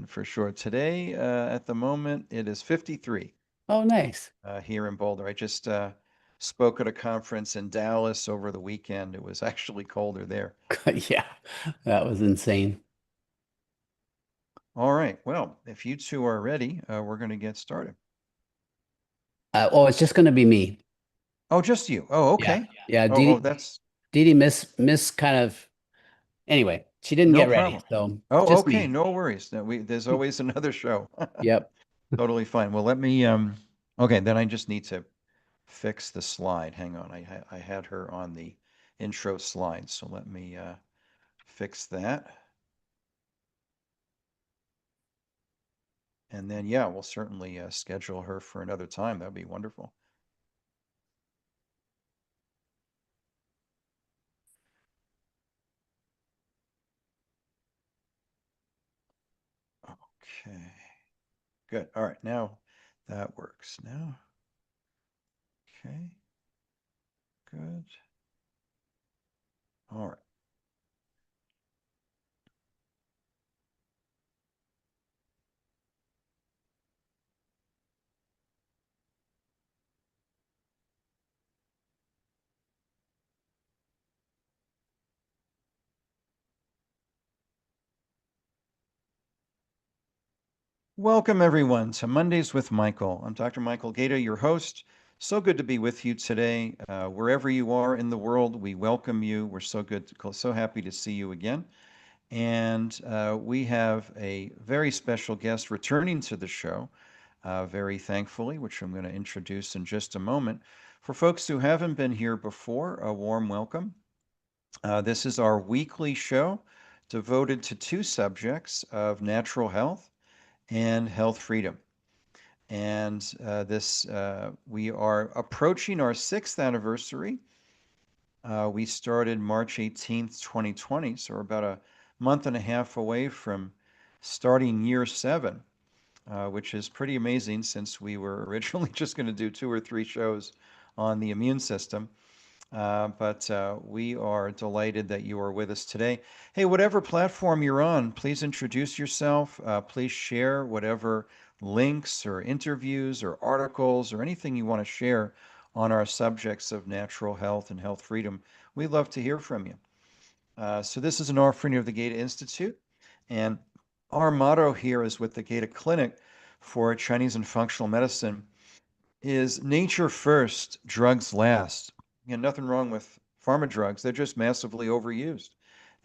Kelvin for sure. Today, at the moment, it is 53 Oh, nice. here in Boulder. I just spoke at a conference in Dallas over the weekend. It was actually colder there. Yeah, that was insane. All right. Well, if you two are ready, we're going to get started. Oh, it's just going to be me. Oh, just you. Oh, Yeah. okay. Yeah. Oh, Didi, that's Didi miss kind of, anyway, she didn't no get ready. problem. So Oh, just okay. me. No worries. There's always another show. Yep. Totally fine. Well, let me, okay, then I just need to fix the slide. Hang on. I had her on the intro slide, so let me fix that. And then, yeah, we'll certainly schedule her for another time. That'd be wonderful. Okay, good. All right, now that works now. Okay, good. All right. Welcome, everyone, to Mondays with Michael. I'm Dr. Michael Gaeta, your host. So good to be with you today. Wherever you are in the world, we welcome you. We're so happy to see you again. And we have a very special guest returning to the show, very thankfully, which I'm going to introduce in just a moment. For folks who haven't been here before, a warm welcome. This is our weekly show devoted to two subjects of natural health and health freedom. And we are approaching our 6th anniversary. We started March 18th, 2020, so we're about a month and a half away from starting year 7, which is pretty amazing since we were originally just going to do 2 or 3 shows on the immune system. But we are delighted that you are with us today. Hey, whatever platform you're on, please introduce yourself. Please share whatever links or interviews or articles or anything you want to share on our subjects of natural health and health freedom. We'd love to hear from you. So this is an offering of the Gaeta Institute, and our motto here is with the Gaeta Clinic for Chinese and functional medicine is nature first, drugs last. You know, nothing wrong with pharma drugs. They're just massively overused.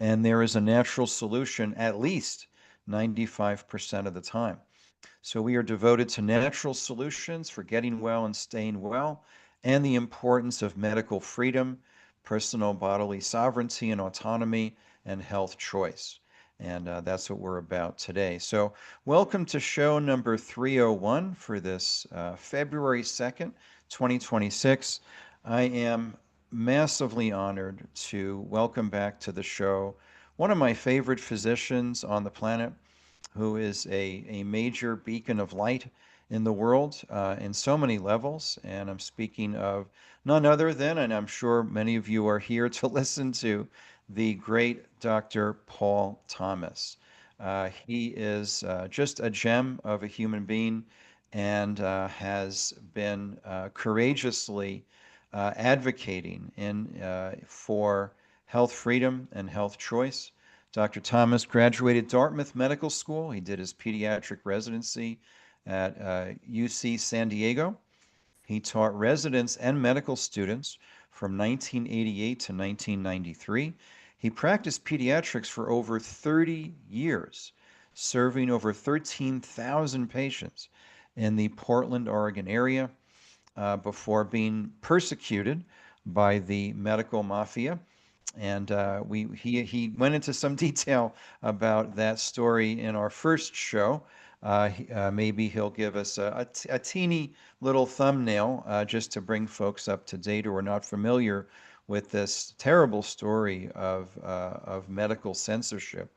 And there is a natural solution at least 95% of the time. So we are devoted to natural solutions for getting well and staying well, and the importance of medical freedom, personal bodily sovereignty and autonomy, and health choice. And that's what we're about today. So, welcome to show number 301 for this February 2nd, 2026. I am massively honored to welcome back to the show one of my favorite physicians on the planet, who is a major beacon of light in the world in so many levels. And I'm speaking of none other than, and I'm sure many of you are here to listen to, the great Dr. Paul Thomas. He is just a gem of a human being and has been courageously advocating for health freedom and health choice. Dr. Thomas graduated Dartmouth Medical School. He did his pediatric residency at UC San Diego. He taught residents and medical students from 1988 to 1993. He practiced pediatrics for over 30 years, serving over 13,000 patients in the Portland, Oregon area before being persecuted by the medical mafia. And he went into some detail about that story in our first show. Maybe he'll give us a teeny little thumbnail just to bring folks up to date who are not familiar with this terrible story of medical censorship.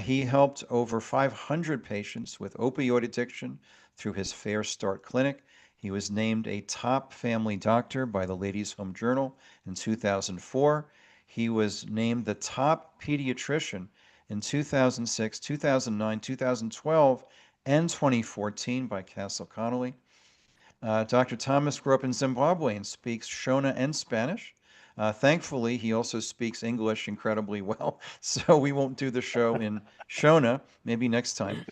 He helped over 500 patients with opioid addiction through his Fair Start Clinic. He was named a top family doctor by the Ladies' Home Journal in 2004. He was named the top pediatrician in 2006, 2009, 2012, and 2014 by Castle Connolly. Dr. Thomas grew up in Zimbabwe and speaks Shona and Spanish. Thankfully, he also speaks English incredibly well, so we won't do the show in Shona, maybe next time.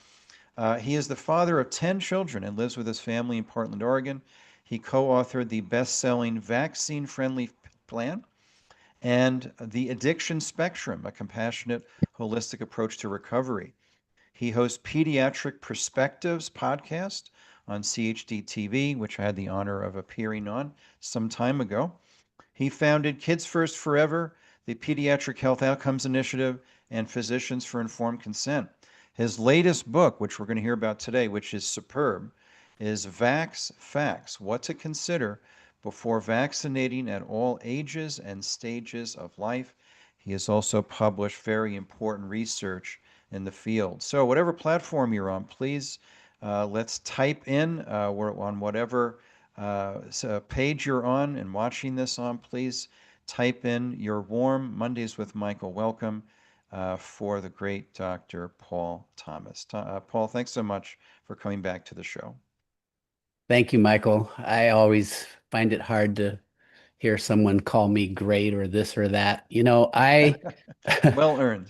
He is the father of 10 children and lives with his family in Portland, Oregon. He co authored the best selling Vaccine Friendly Plan and The Addiction Spectrum, a compassionate, holistic approach to recovery. He hosts Pediatric Perspectives podcast on CHD TV, which I had the honor of appearing on some time ago. He founded Kids First Forever, the Pediatric Health Outcomes Initiative, and Physicians for Informed Consent. His latest book, which we're going to hear about today, which is superb, is Vax Facts: What to Consider Before Vaccinating at All Ages and Stages of Life. He has also published very important research in the field. So, whatever platform you're on, please let's type in. We're on whatever page you're on and watching this on. Please type in your warm Mondays with Michael welcome for the great Dr. Paul Thomas. Paul, thanks so much for coming back to the show. Thank you, Michael. I always find it hard to hear someone call me great or this or that. Well earned.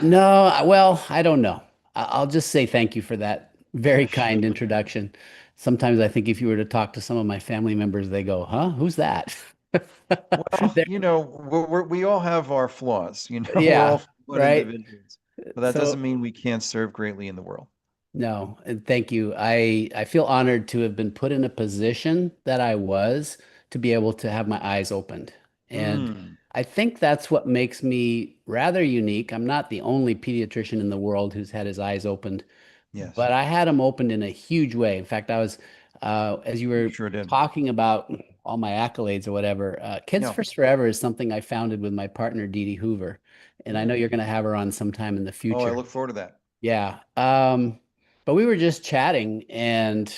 No, well, I don't know. I'll just say thank you for that very kind Sure. introduction. Sometimes I think if you were to talk to some of my family members, they go, "Huh? Who's that?" Well, They're- we all have our flaws. We're all yeah, flawed right. individuals, but that So doesn't mean we can't serve greatly in the world. no, and thank you. I feel honored to have been put in a position that I was to be able to have my eyes opened. And Mm, I think that's what makes me rather unique. I'm not the only pediatrician in the world who's had his eyes opened, yes, but I had them opened in a huge way. In fact, as you you were sure did. talking about all my accolades or whatever, Kids Yeah. First Forever is something I founded with my partner, Dee Dee Hoover. And I know Mm. you're going to have her on sometime in the Oh, I future. look forward to that. Yeah. But we were just chatting, and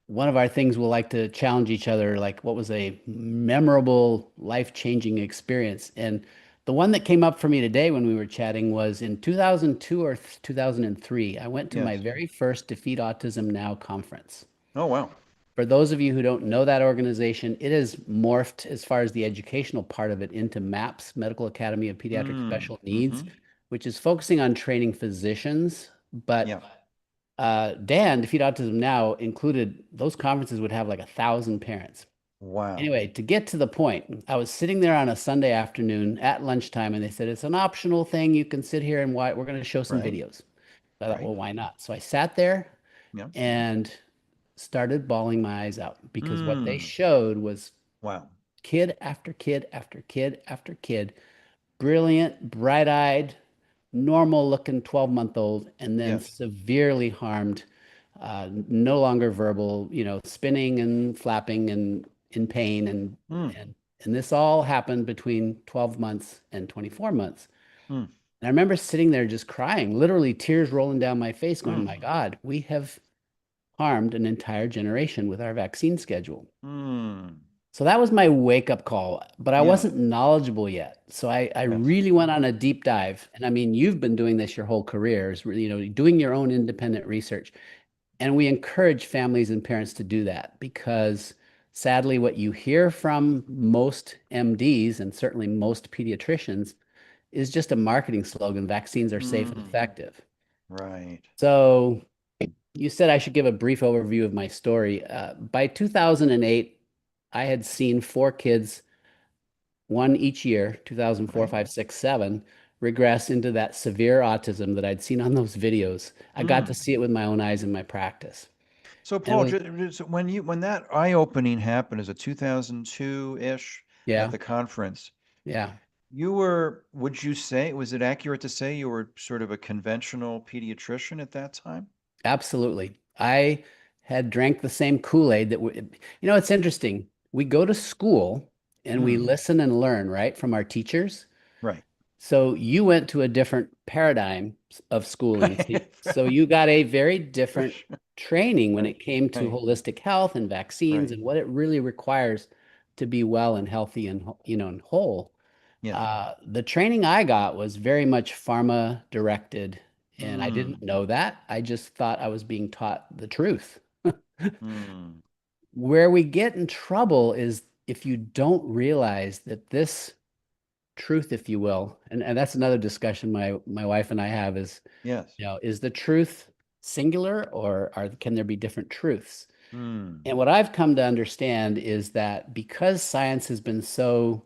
one of our things we'll like to challenge each other, like what was a memorable, life-changing experience. And the one that came up for me today when we were chatting was in 2002 or 2003. I went to my Yes. very first Defeat Autism Now conference. Oh, wow. For those of you who don't know that organization, it has morphed as far as the educational part of it into MAPS, Medical Academy of Pediatric Mm. Special Needs, Mm-hmm. which is focusing on training physicians. Yeah. But Dan, Defeat Autism Now included those conferences would have like 1,000 parents. Wow. Anyway, to get to the point, I was sitting there on a Sunday afternoon at lunchtime, and they said it's an optional thing. You can sit here and we're going to show some Right. videos. I thought, Right. well, why not? So I sat there Yeah. and started bawling my eyes out because what they Mm. showed was Wow. kid after kid after kid after kid, brilliant, bright-eyed, normal looking 12-month-old, and then Yes. severely harmed, no longer verbal, spinning and flapping and in pain. Mm. And this all happened between 12 months and 24 months. Mm. And I remember sitting there just crying, literally tears rolling down my face, going, Mm. my God, we have harmed an entire generation with our vaccine schedule. Mm. So that was my wake up call, but I Yeah. wasn't knowledgeable yet. So I Yes. really went on a deep dive. And I mean, you've been doing this your whole career, is really, doing your own independent research. And we encourage families and parents to do that because sadly, what you hear from most MDs and certainly most pediatricians is just a marketing slogan: vaccines are safe and Mm. effective. Right. So you said I should give a brief overview of my story. By 2008, I had seen four kids, one each year, 2004, Right. 5, 6, 7, regress into that severe autism that I'd seen on those videos. I got to Mm. see it with my own eyes in my practice. So, And it Paul, was, when that eye opening happened as a 2002-ish at yeah, the conference, yeah. would you say, was it accurate to say you were sort of a conventional pediatrician at that time? Absolutely. I had drank the same Kool-Aid that it's interesting. We go to school and we Mm. listen and learn, right, from our teachers. Right. So you went to a different paradigm of schooling. So you got a very For different sure. training when Right. it came to Right. holistic health and vaccines Right. and what it really requires to be well and healthy and and whole. Yes. The training I got was very much pharma directed, and I didn't Mm, know that. I just thought I was being taught the truth. mm, Where we get in trouble is if you don't realize that this truth, if you will, and that's another discussion my wife and I have is, yes. is the truth singular or can there be different truths? Mm, And what I've come to understand is that because science has been so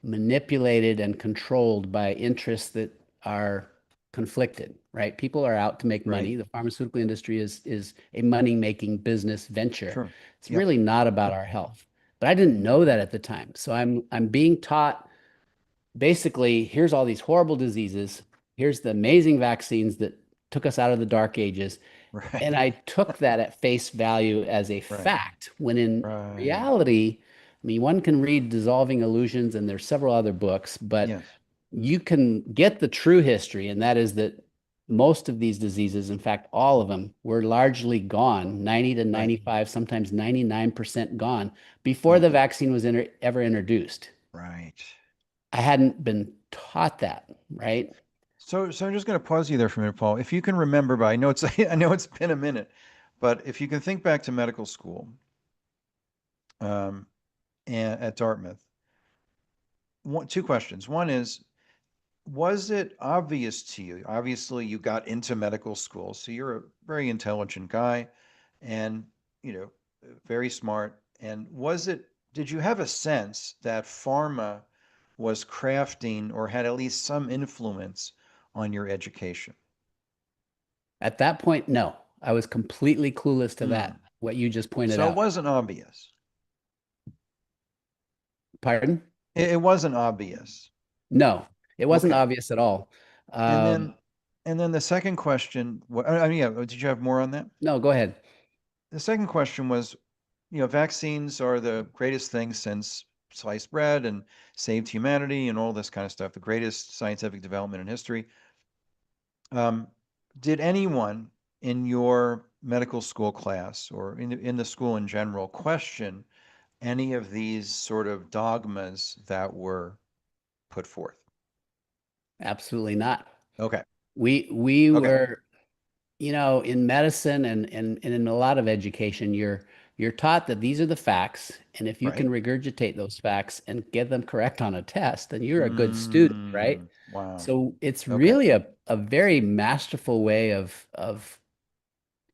manipulated and controlled by interests that are conflicted, right? People are out to make money. right. The pharmaceutical industry is a money-making business venture. Sure. It's Yep. really not about our health. But I didn't know that at the time. So I'm being taught basically, here's all these horrible diseases. Here's the amazing vaccines that took us out of the dark ages. And Right. I took that at face value as a Right. fact, when in Right. reality, I mean, one can read Dissolving Illusions and there's several other books, but Yes. you can get the true history, and that is that most of these diseases, in fact, all of them, were largely gone, 90 to Right. 95, sometimes 99% gone before the Yes. vaccine was ever introduced. Right. I hadn't been taught that, right? So I'm just going to pause you there for a minute, Paul. If you can remember, but I know it's I know it's been a minute, but if you can think back to medical school, um, and at Dartmouth, two questions. One is, was it obvious to you? Obviously, you got into medical school, so you're a very intelligent guy, and you know, very smart. And did you have a sense that pharma was crafting or had at least some influence on your education? At that point, no, I was completely clueless to Hmm. that, what you just pointed So it out. wasn't obvious. Pardon? It wasn't obvious. No, it wasn't Okay. obvious at all. And Um, then and then the second question, I mean, yeah, did you have more on that? no, go ahead. The second question was, vaccines are the greatest thing since sliced bread and saved humanity and all this kind of stuff, the greatest scientific development in history. Um, did anyone in your medical school class or in the school in general question any of these sort of dogmas that were put forth? Absolutely not. Okay. We Okay. were, in medicine and in a lot of education, you're taught that these are the facts, and if you can Right. regurgitate those facts and get them correct on a test, then you're a good student, right? Wow. So it's Okay. really a very masterful way of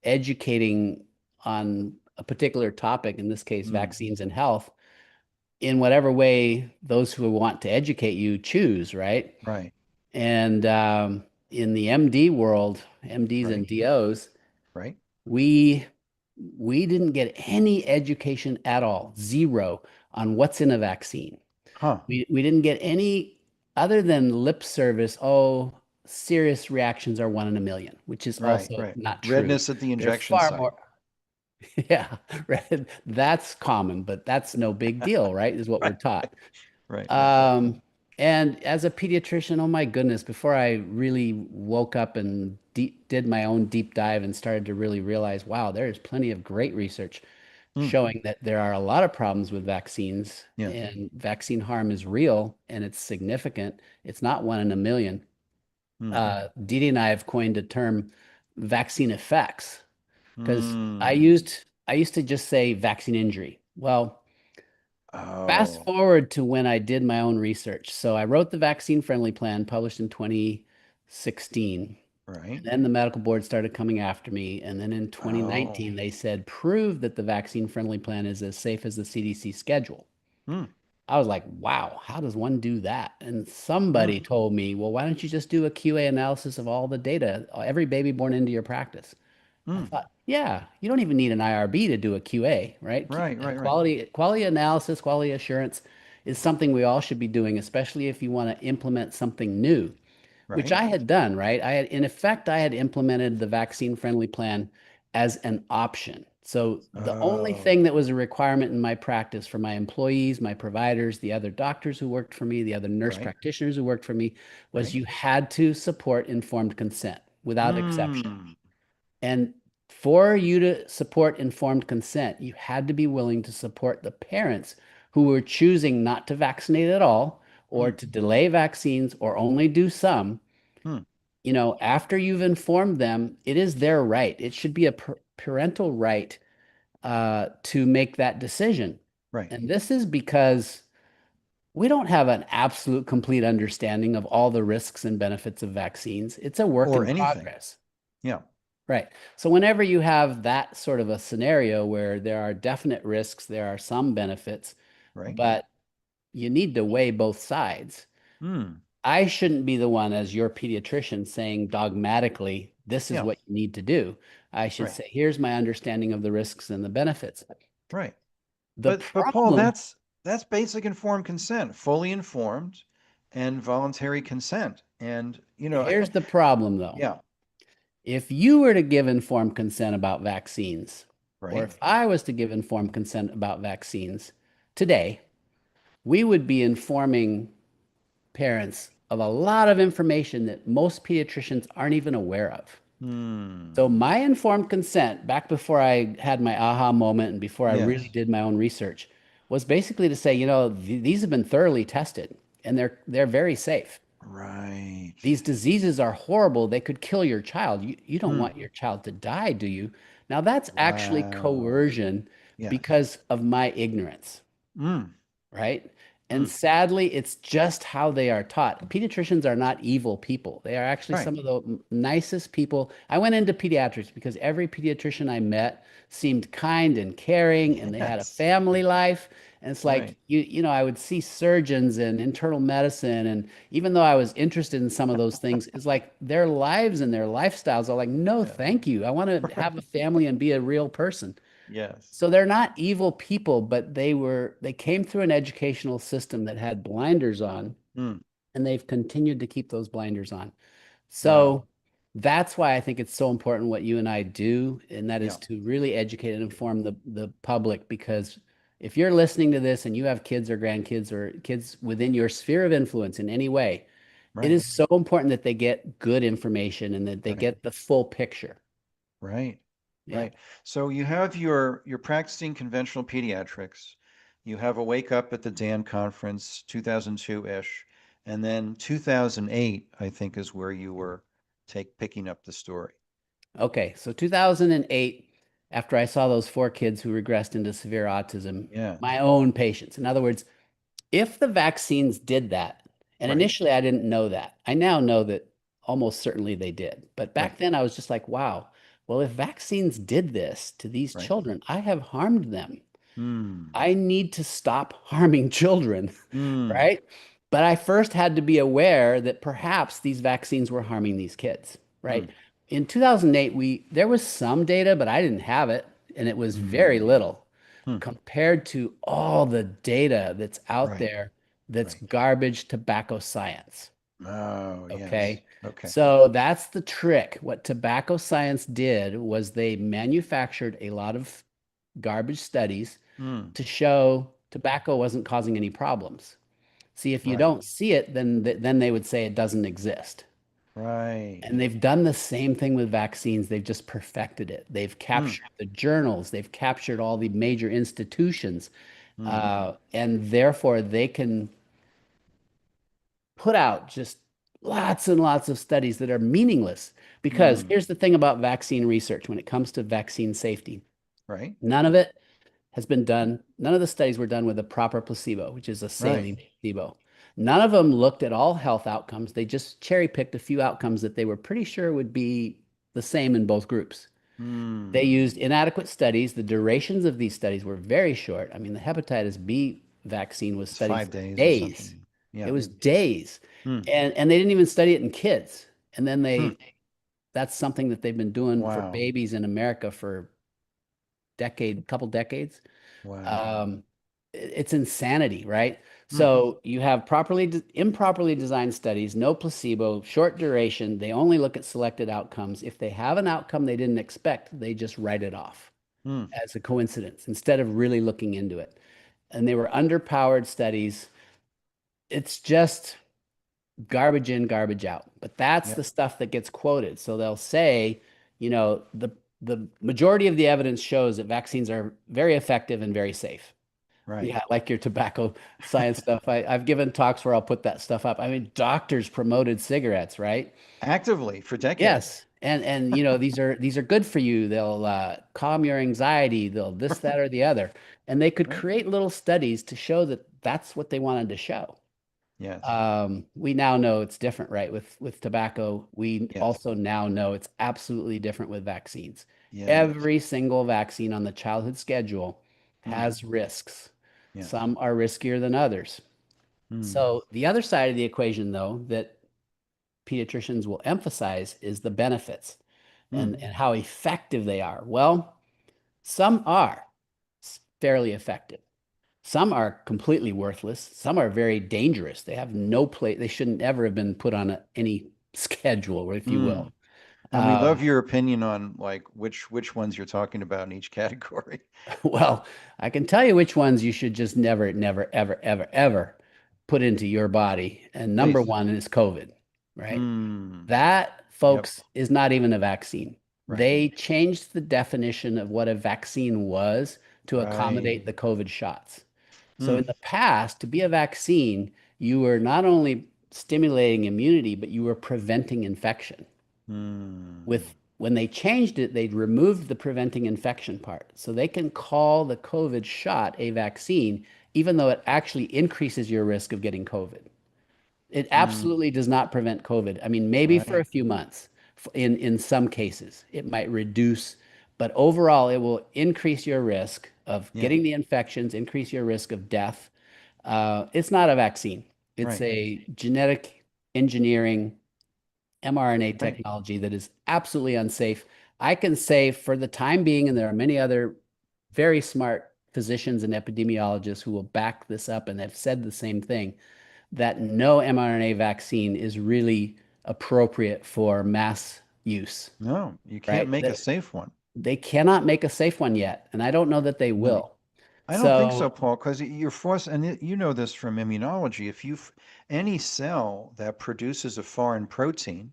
educating on a particular topic, in this case, Mm, vaccines and health, in whatever way those who want to educate you choose, right? right. And in the MD world, MDs Right. and DOs, Right. we we didn't get any education at all, zero, on what's in a vaccine. Huh. We didn't get any other than lip service. Oh, serious reactions are one in a million, which is Right. also Right. not true. Redness at the They're injection far site. more, yeah, right. That's common, but that's no big deal, right? Is what we're Right. taught. Right. Right. Right. Um, and as a pediatrician, oh my goodness, before I really woke up and did my own deep dive and started to really realize, wow, there is plenty of great research Mm, showing that there are a lot of problems with vaccines yes. and vaccine harm is real and it's significant. It's not one in a million. Mm, Didi and I have coined a term, vaccine effects, because mm. I used to just say vaccine injury. Well, fast Oh. forward to when I did my own research. So I wrote the vaccine friendly plan published in 2016. Right. And then the medical board started coming after me. And then in Oh. 2019, they said, prove that the vaccine friendly plan is as safe as the CDC schedule. Mm, I was like, wow, how does one do that? And mm, somebody told me, well, why don't you just do a QA analysis of all the data, every baby born into your practice? I mm. thought, yeah, you don't even need an IRB to do a QA, right? Right. Right. Right. Quality analysis, quality assurance is something we all should be doing, especially if you want to implement something new, which Right. I had done, right? In effect, I had implemented the vaccine friendly plan as an option. So the only Oh. thing that was a requirement in my practice for my employees, my providers, the other doctors who worked for me, the other nurse Right. practitioners who worked for me, was Right. you had to support informed consent without exception. Mm. And for you to support informed consent, you had to be willing to support the parents who were choosing not to vaccinate at all or Hmm. to delay vaccines or only do some, Hmm. after you've informed them, it is their right. It should be a parental right to make that decision. Right. And this is because we don't have an absolute complete understanding of all the risks and benefits of vaccines. It's a work Or in anything. progress. Yeah. Right. So whenever you have that sort of a scenario where there are definite risks, there are some benefits, Right. but you need to weigh both sides. Hmm. I shouldn't be the one as your pediatrician saying dogmatically, this is Yeah. what you need to do. I should Right. say, here's my understanding of the risks and the benefits. Right. The But Paul, problem, that's basic informed consent, fully informed and voluntary consent. And here's the problem though. yeah, If you were to give informed consent about vaccines, or right. if I was to give informed consent about vaccines today, we would be informing parents of a lot of information that most pediatricians aren't even aware of. Hmm. So my informed consent, back before I had my aha moment and before I really Yes. did my own research, was basically to say, these have been thoroughly tested and they're very safe. Right. These diseases are horrible. They could kill your child. You don't Hmm. want your child to die, do you? Now that's actually Wow. coercion Yes. because of my ignorance, Hmm. right? Hmm. And sadly, it's just how they are taught. Pediatricians are not evil people. They are actually Right. some of the nicest people. I went into pediatrics because every pediatrician I met seemed kind and caring, and they had a Yes. family life. And it's like Right. I would see surgeons and internal medicine, and even though I was interested in some of those things, it's like their lives and their lifestyles are like, no, Yeah. thank you. I want to have a family and be a real person. Yes. So they're not evil people, but they came through an educational system that had blinders on, Hmm. and they've continued to keep those blinders on. Wow. So that's why I think it's so important what you and I do, and that is Yeah. to really educate and inform the public. Because if you're listening to this and you have kids or grandkids or kids within your sphere of influence in any way, it Right. is so important that they get good information and that they Right. get the full picture. Right. Yeah. Right. So you have your practicing conventional pediatrics. You have a wake up at the DAN conference, 2002-ish, and then 2008, I think, is where you were picking up the story. Okay, so 2008, after I saw those four kids who regressed into severe autism, Yeah. my own patients. In other words, if the vaccines did that, and Right. initially I didn't know that, I now know that almost certainly they did. But Right. back then I was just like, wow, well, if vaccines did this to these Right. children, I have harmed them. Hmm. I need to stop harming children, Hmm. right? But I first had to be aware that perhaps these vaccines were harming these kids, Hmm. right? In 2008, there was some data, but I didn't have it, and it was very Hmm. little Hmm. compared to all the data that's out Right. there that's Right. garbage tobacco science. Oh, yes. Okay. Okay. So that's the trick. What tobacco science did was they manufactured a lot of garbage studies Hmm. to show tobacco wasn't causing any problems. See, if you Right. don't see it, then they would say it doesn't exist. Right. And they've done the same thing with vaccines. They've just perfected it. They've Hmm. captured the journals. They've captured all the major institutions, Hmm. and therefore they can put out just lots and lots of studies that are meaningless. Because Hmm. here's the thing about vaccine research when it comes to vaccine safety, Right. none of it has been done. None of the studies were done with a proper placebo, which is a Right. saline placebo. None of them looked at all health outcomes. They just cherry picked a few outcomes that they were pretty sure would be the same in both groups. They Hmm. used inadequate studies. The durations of these studies were very short. I mean, the hepatitis B vaccine was It's studied five for days or days. something. It Yeah. was days. Hmm. And they didn't even study it in kids. And then Hmm. that's something that they've been doing for Wow. babies in America for couple decades. Wow. It's insanity, right? Hmm. So you have improperly designed studies, no placebo, short duration. They only look at selected outcomes. If they have an outcome they didn't expect, they just write it off Hmm. as a coincidence instead of really looking into it. And they were underpowered studies. It's just garbage in, garbage out. But that's Yeah. the stuff that gets quoted. So they'll say, the majority of the evidence shows that vaccines are very effective and very safe. Right. Yeah, like your tobacco science stuff. I've given talks where I'll put that stuff up. I mean, doctors promoted cigarettes, right? Actively for decades. Yes. And these are good for you. They'll calm your anxiety. They'll this, that, or the other. And they could Right. create little studies to show that that's what they wanted to show. Yes. We now know it's different, right? With tobacco, we Yes. also now know it's absolutely different with vaccines. Yes. Every single vaccine on the childhood schedule Mm. has risks. Yes. Some are riskier than others. Mm. So the other side of the equation, though, that pediatricians will emphasize is the benefits Mm. and how effective they are. Well, some are fairly effective. Some are completely worthless. Some are very dangerous. They have no place. They shouldn't ever have been put on any schedule, if you will. Mm. And we Um, love your opinion on like which ones you're talking about in each category. well, I can tell you which ones you should just never, never, ever, ever, ever put into your body. And number Please. one is COVID, right? Mm. That, Yep. folks, is not even a vaccine. Right. They changed the definition of what a vaccine was to accommodate Right. the COVID shots. So in Mm. the past, to be a vaccine, you were not only stimulating immunity, but you were preventing infection. Mm. With when they changed it, they removed the preventing infection part. So they can call the COVID shot a vaccine, even though it actually increases your risk of getting COVID. It Mm. absolutely does not prevent COVID. I mean, maybe for a Right. few months, in some cases, it might reduce, but overall, it will increase your risk of Yeah. getting the infections, increase your risk of death. It's not a vaccine. It's Right. a genetic engineering mRNA Right. technology that is absolutely unsafe. I can say for the time being, and there are many other very smart physicians and epidemiologists who will back this up and have said the same thing, that no mRNA vaccine is really appropriate for mass use, No, you can't right? make a That safe one. they cannot make a safe one yet, and I don't know that they No. will. I don't think so, So, Paul, because you're forced, and you know this from immunology. If you any cell that produces a foreign protein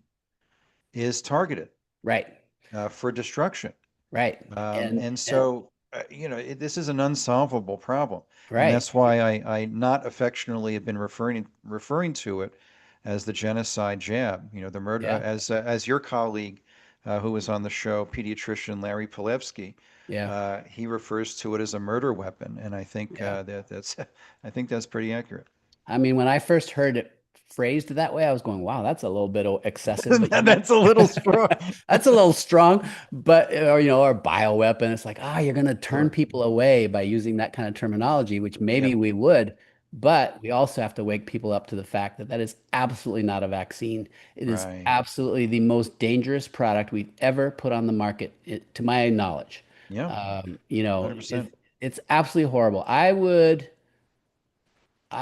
is targeted right, for destruction. right, And and so, this is an unsolvable problem, and right, that's why I not affectionately have been referring to it as the genocide jab. The murder, yeah, as your colleague, who was on the show, pediatrician Larry Pilevsky, yeah, he refers to it as a murder weapon, and I think yeah. that's I think that's pretty accurate. I mean, when I first heard it phrased that way, I was going, wow, that's a little bit excessive, but That's a little strong. that's a little strong, but or bioweapon. It's like, you're going to turn Sure. people away by using that kind of terminology, which maybe Yep. we would, but we also have to wake people up to the fact that that is absolutely not a vaccine. It is Right. absolutely the most dangerous product we've ever put on the market, to my knowledge. Yeah. If 100%. it's absolutely horrible. I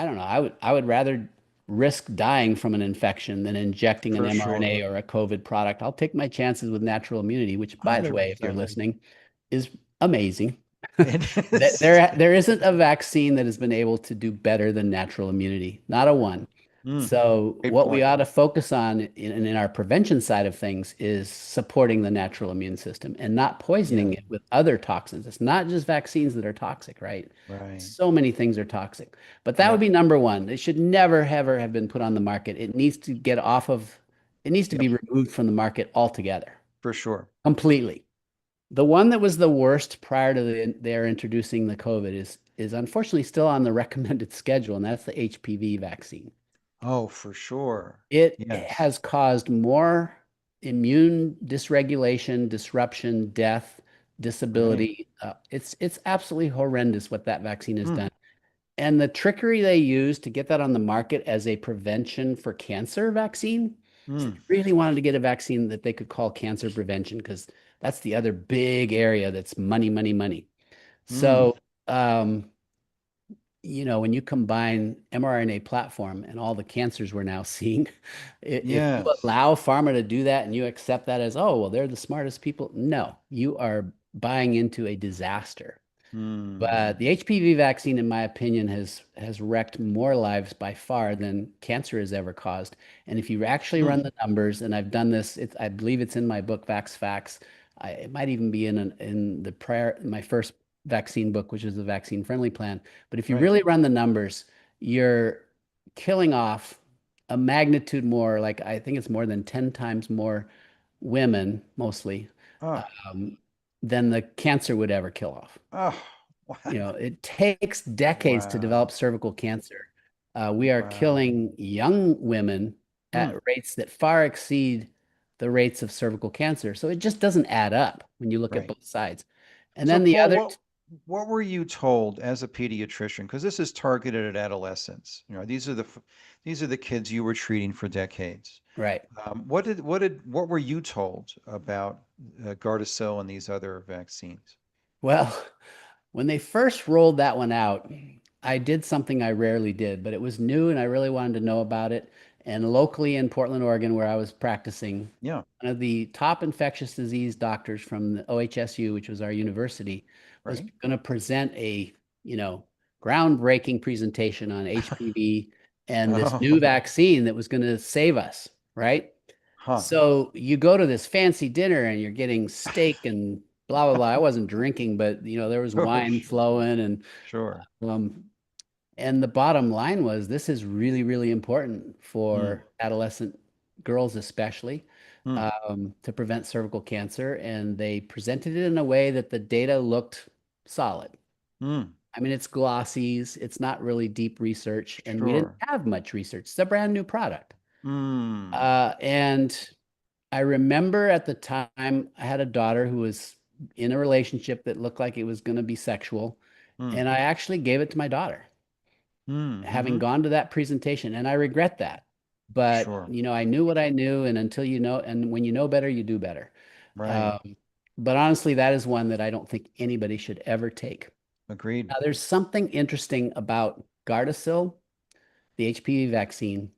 don't know. I would rather risk dying from an infection than injecting an For mRNA sure. or a COVID product. I'll take my chances with natural immunity, which, by the way, if you're 100%. listening, is amazing. It There, is. there there isn't a vaccine that has been able to do better than natural immunity. Not a one. Mm, So great what we point. ought to focus on in our prevention side of things is supporting the natural immune system and not poisoning Yes. it with other toxins. It's not just vaccines that are toxic, right? Right. So many things are toxic. But that would Yep. be number one. It should never, ever have been put on the market. It needs to Yep. be removed from the market altogether, For sure. completely. The one that was the worst prior to their introducing the COVID is unfortunately still on the recommended schedule, and that's the HPV vaccine. Oh, for sure. It Yes. has caused more immune dysregulation, disruption, death, Right. disability. It's absolutely horrendous what that vaccine has Mm, done. And the trickery they use to get that on the market as a prevention for cancer vaccine, so mm, they really wanted to get a vaccine that they could call cancer prevention because that's the other big area that's money, money, money. mm. So, when you combine mRNA platform and all the cancers we're now seeing, if you Yes. allow pharma to do that and you accept that as, oh, well, they're the smartest people, no, you are buying into a disaster. But Mm. the HPV vaccine, in my opinion, has wrecked more lives by far than cancer has ever caused. And if you actually Mm. run the numbers, and I've done this, I believe it's in my book, Vax Facts. It might even be in the prior, my first vaccine book, which is the vaccine friendly plan. But if you Right. really run the numbers, you're killing off a magnitude more, like I think it's more than 10 times more women, mostly, Oh, um, than the cancer would ever kill off. oh, You wow. know, it takes decades to develop Wow. cervical cancer. We are Wow. killing young women Hmm. at rates that far exceed the rates of cervical cancer. So it just doesn't add up when you look at Right. both sides. And So then the Paul, other, what were you told as a pediatrician? Because this is targeted at adolescents. You know, these are the kids you were treating for decades. right. What were you told about Gardasil and these other vaccines? Well, when they first rolled that one out, I did something I rarely did, but it was new and I really wanted to know about it. And locally in Portland, Oregon, where I was practicing, Yeah. one of the top infectious disease doctors from the OHSU, which was our university, was Right. going to present a, you know, groundbreaking presentation on HPV and this new Oh, vaccine that was going to save us, right? huh. So you go to this fancy dinner and you're getting steak and blah blah blah. I wasn't drinking, but there was Sure, wine sure, flowing, and sure. um, and the bottom line was this is really really important Hmm. for adolescent girls, especially Hmm. to prevent cervical cancer. And they presented it in a way that the data looked solid. Hmm. I mean, it's glossies, it's not really deep research, and we didn't Sure. have much research. It's a brand new product. Hmm. And I remember at the time I had a daughter who was in a relationship that looked like it was going to be sexual. Hmm. And I actually gave it to my daughter, Hmm. having Hmm. gone to that presentation. And I regret that. But, Sure. I knew what I knew. And until you know, and when you know better, you do better. Right. Um, but honestly, that is one that I don't think anybody should ever take. Agreed. Now, there's something interesting about Gardasil, the HPV vaccine,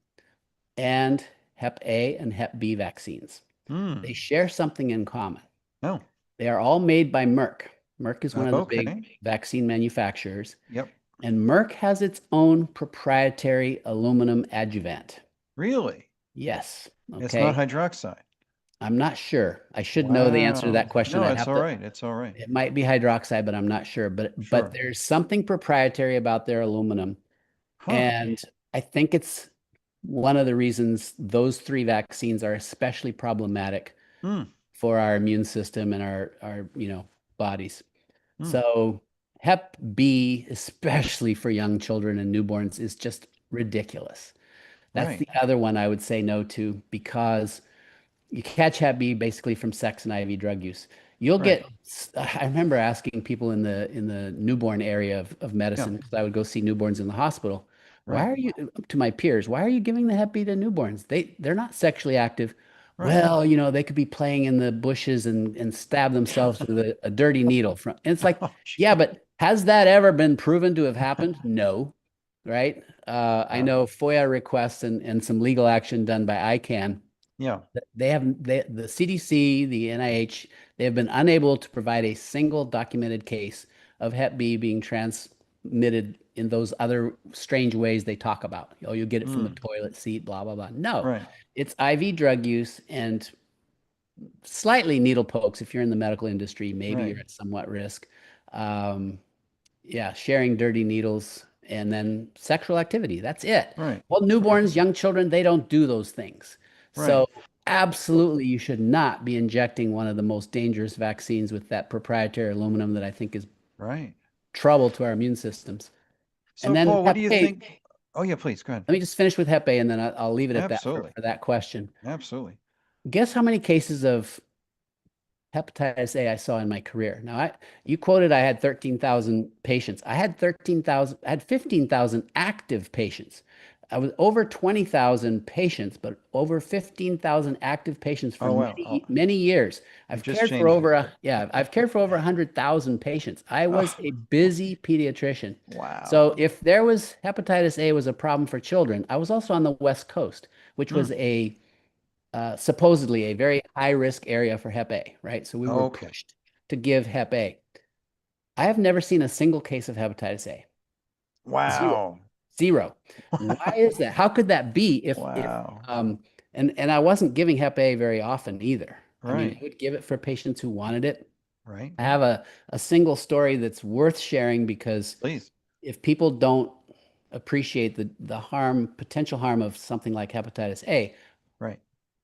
and Hep A and Hep B vaccines. They Hmm. share something in common. Oh. They are all made by Merck. Merck is one of the big Okay. vaccine manufacturers, Yep. and Merck has its own proprietary aluminum adjuvant. Really? Yes. It's not Okay. hydroxide. I'm not sure. I should know the answer to that Wow. question. No, I'd it's have all to, right. It's all right. it might be hydroxide, but I'm not sure. But Sure. there's something proprietary about their aluminum. Huh. And I think it's one of the reasons those three vaccines are especially problematic Hmm. for our immune system and our bodies. Hmm. So Hep B, especially for young children and newborns, is just ridiculous. That's Right. the other one I would say no to because you catch Hep B basically from sex and IV drug use. You'll Right. get, I remember asking people in the newborn area of Yeah. medicine, because I would go see newborns in the hospital. Why Right. are you, to my peers, why are you giving the Hep B to newborns? They're not sexually active. Right. Well, they could be playing in the bushes and stab themselves with a dirty needle from, and it's like, Oh, yeah, gee. but has that ever been proven to have happened? No, right? I Yeah. know FOIA requests and some legal action done by ICANN. Yeah. The CDC, the NIH, they have been unable to provide a single documented case of Hep B being transmitted in those other strange ways they talk about. Oh, you get it from the Hmm. toilet seat, blah, blah, blah. No, Right. it's IV drug use and slightly needle pokes. If you're in the medical industry, maybe Right. you're at somewhat risk. Um, yeah, sharing dirty needles and then sexual activity. That's it. Right. Well, Right. newborns, young children, they don't do those things. Right. So, absolutely, you should not be injecting one of the most dangerous vaccines with that proprietary aluminum that I think is Right. trouble to our immune systems. And So then Paul, what do Hep you A, think? Oh yeah, please go ahead. let me just finish with Hep A and then I'll leave it at that Absolutely. for that question. Absolutely. Guess how many cases of hepatitis A I saw in my career. Now, you quoted I had 13,000 patients. I had 13,000, I had 15,000 active patients. I was over 20,000 patients, but over 15,000 active patients for Oh wow. many, Oh, many years. you've just changed it. I've cared for over 100,000 patients. I was Oh, a busy pediatrician. So wow. if there was hepatitis A was a problem for children, I was also on the West Coast, which Hmm. was a supposedly a very high risk area for Hep A, right? So we were Okay. pushed to give Hep A. I have never seen a single case of hepatitis A. Zero. Wow. Zero. Why is that? How could that be if Wow. and I wasn't giving Hep A very often either. I mean, Right. I would give it for patients who wanted it. Right. I have a single story that's worth sharing because Please. if people don't appreciate the harm, potential harm of something like hepatitis A, Right.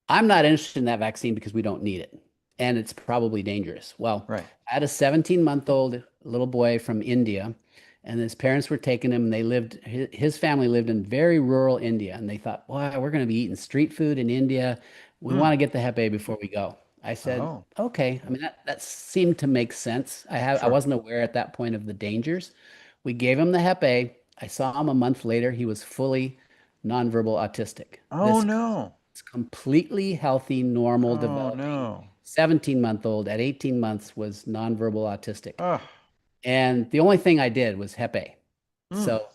I'm not interested in that vaccine because we don't need it. And it's probably dangerous. Well, Right. I had a 17-month-old little boy from India, and his parents were taking him. They lived, his family lived in very rural India, and they thought, boy, we're going to be eating street food in India. We Mm. want to get the Hep A before we go. I said, Oh, okay. I mean, that seemed to make sense. I sure. wasn't aware at that point of the dangers. We gave him the Hep A. I saw him a month later. He was fully nonverbal autistic. Oh, no. It's completely healthy, normal, Oh, developing no. 17-month-old at 18 months was nonverbal autistic. Oh, And the only thing I did was Hep A. mm. So,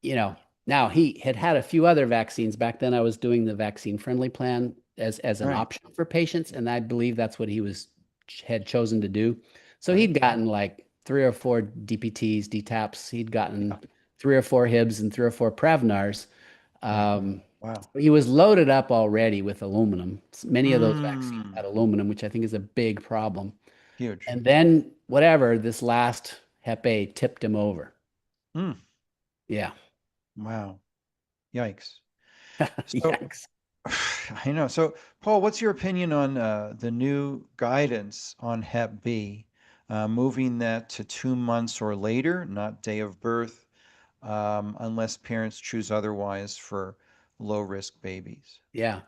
you know, now he had had a few other vaccines. Back then I was doing the vaccine friendly plan as an Right. option for patients, and I believe that's what he had chosen to do. So Right. he'd gotten like 3 or 4 DPTs, DTaps. He'd Yeah. gotten 3 or 4 Hibs and 3 or 4 Prevnars. Right. Um, Wow. he was loaded up already with aluminum. Many of those vaccines Mm. had aluminum, which I think is a big problem. Huge. And then whatever, this last Hep A tipped him over. Mm. Yeah. Wow. Yikes. So, Yikes. I know. So, Paul, what's your opinion on the new guidance on Hep B, moving that to 2 months or later, not day of birth, unless parents choose otherwise for low risk babies? Yeah.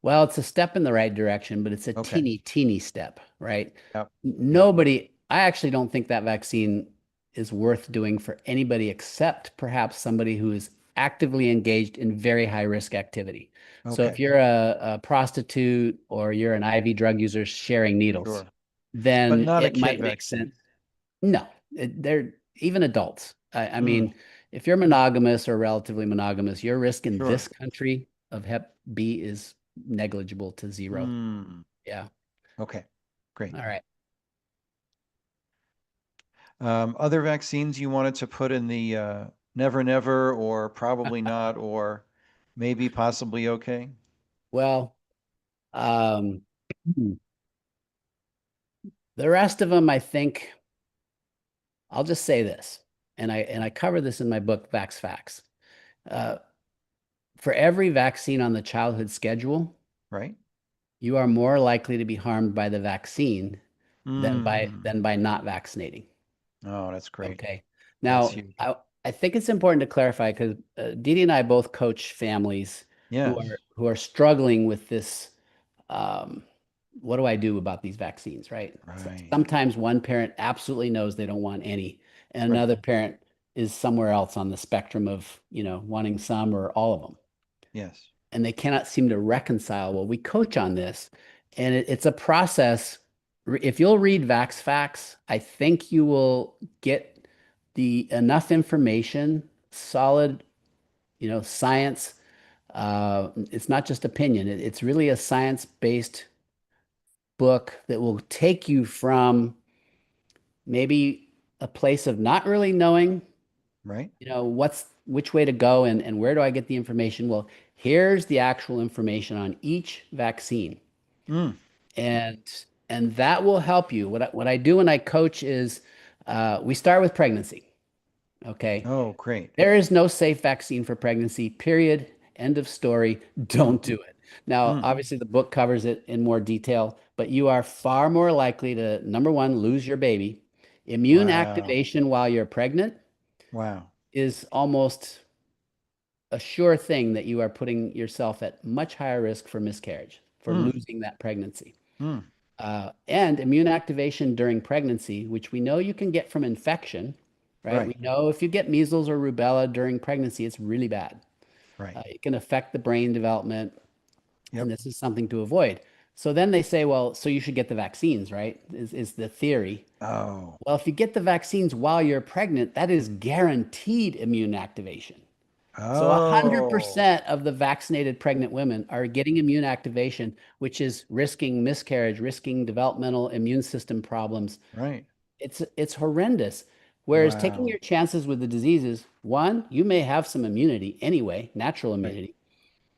Well, it's a step in the right direction, but it's a Okay. teeny, teeny step, right? Yep. Yep. Nobody, I actually don't think that vaccine is worth doing for anybody except perhaps somebody who is actively engaged in very high risk activity. So if Okay. you're a prostitute or you're an IV drug user sharing needles, Sure. But then not a it kid might make sense. vaccine. No, they're even adults. I Mm. mean, if you're monogamous or relatively monogamous, your risk in Sure. this country of Hep B is negligible to zero. Mm. Yeah. Okay. Great. All right. Other vaccines you wanted to put in the never, never, or probably not, or maybe possibly okay? Well, um, the rest of them, I think, I'll just say this, and I cover this in my book, Vax Facts. Uh, for every vaccine on the childhood schedule, Right? you are more likely to be harmed by the vaccine than by Mm. than by not vaccinating. Oh, that's great. Okay. That's Now, huge. I think it's important to clarify because Dee Dee and I both coach families Yes. who are struggling with this. Um, what do I do about these vaccines, right? So Right. sometimes one parent absolutely knows they don't want any, and Right. another parent is somewhere else on the spectrum of, wanting some or all of them. Yes. And they cannot seem to reconcile. Well, we coach on this, and it's a process. If you'll read Vax Facts, I think you will get the enough information, solid, science. It's not just opinion. It's really a science-based book that will take you from maybe a place of not really knowing, Right? which way to go and where do I get the information? Well, here's the actual information on each vaccine. Mm. And and that will help you. What I do when I coach is we start with pregnancy. Okay. Oh, great. There is no safe vaccine for pregnancy, period. End of story. Mm. Don't do it. Now, Mm. obviously, the book covers it in more detail, but you are far more likely to, number one, lose your baby. Immune Wow. activation while you're pregnant Wow. is almost a sure thing that you are putting yourself at much higher risk for miscarriage, for Mm. losing that pregnancy. Mm. And immune activation during pregnancy, which we know you can get from infection, right? We Right. know if you get measles or rubella during pregnancy, it's really bad. Right. It can affect the brain development, and Yep. this is something to avoid. So then they say, well, so you should get the vaccines, right? Is the theory. Oh. Well, if you get the vaccines while you're pregnant, that is guaranteed immune activation. So Oh. 100% of the vaccinated pregnant women are getting immune activation, which is risking miscarriage, risking developmental immune system problems. Right. It's horrendous. Whereas taking Wow. your chances with the diseases, one, you may have some immunity anyway, natural Right. immunity.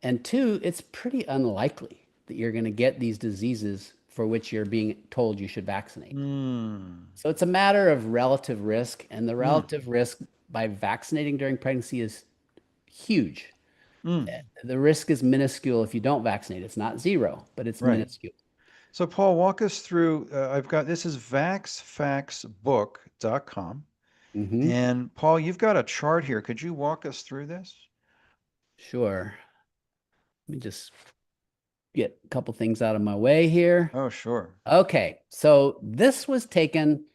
And two, it's pretty unlikely that you're going to get these diseases for which you're being told you should vaccinate. Mm. So it's a matter of relative risk, and the Mm. relative risk by vaccinating during pregnancy is huge. Mm. The risk is minuscule if you don't vaccinate. It's not zero, but it's Right. minuscule. So Paul, walk us through, I've got, this is vaxfaxbook.com. Hmm. And Paul, you've got a chart here. Could you walk us through this? Sure. Let me just get a couple things out of my way here. Oh, sure. Okay, so this was taken.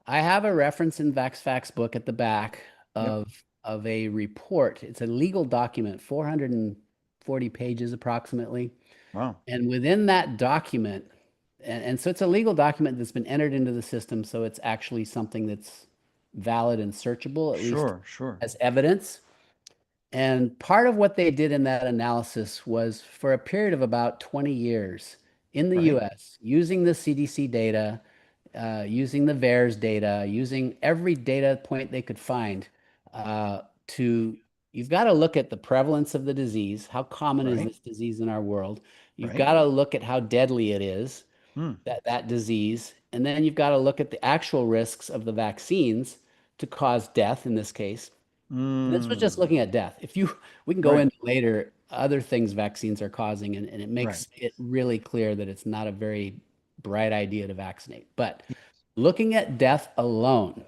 I have a reference in VaxFacts book at the back Yep. of a report. It's a legal document, 440 pages approximately. Wow. And within that document, and so it's a legal document that's been entered into the system, so it's actually something that's valid and searchable, at least Sure, sure. as evidence. And part of what they did in that analysis was for a period of about 20 years in the Right, US, using the CDC data, using the VAERS data, using every data point they could find to, you've got to look at the prevalence of the disease. How common is right, this disease in our world? You've right. got to look at how deadly it is, Hmm. that disease. And then you've got to look at the actual risks of the vaccines to cause death in this case. And this was just Mm. looking at death. We can go Right, into later other things vaccines are causing, and it right. makes it really clear that it's not a very bright idea to vaccinate. But looking at death alone,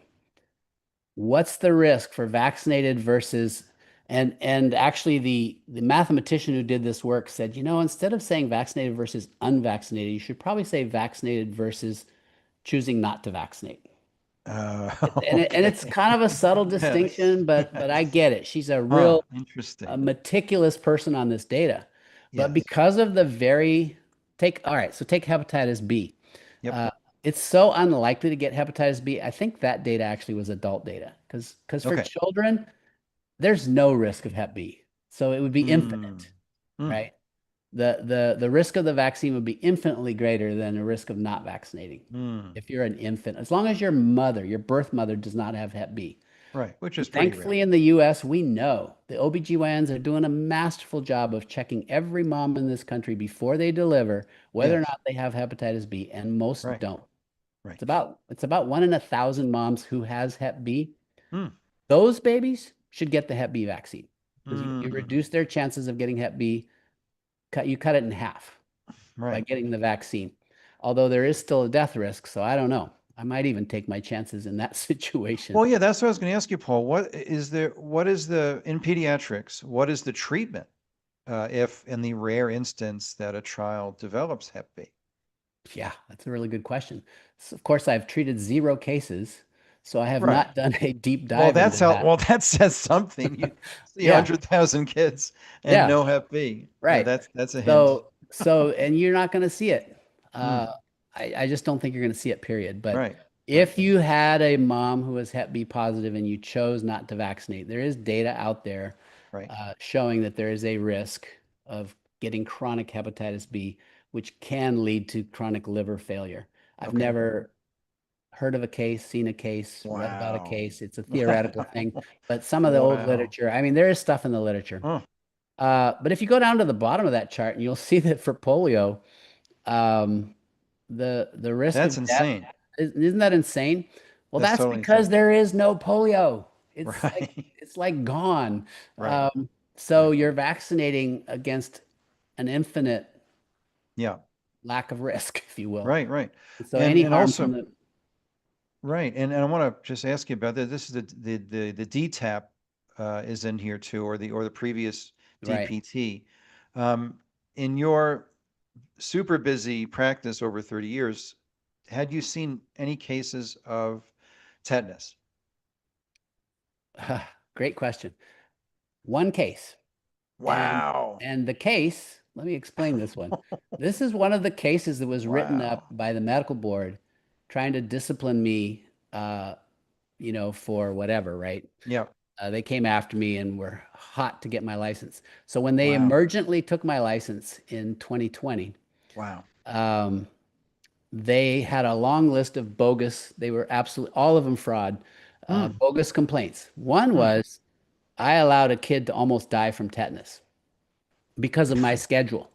what's the risk for vaccinated versus, and actually the mathematician who did this work said, instead of saying vaccinated versus unvaccinated, you should probably say vaccinated versus choosing not to vaccinate. And it's Okay. kind of a subtle Yes, distinction, but I yes. get it. She's a Huh, real a interesting. meticulous person on this data. But Yes. because of the very all right, so take hepatitis B. Yep. Uh, it's so unlikely to get hepatitis B. I think that data actually was adult data because for Okay. children, there's no risk of hep B. So it would be Mm. infinite, Mm. right? The risk of the vaccine would be infinitely greater than the risk of not vaccinating Mm. if you're an infant, as long as your mother, your birth mother, does not have hep B. Right, which is pretty rare. Thankfully, in the US, we know the OBGYNs are doing a masterful job of checking every mom in this country before they deliver whether or Yes. not they have hepatitis B, and most Right, don't. right. It's about 1 in 1,000 moms who has hep B. Mm. Those babies should get the hep B vaccine because you Mm. reduce their chances of getting hep B. You cut it in half by Right. getting the vaccine. Although there is still a death risk, so I don't know. I might even take my chances in that situation. Well, yeah, that's what I was going to ask you, Paul. What is the, in pediatrics, what is the treatment if in the rare instance that a child develops Hep B? Yeah, that's a really good question. So of course, I've treated 0 cases, so I have Right. not done a deep Well, dive into that. well, that says something. You see Yeah, 100,000 kids and yeah, no Hep B. right. That's a hint. And you're not going to see it. Hmm. I just don't think you're going to see it, period. But Right. Right. if you had a mom who was Hep B positive and you chose not to vaccinate, there is data out there Right. showing that there is a risk of getting chronic hepatitis B, which can lead to chronic liver failure. I've Okay. never heard of a case, seen a case, read about a Wow. case. It's a theoretical thing, Wow. but some of the old Wow. literature, I mean, there is stuff in the literature. Oh, But if you go down to the bottom of that chart, and you'll see that for polio, um, the risk that's of death, insane. isn't that insane? Well, That's that's totally because insane. there is no polio. It's like Right. it's like gone. Right. So Right. you're vaccinating against an infinite Yeah. lack of risk, if you will. Right. Right. So any And harm from also, the right. And I want to just ask you about that. This is the DTaP is in here too, or the previous right. DPT. Um, in your super busy practice over 30 years, had you seen any cases of tetanus? Great question. One case. And Wow. and the case, let me explain this one. This is one of the cases that was written up Wow. by the medical board trying to discipline me for whatever, right? Yeah. They came after me and were hot to get my license. So when they Wow. emergently took my license in 2020, Wow. um, they had a long list of bogus, they were absolutely all of them fraud, Hmm. bogus complaints. One Hmm. was I allowed a kid to almost die from tetanus because of my schedule.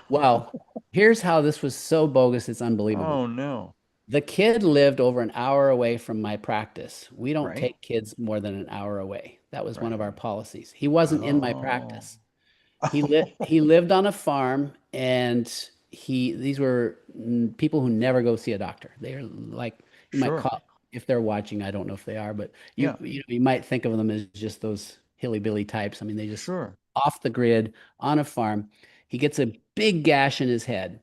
Well, here's how this was so bogus, it's unbelievable. Oh no. The kid lived over an hour away from my practice. We don't Right. take kids more than an hour away. That was one of our Right. policies. He wasn't in my Oh. practice. He lived on a farm, and these were people who never go see a doctor. They're like, you might Sure. call, if they're watching, I don't know if they are, but Yeah. you might think of them as just those hilly-billy types. I mean, they just Sure. off the grid on a farm. He gets a big gash in his head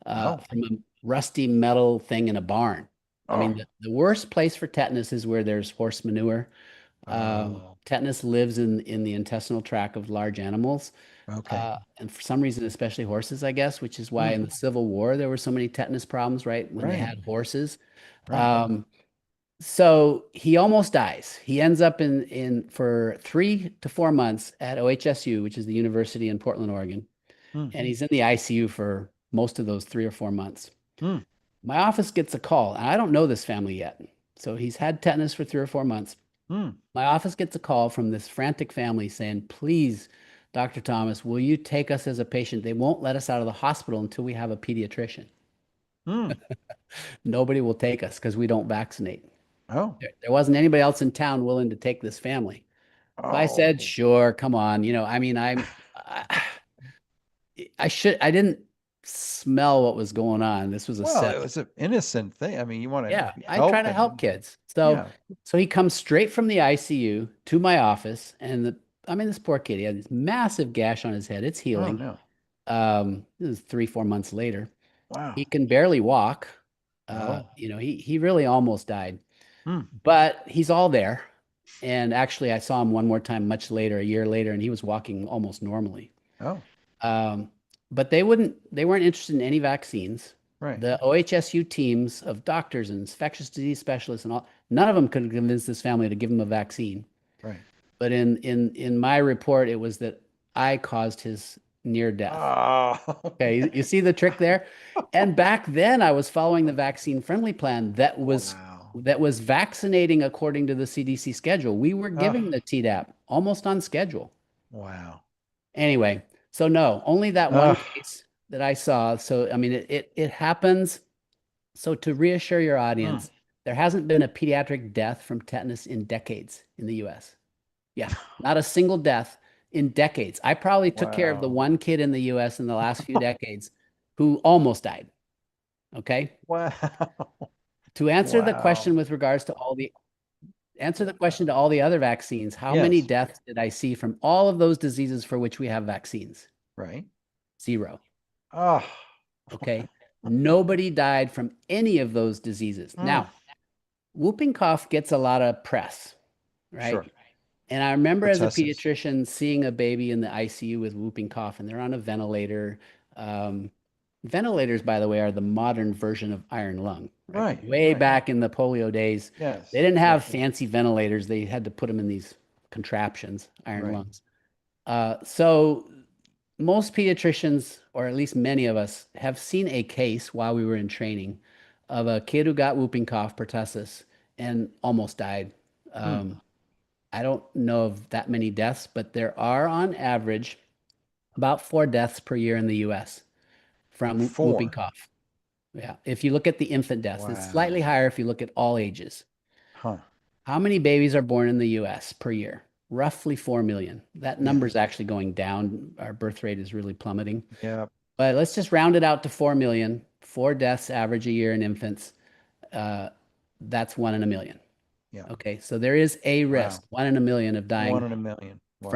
Oh. from a rusty metal thing in a barn. I mean, Oh. the worst place for tetanus is where there's horse manure. Oh. Tetanus lives in the intestinal tract of large animals. Okay. And for some reason, especially horses, I guess, which is why Hmm. in the Civil War there were so many tetanus problems, right? When they Right. had horses. Right. Um, so he almost dies. He ends up in for 3 to 4 months at OHSU, which is the university in Portland, Oregon, Hmm. and he's in the ICU for most of those 3 or 4 months. Hmm. My office gets a call, and I don't know this family yet. So he's had tetanus for 3 or 4 months. Hmm. My office gets a call from this frantic family saying, please, Dr. Thomas, will you take us as a patient? They won't let us out of the hospital until we have a pediatrician. Hmm. Nobody will take us because we don't vaccinate. Oh. There wasn't anybody else in town willing to take this family. So I said, Oh. sure, come on. I mean, I didn't smell what was going on. This was a Well, it setup. was an innocent thing. I mean, you want Yeah, to I try help to help and kids. So yeah. so he comes straight from the ICU to my office, and I mean, this poor kid, he had this massive gash on his head. It's Oh healing. no. This is 3, 4 months later. He Wow. can barely walk. Oh. He really almost died, Hmm. but he's all there. And actually, I saw him one more time much later, a year later, and he was walking almost normally. Oh. Um, but they weren't interested in any vaccines. Right. The OHSU teams of doctors and infectious disease specialists and all, none of them could convince this family to give him a vaccine. Right. But in my report, it was that I caused his near death. Oh. Okay, you see the trick there? And back then I was following the vaccine friendly plan Wow. that was vaccinating according to the CDC schedule. We were Oh. giving the Tdap almost on schedule. Wow. Anyway, so no, only that one Oh. case that I saw. So I mean, it happens. So to reassure your Hmm. audience, there hasn't been a pediatric death from tetanus in decades in the US. Yeah, not a single death in decades. I probably took care of the Wow. one kid in the US in the last few decades who almost died. Okay. Wow. To answer the question Wow. with regards to answer the question to all the other vaccines, how many Yes. deaths did I see from all of those diseases for which we have vaccines? Right. Zero. Oh. Okay. Nobody died from any of those diseases. Hmm. Now, whooping cough gets a lot of press, right? Sure. And I remember as a Pertussis. pediatrician seeing a baby in the ICU with whooping cough, and they're on a ventilator. Um, Ventilators, by the way, are the modern version of iron lung, right? Right. Way Right. back in the polio days, they Yes. didn't have Yes. fancy ventilators. They had to put them in these contraptions, iron Right. lungs. So most pediatricians, or at least many of us, have seen a case while we were in training of a kid who got whooping cough, pertussis, and almost died. Hmm. Um, I don't know of that many deaths, but there are on average about 4 deaths per year in the US from whooping 4. cough. Yeah. If you look at the infant deaths, it's slightly Wow. higher if you look at all ages. Huh. How many babies are born in the US per year? Roughly 4 million. That number Yeah. is actually going down. Our birth rate is really plummeting. Yeah. But let's just round it out to 4 million. 4 deaths average a year in infants. Uh, that's 1 in a million. Yeah. Okay, so there is a risk, Wow. 1 in a million of One dying in a million. Wow.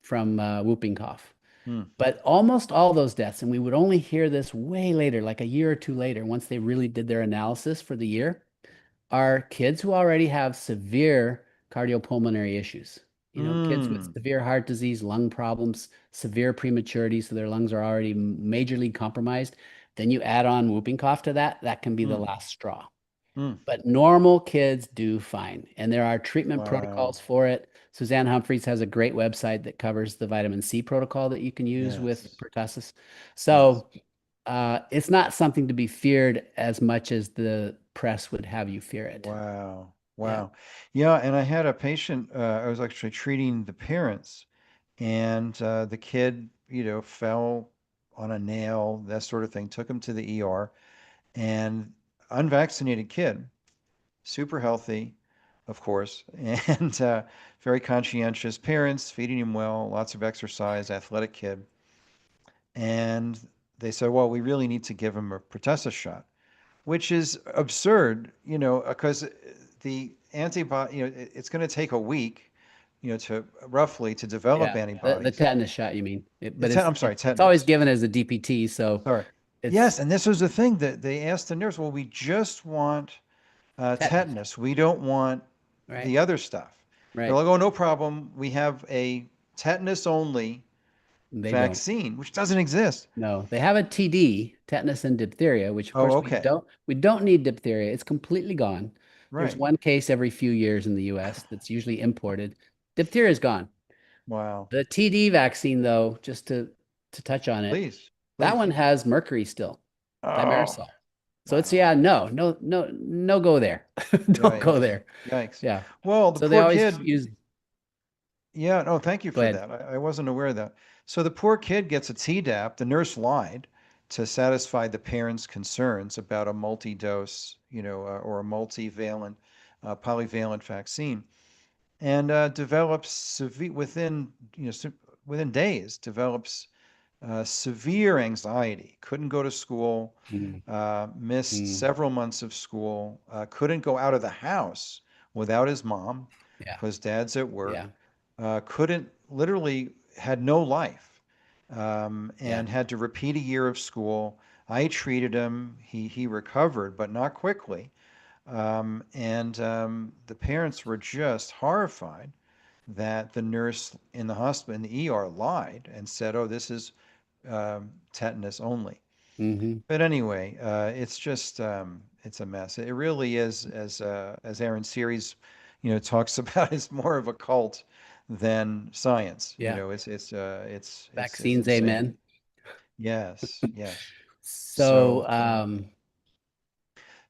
from whooping cough. Hmm. But almost all those deaths, and we would only hear this way later, like a year or two later, once they really did their analysis for the year, are kids who already have severe cardiopulmonary issues. Kids with Hmm. severe heart disease, lung problems, severe prematurity, so their lungs are already majorly compromised. Then you add on whooping cough to that, that can be the Hmm. last straw. Hmm. But normal kids do fine, and there are treatment Wow. protocols for it. Suzanne Humphreys has a great website that covers the vitamin C protocol that you can use with Yes. pertussis. Yes. So it's not something to be feared as much as the press would have you fear it. Wow. Yeah. Wow. Yeah, and I had a patient, I was actually treating the parents, and the kid, fell on a nail, that sort of thing. Took him to the ER, and unvaccinated kid, super healthy, of course, and very conscientious parents, feeding him well, lots of exercise, athletic kid. And they said, well, we really need to give him a pertussis shot, which is absurd, because the antibody, it's going to take a week, to roughly to develop Yeah, the antibodies. tetanus shot, you mean? But I'm sorry, it's always tetanus. given as a DPT, so Sorry. Yes, it's and this was the thing that they asked the nurse, well, we just want tetanus, tetanus. We don't want right? the other stuff. They're Right. like, oh, no problem. We have a tetanus only They don't. vaccine, which doesn't exist. No, they have a TD, tetanus and diphtheria, which of Oh, course okay. we don't need diphtheria. It's completely gone. There's Right. one case every few years in the US that's usually imported. Diphtheria is gone. Wow. The TD vaccine, though, just to touch on it, Please, that please. one has mercury still, Oh, thimerosal. So it's wow. yeah, no go there. Don't go Yikes. there. Yikes. Yeah. Well, the So they poor always kid, use, yeah, no, thank you go for ahead. that. I wasn't aware of that. So the poor kid gets a Tdap. The nurse lied to satisfy the parents' concerns about a multi-dose, or a multivalent, polyvalent vaccine, and develops severe within days develops severe anxiety. Couldn't go to school, Mm, missed mm, several months of school, couldn't go out of the house without his mom yeah, because dad's at yeah, work, couldn't literally had no life, yeah. and had to repeat a year of school. I treated him. He recovered, but not quickly. And the parents were just horrified that the nurse in the hospital in the ER lied and said, "Oh, this is tetanus only." Hmm. But anyway, it's just it's a mess. It really is, as Aaron Series, talks about, it's more of a cult than science. Yeah. It's Vaccines, insane. amen. Yes, yes. So So,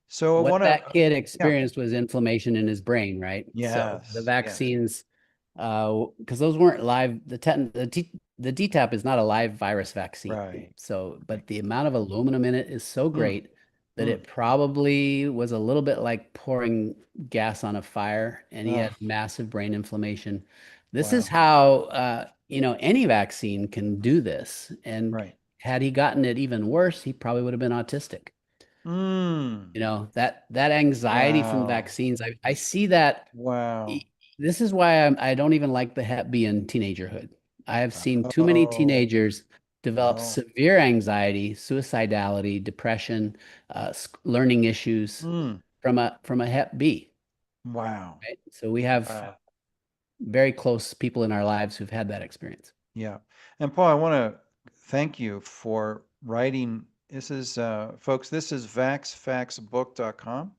so I what want that to, kid yeah, experienced was inflammation in his brain, right? So the yes, yes, vaccines, because those weren't live, the DTaP is not a live virus vaccine. right, So, right. but the amount of aluminum in it is so Mm, great that mm. it probably was a little bit like pouring gas on a fire, and he Oh, had massive brain inflammation. This is wow. how, any vaccine can do this. And Right. had he gotten it even worse, he probably would have been autistic. Mm. That anxiety from Wow. vaccines, I see that. Wow. This is why I don't even like the Hep B in teenagerhood. I have seen too many Oh, teenagers develop oh. severe anxiety, suicidality, depression, learning issues Mm. from a Hep B, Wow. right? So we have Wow. very close people in our lives who've had that experience. Yeah. And Paul, I want to thank you for writing. This is, folks, this is vaxfaxbook.com.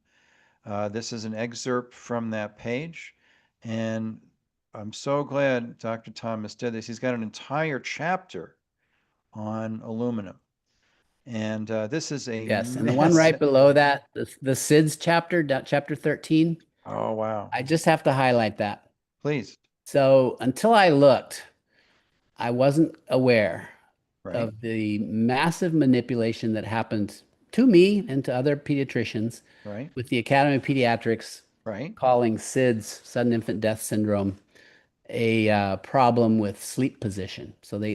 This is an excerpt from that page. And I'm so glad Dr. Thomas did this. He's got an entire chapter on aluminum. And this is a Yes, and the one right below that, the SIDS chapter, chapter 13, Oh, wow. I just have to highlight that. Please. So until I looked, I wasn't aware Right. of the massive manipulation that happened to me and to other pediatricians Right. with the Academy of Pediatrics Right. calling SIDS, sudden infant death syndrome, a problem with sleep position. So Oh,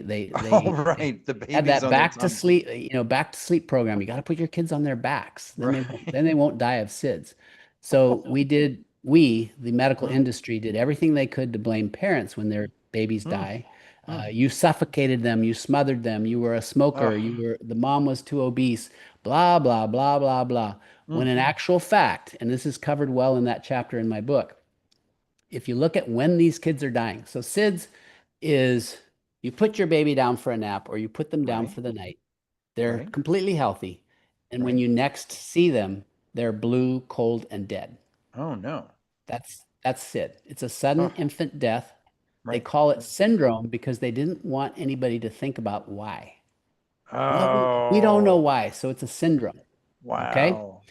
they right. The had baby's that on their back to tummy. sleep, back to sleep program. You got to put your kids on their backs. Right. Then they won't die of SIDS. So the medical Mm, industry did everything they could to blame parents when their babies mm, die. mm. You suffocated them, you smothered them, you were a Oh, smoker, the mom was too obese, blah, blah, blah, blah, blah. When mm, in actual fact, and this is covered well in that chapter in my book, if you look at when these kids are dying, so SIDS is you put your baby down for a nap or you put them down right. for the night. They're Right. completely healthy. And when Right. you next see them, they're blue, cold, and dead. Oh, no. That's SID. It's a sudden Oh, infant death. They right. call it syndrome because they didn't want anybody to think about why. Well, we don't know Oh, why, so it's a syndrome. Okay? wow.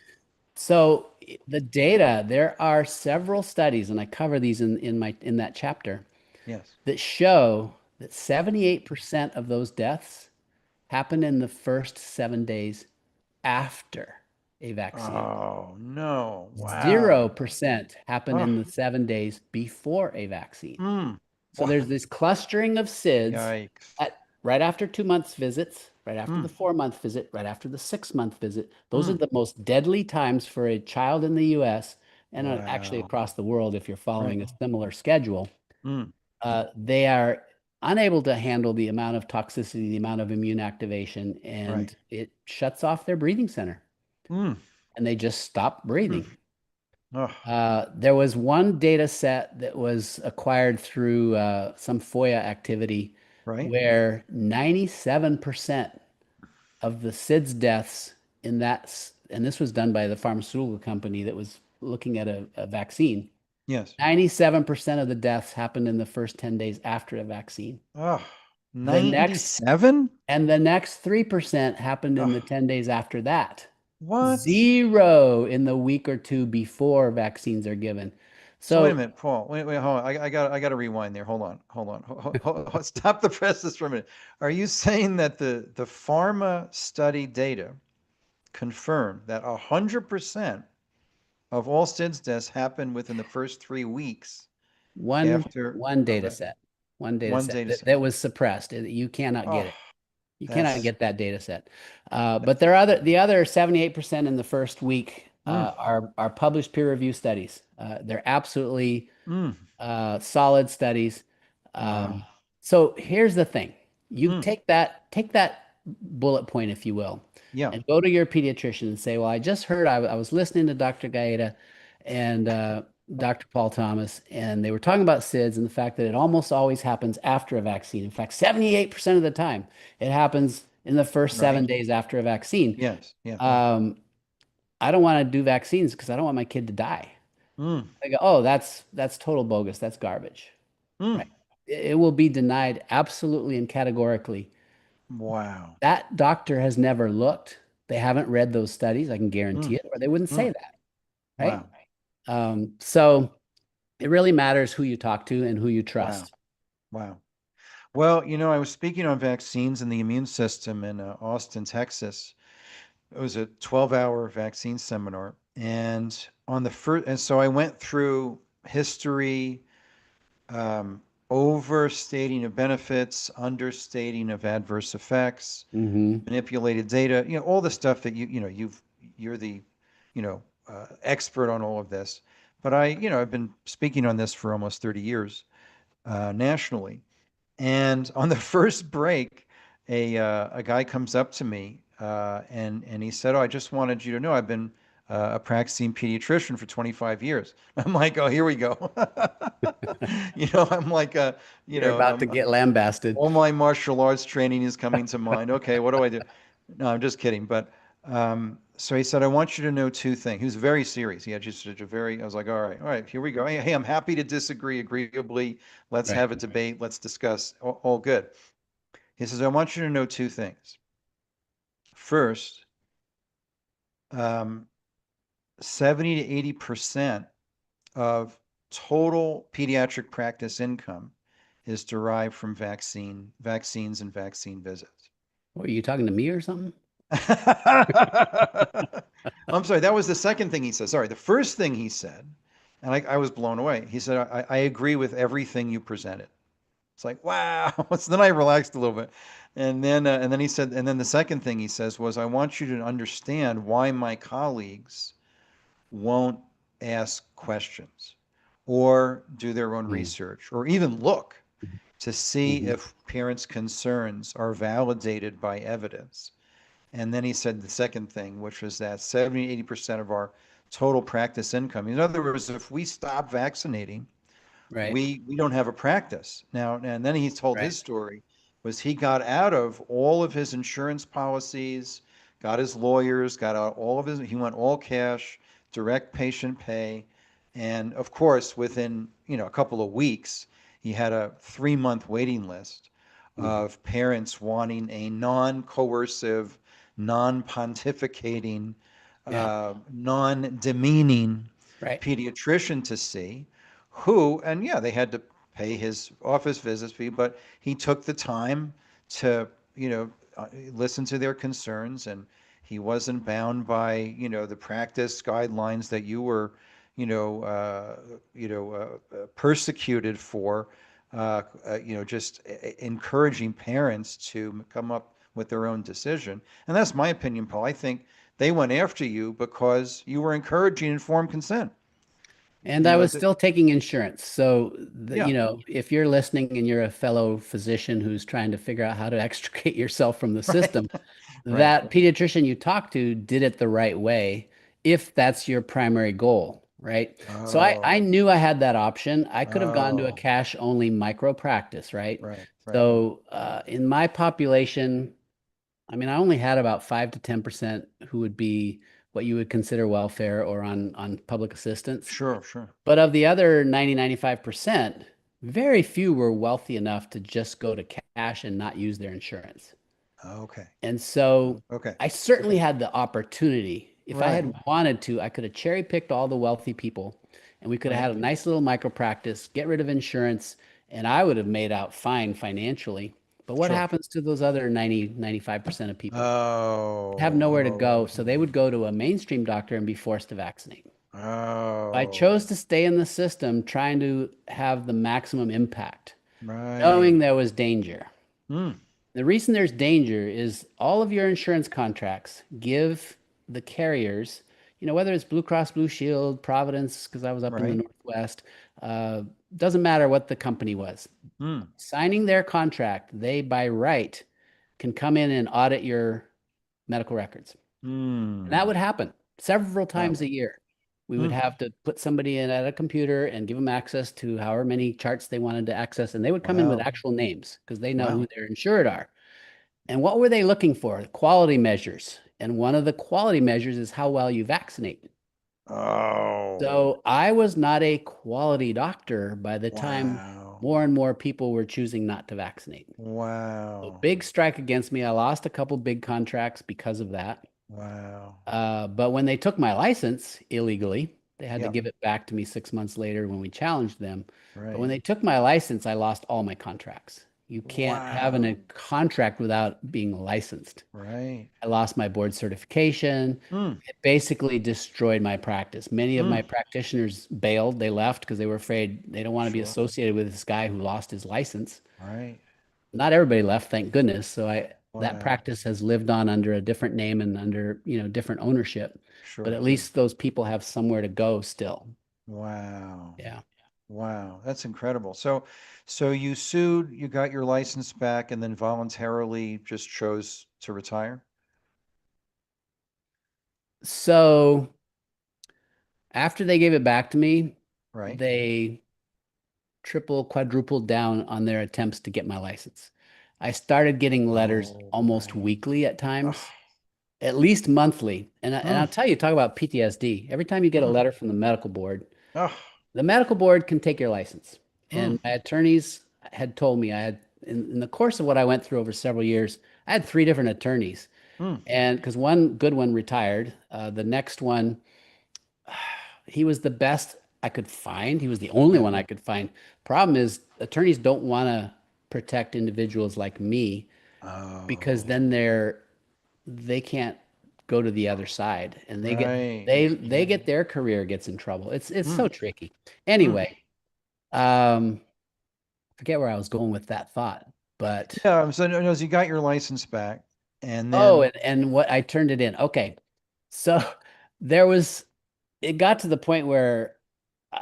So the data, there are several studies, and I cover these in that chapter, Yes. that show that 78% of those deaths happened in the first 7 days after a vaccine. Oh, no. Wow. 0% happened Oh, in the 7 days before a vaccine. mm. So there's this clustering of SIDS Yikes. at right after 2 months visits, right after the Mm, 4 month visit, right after the 6 month visit. Those are mm. the most deadly times for a child in the US and actually Wow. across the world if you're Right. following a similar schedule. Mm, They are unable to handle the amount of toxicity, the amount of immune activation, right. and it shuts off their breathing center Mm, and they just stop mm. breathing. Oh, There was one data set that was acquired through some FOIA activity right. where 97% of the SIDS deaths in and this was done by the pharmaceutical company that was looking at a vaccine. Yes. 97% of the deaths happened in the first 10 days after a vaccine. Oh, The next 97? and the next 3% happened in Oh, the 10 days after that. what? Zero in the week or two before vaccines are given. So wait a So minute, Paul. Wait, hold on. I got to rewind there. Hold on. Hold on. Stop the presses for a minute. Are you saying that the pharma study data confirmed that 100% of all SIDS deaths happened within the first 3 weeks one after one a data set, one data one set data that, set? that was suppressed. You cannot get Oh, it. You cannot that's get that data set. But there are the other 78% in the first week mm, are published peer review studies. They're absolutely mm, solid studies. wow. So here's the thing. You Mm, take that bullet point, if you will, yeah, and go to your pediatrician and say, well, I just heard I was listening to Dr. Gaeta and Dr. Paul Thomas, and they were talking about SIDS and the fact that it almost always happens after a vaccine. In fact, 78% of the time, it happens in the first seven right. days after a vaccine. Yes, yeah, yeah. Um, I don't want to do vaccines because I don't want my kid to die. Mm, I go, oh, that's total bogus. That's garbage, mm, right? It will be denied absolutely and categorically. wow. That doctor has never looked. They haven't read those studies. I can guarantee Mm, it, or they wouldn't say mm, that, right? wow. So it really matters who you talk to and who you Wow. trust. Wow. Well, I was speaking on vaccines and the immune system in Austin, Texas. It was a 12-hour vaccine seminar. And so I went through history, um, overstating of benefits, understating of adverse effects, Hmm. manipulated data, all the stuff that you're the, expert on all of this. But I've been speaking on this for almost 30 years, nationally. And on the first break, a guy comes up to me, and he said, "Oh, I just wanted you to know I've been a practicing pediatrician for 25 years." I'm like, "Oh, here we go." I'm like, You're about to get lambasted. all my martial arts training is coming to mind. Okay, what do I do? No, I'm just kidding. But so he said, I want you to know two things. He was very serious. He had just such a very, I was like, all right, here we go. Hey, I'm happy to disagree agreeably. Let's Right. have a debate. Let's discuss. All good. He says, I want you to know two things. First, um, 70 to 80% of total pediatric practice income is derived from vaccines and vaccine visits. Were you talking to me or something? I'm sorry, that was the second thing he said. Sorry, the first thing he said, and I was blown away. He said, I agree with everything you presented. It's like, wow. So then I relaxed a little bit. And then he said, and then the second thing he says was, I want you to understand why my colleagues won't ask questions or do their own Mm. research or even look to see Mhm. if parents' concerns are validated by evidence. And then he said the second thing, which was that 70, 80% of our total practice income. In other words, if we stop vaccinating, Right. we don't have a practice. Now, and then he told Right. his story was he got out of all of his insurance policies, got his lawyers, got out all of he went all cash, direct patient pay. And of course, within, a couple of weeks, he had a 3-month waiting list Mhm. of parents wanting a non-coercive, non-pontificating, Yeah. non-demeaning Right. pediatrician to see who, and yeah, they had to pay his office visits fee, but he took the time to, listened to their concerns, and he wasn't bound by, the practice guidelines that you were, persecuted for, just encouraging parents to come up with their own decision. And that's my opinion, Paul. I think they went after you because you were encouraging informed consent. And I was That, still taking insurance. So, yeah, if you're listening and you're a fellow physician who's trying to figure out how to extricate yourself from the right, system, right. that pediatrician you talked to did it the right way, if that's your primary goal, right? So I Oh, knew I had that option. I could have gone to a oh, cash only micro practice, right? right, right. So in my population, I mean, I only had about 5 to 10% who would be what you would consider welfare or on public assistance. Sure, sure. But of the other 95%, very few were wealthy enough to just go to cash and not use their insurance. Okay, And so okay, I certainly had the opportunity. If I right, had wanted to, I could have cherry picked all the wealthy people and we could have right. had a nice little micro practice, get rid of insurance, and I would have made out fine financially. But what Sure. happens to those other 95% of people? They have nowhere to go. So they Oh, would go to a mainstream doctor and be forced to vaccinate. I chose oh, to stay in the system trying to have the maximum impact, knowing right. there was danger. Hmm. The reason there's danger is all of your insurance contracts give the carriers, whether it's Blue Cross Blue Shield, Providence, because I was up in the Right. Northwest, uh, doesn't matter what the company was. Hmm. Signing their contract, they by right can come in and audit your medical records. And that Hmm. would happen several Wow. times a year. We would Hmm. have to put somebody in at a computer and give them access to however many charts they wanted to access. And they would come in with Wow. actual names because they know who Wow. their insured are. And what were they looking for? Quality measures. And one of the quality measures is how well you vaccinate. Oh, So I was not a quality doctor by the time wow. more and more people were choosing not to vaccinate. So Wow. big strike against me. I lost a couple big contracts because of that. Wow. But when they took my license illegally, they had to Yeah. give it back to me 6 months later when we challenged them. But when Right. they took my license, I lost all my contracts. You can't have a Wow. contract without being licensed. Right. I lost my board certification. Hmm. It basically destroyed my practice. Many of Hmm. my practitioners bailed. They left because they were afraid they don't want to be Sure. associated with this guy who lost his license. Right. Not everybody left, thank goodness. So that Wow. practice has lived on under a different name and under, different ownership. But Sure. at least those people have somewhere to go still. Wow. Yeah. Wow. That's incredible. So you sued, you got your license back, and then voluntarily just chose to retire? So after they gave it back to me, Right. they triple, quadrupled down on their attempts to get my license. I started getting letters Oh, almost right. weekly at Ugh. times, at least monthly. And Mm. I'll tell you, talk about PTSD. Every time you get a Mm. letter from Ugh. the medical board can take your license. Mm. And my attorneys had told me I had, in the course of what I went through over several years, I had three different attorneys. Mm. And because one good one retired, the next one, he was the best I could find. He was the only Yeah. one I could find. Problem is, attorneys don't want to protect individuals like me because Oh, then they can't go to the other side and they get right. they Right. get their career gets in trouble. It's Mm. so tricky. Mm. Anyway, forget where I was going with that thought, but Yeah. So, no, so you got your license back, and oh, then, and what I turned it in. Okay. So there was it got to the point where uh,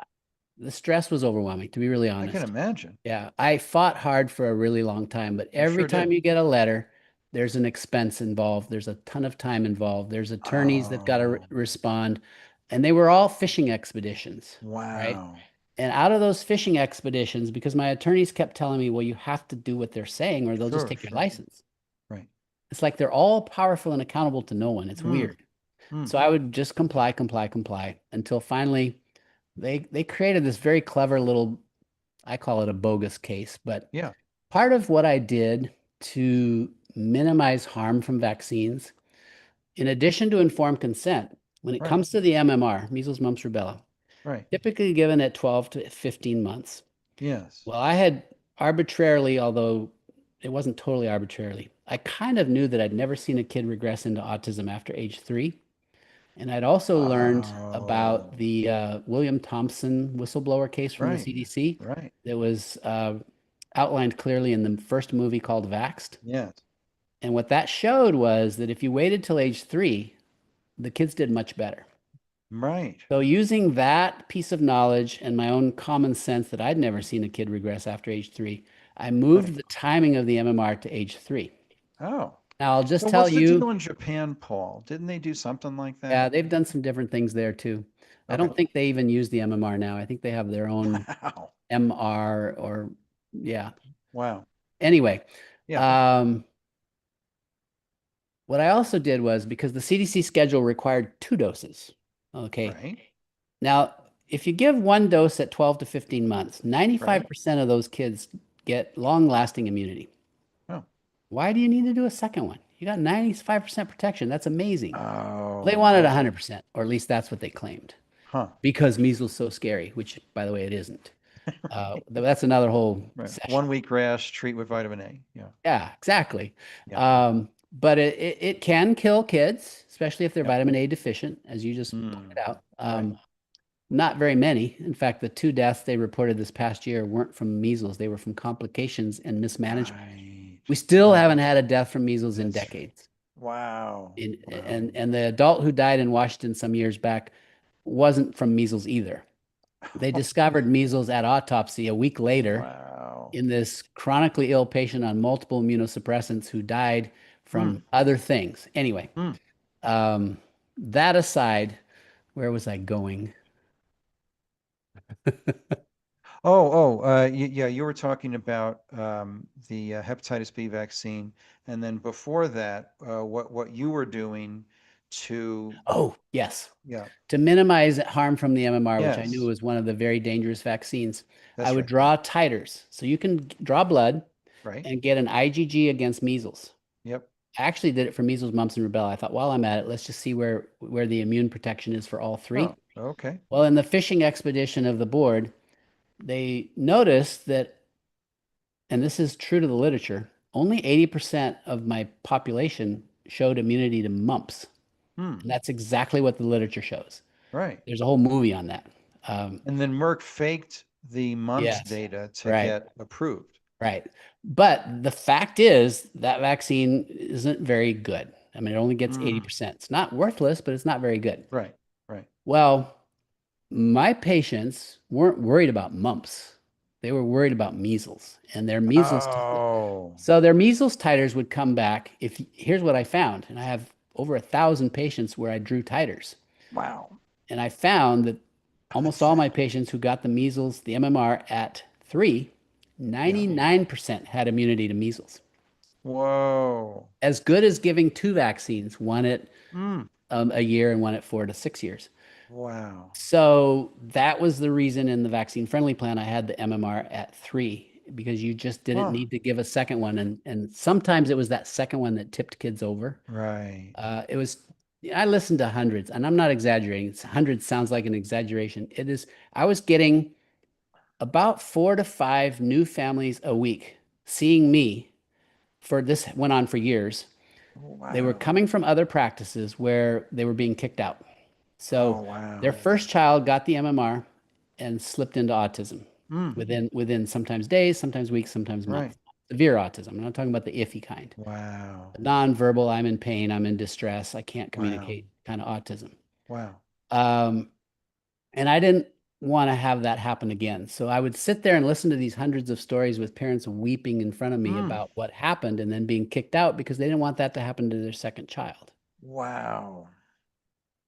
the stress was overwhelming, to be really I can honest. imagine. Yeah, I fought hard for a really long time, but You every sure time did. you get a letter, there's an expense involved. There's a ton of time involved. There's attorneys that got to Oh, respond, and they were all fishing expeditions, right? wow. And out of those fishing expeditions, because my attorneys kept telling me, well, you have to do what they're saying or they'll just Sure, take your sure. license. Right. It's like they're all powerful and accountable to no one. It's Mm. weird. Mm. So I would just comply, comply, comply until finally they created this very clever little, I call it a bogus case, but Yeah. part of what I did to minimize harm from vaccines, in addition to informed consent, when it Right. comes to the MMR, measles, mumps, rubella, Right. typically given at 12 to 15 months. Yes. Well, I had arbitrarily, although it wasn't totally arbitrarily, I kind of knew that I'd never seen a kid regress into autism after age 3. And I'd also learned about Oh, the William Thompson whistleblower case from the right, CDC right. that was outlined clearly in the first movie called Vaxxed. Yes, And what that showed was that if you waited till age 3, the kids did much better. right, So using that piece of knowledge and my own common sense that I'd never seen a kid regress after age 3, I right. moved the timing of the MMR to age 3. Oh, Now I'll just so tell what's the you, deal in Japan, Paul? Didn't they do something like that? yeah, they've done some different things there too. I Okay. don't think they even use the MMR now. I think they have their own Wow. MR or yeah. Wow. Anyway, Yeah, um, what I also did was because the CDC schedule required 2 doses. Okay. right, Now, if you give 1 dose at 12 to 15 months, right. 95% of those kids get long-lasting immunity. Oh, Why do you need to do a second one? You got 95% protection. That's amazing. They oh, wanted okay. 100%, or at least that's what they claimed, Huh. because measles is so scary, which, by the way, it isn't. That's another whole Right. session. 1 week rash, treat with vitamin A. Yeah, Yeah, exactly. yeah, But it can kill kids, especially if they're yep. vitamin A deficient, as you just pointed Mm, out. right, Not very many. In fact, the 2 deaths they reported this past year weren't from measles. They were from complications and mismanagement. right, We still right. haven't had a death from measles in That's decades. wow, And wow. and the adult who died in Washington some years back wasn't from measles either. They discovered measles at autopsy a week later Wow. in this chronically ill patient on multiple immunosuppressants who died Mm, from other things. Anyway, mm. um, that aside, where was I going? Yeah, you were talking about the hepatitis B vaccine, and then before that, what you were doing to, Oh, yes. yeah, To minimize harm from the MMR, which I knew yes, was one of the very dangerous vaccines, I that's would right, draw titers. So you can draw blood right, and get an IgG against measles. yep. I actually did it for measles, mumps, and rubella. I thought, while I'm at it, let's just see where the immune protection is for all Oh, three. okay. Well, in the fishing expedition of the board, they noticed that, and this is true to the literature, only 80% of my population showed immunity to mumps. Hmm, And that's exactly what the literature shows. right. There's a whole movie on that. Um, And then Merck faked the mumps yes, data to right, get approved. right. But the fact is that vaccine isn't very good. I mean, it only gets Mm, 80%. It's not worthless, but it's not very good. right, right. Well, my patients weren't worried about mumps. They were worried about measles and their measles. Oh, So their measles titers would come back. If here's what I found, and I have over 1,000 patients where I drew titers, wow. and I found that almost That's, all my patients who got the measles, the MMR at 3, yeah. 99% had immunity to measles. Whoa. As good as giving 2 vaccines, one at Mm, a year and one at 4 to 6 years. wow. So that was the reason in the vaccine friendly plan I had the MMR at 3 because you just didn't Huh. need to give a second one. And sometimes it was that second one that tipped kids over. Right. It was, I listened to hundreds, and I'm not exaggerating. Hundreds sounds like an exaggeration. It is, I was getting about 4 to 5 new families a week seeing me for this went on for years. They were Wow. coming from other practices where they were being kicked out. Oh, So their wow. first child got the MMR and slipped into autism Mm, within sometimes days, sometimes weeks, sometimes right. months. Severe autism. I'm not talking about the iffy kind. Wow. Non-verbal, I'm in pain, I'm in distress, I can't Wow. communicate kind of autism. Wow. Um, and I didn't want to have that happen again. So I would sit there and listen to these hundreds of stories with parents weeping in front of me Mm, about what happened and then being kicked out because they didn't want that to happen to their second child. wow.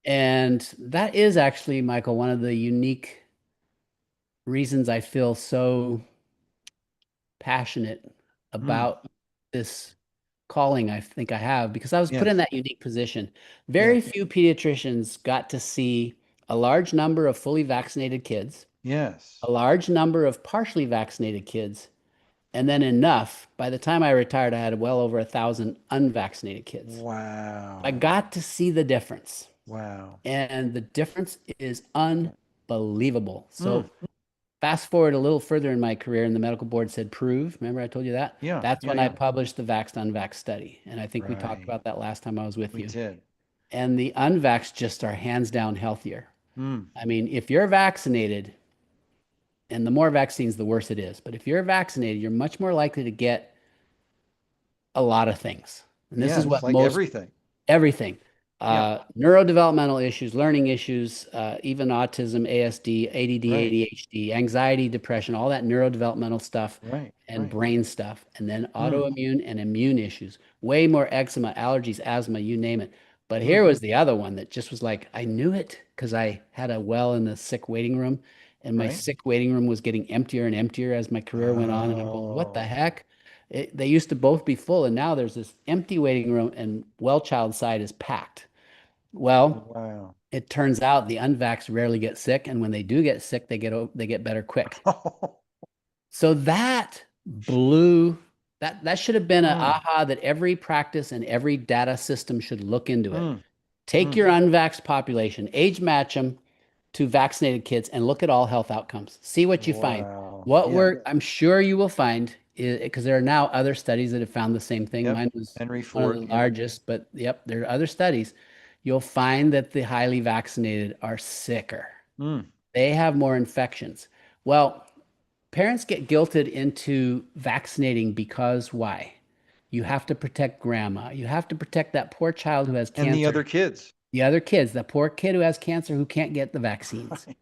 And that is actually, Michael, one of the unique reasons I feel so passionate Mm, about this calling I think I have because I was put in yes. that unique position. Yeah. Very few pediatricians got to see a large number of fully vaccinated kids, Yes. a large number of partially vaccinated kids, and then enough. By the time I retired, I had well over 1,000 unvaccinated kids. I Wow. got to see the difference, Wow. and the difference is unbelievable. Mm, So Fast forward a little further in my career, and the medical board said, prove. Remember, I told you that? Yeah, That's yeah, when I yeah. published the Vaxxed Unvaxxed study. And I think we talked Right. about that last time I was with We you. did. And the unvaxxed just are hands down healthier. Mm. I mean, if you're vaccinated, and the more vaccines, the worse it is. But if you're vaccinated, you're much more likely to get a lot of things. And this Yeah, is it's what like most everything. everything. Yeah, Neurodevelopmental issues, learning issues, even autism, ASD, ADD, right, ADHD, anxiety, depression, all that neurodevelopmental stuff right, and right. brain stuff. And then Mm, autoimmune and immune issues, way more eczema, allergies, asthma, you name it. But mm. here was the other one that just was like, I knew it because I had a well in the sick waiting room, and my Right. sick waiting room was getting emptier and emptier as my career went on. And I'm going, what the Oh, heck? They used to both be full, and now there's this empty waiting room, and well child side is packed. Well, wow. it turns out the unvaxxed rarely get sick, and when they do get sick, they get better quick. So that blew that should have been an Mm, aha that every practice and every data system should look into it. mm, Take mm. your unvaxxed population, age match them to vaccinated kids, and look at all health outcomes. See what you find. Wow. What Yeah. we're I'm sure you will find is because there are now other studies that have found the same thing. Yep. Mine was Henry one of Ford. the Yep. largest, but yep, there are other studies. You'll find that the highly vaccinated are sicker. Mm. They have more infections. Well, parents get guilted into vaccinating because why? You have to protect grandma. You have to protect that poor child who has And the other cancer. kids. The other kids, the poor kid who has cancer who can't get the vaccines. Right.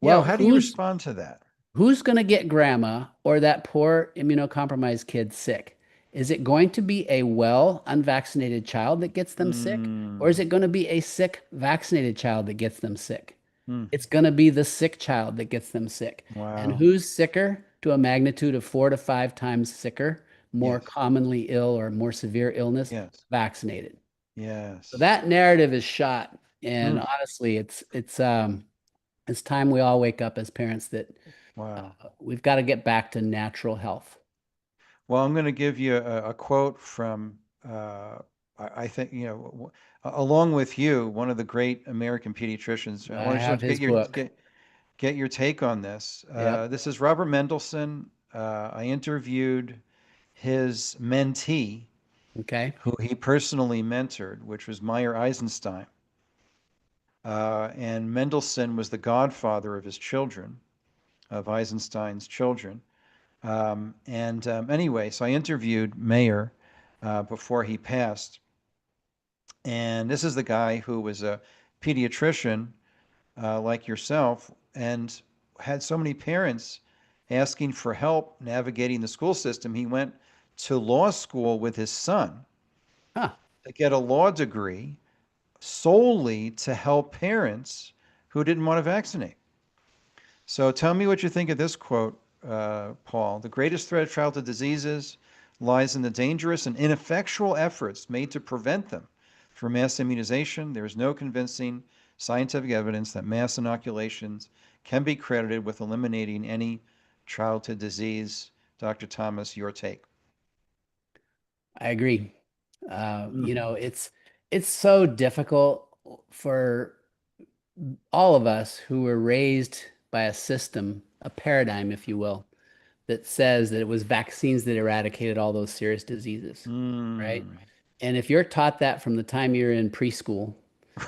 Yeah. Well, How do you respond to that? who's going to get grandma or that poor immunocompromised kid sick? Is it going to be a well unvaccinated child that gets them sick? Or is Mm, it going to be a sick vaccinated child that gets them sick? mm. It's going to be the sick child that gets them sick. And Wow. who's sicker to a magnitude of 4 to 5 times sicker, more Yes. commonly ill or more severe illness? Yes. Vaccinated. So Yes. that narrative is shot. And Mm. honestly, it's time we all wake up as parents that Wow. we've got to get back to natural health. Well, I'm going to give you a quote from, I think, along with you, one of the great American pediatricians. I I want to have just his book. get your take on this. Yep. This is Robert Mendelsohn. I interviewed his mentee, Okay. who he personally mentored, which was Meyer Eisenstein. And Mendelssohn was the godfather of his children, of Eisenstein's children. Anyway, so I interviewed Mayer before he passed. And this is the guy who was a pediatrician like yourself and had so many parents asking for help navigating the school system. He went to law school with his son Huh. to get a law degree solely to help parents who didn't want to vaccinate. So tell me what you think of this quote, Paul. The greatest threat of childhood diseases lies in the dangerous and ineffectual efforts made to prevent them through mass immunization. There is no convincing scientific evidence that mass inoculations can be credited with eliminating any childhood disease. Dr. Thomas, your take. I agree. Mm, It's so difficult for all of us who were raised by a system, a paradigm, if you will, that says that it was vaccines that eradicated all those serious diseases, right? mm, And if you're taught that from the time you're in preschool,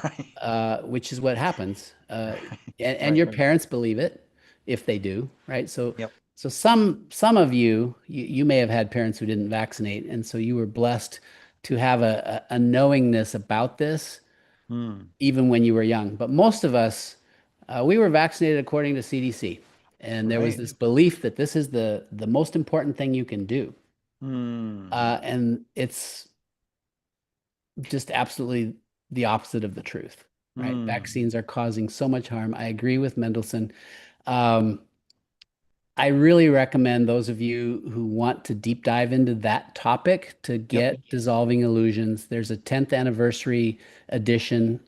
right, which is what happens, and right. your parents believe it if they do, right? So, Yep. so some of you may have had parents who didn't vaccinate, and so you were blessed to have a knowingness about this Mm, even when you were young. But most of us, we were vaccinated according to CDC, and there was right. this belief that this is the most important thing you can do, Mm, and it's just absolutely the opposite of the truth, right? mm. Vaccines are causing so much harm. I agree with Mendelssohn. Um, I really recommend those of you who want to deep dive into that topic to Yep. get Dissolving Illusions. There's a 10th anniversary edition,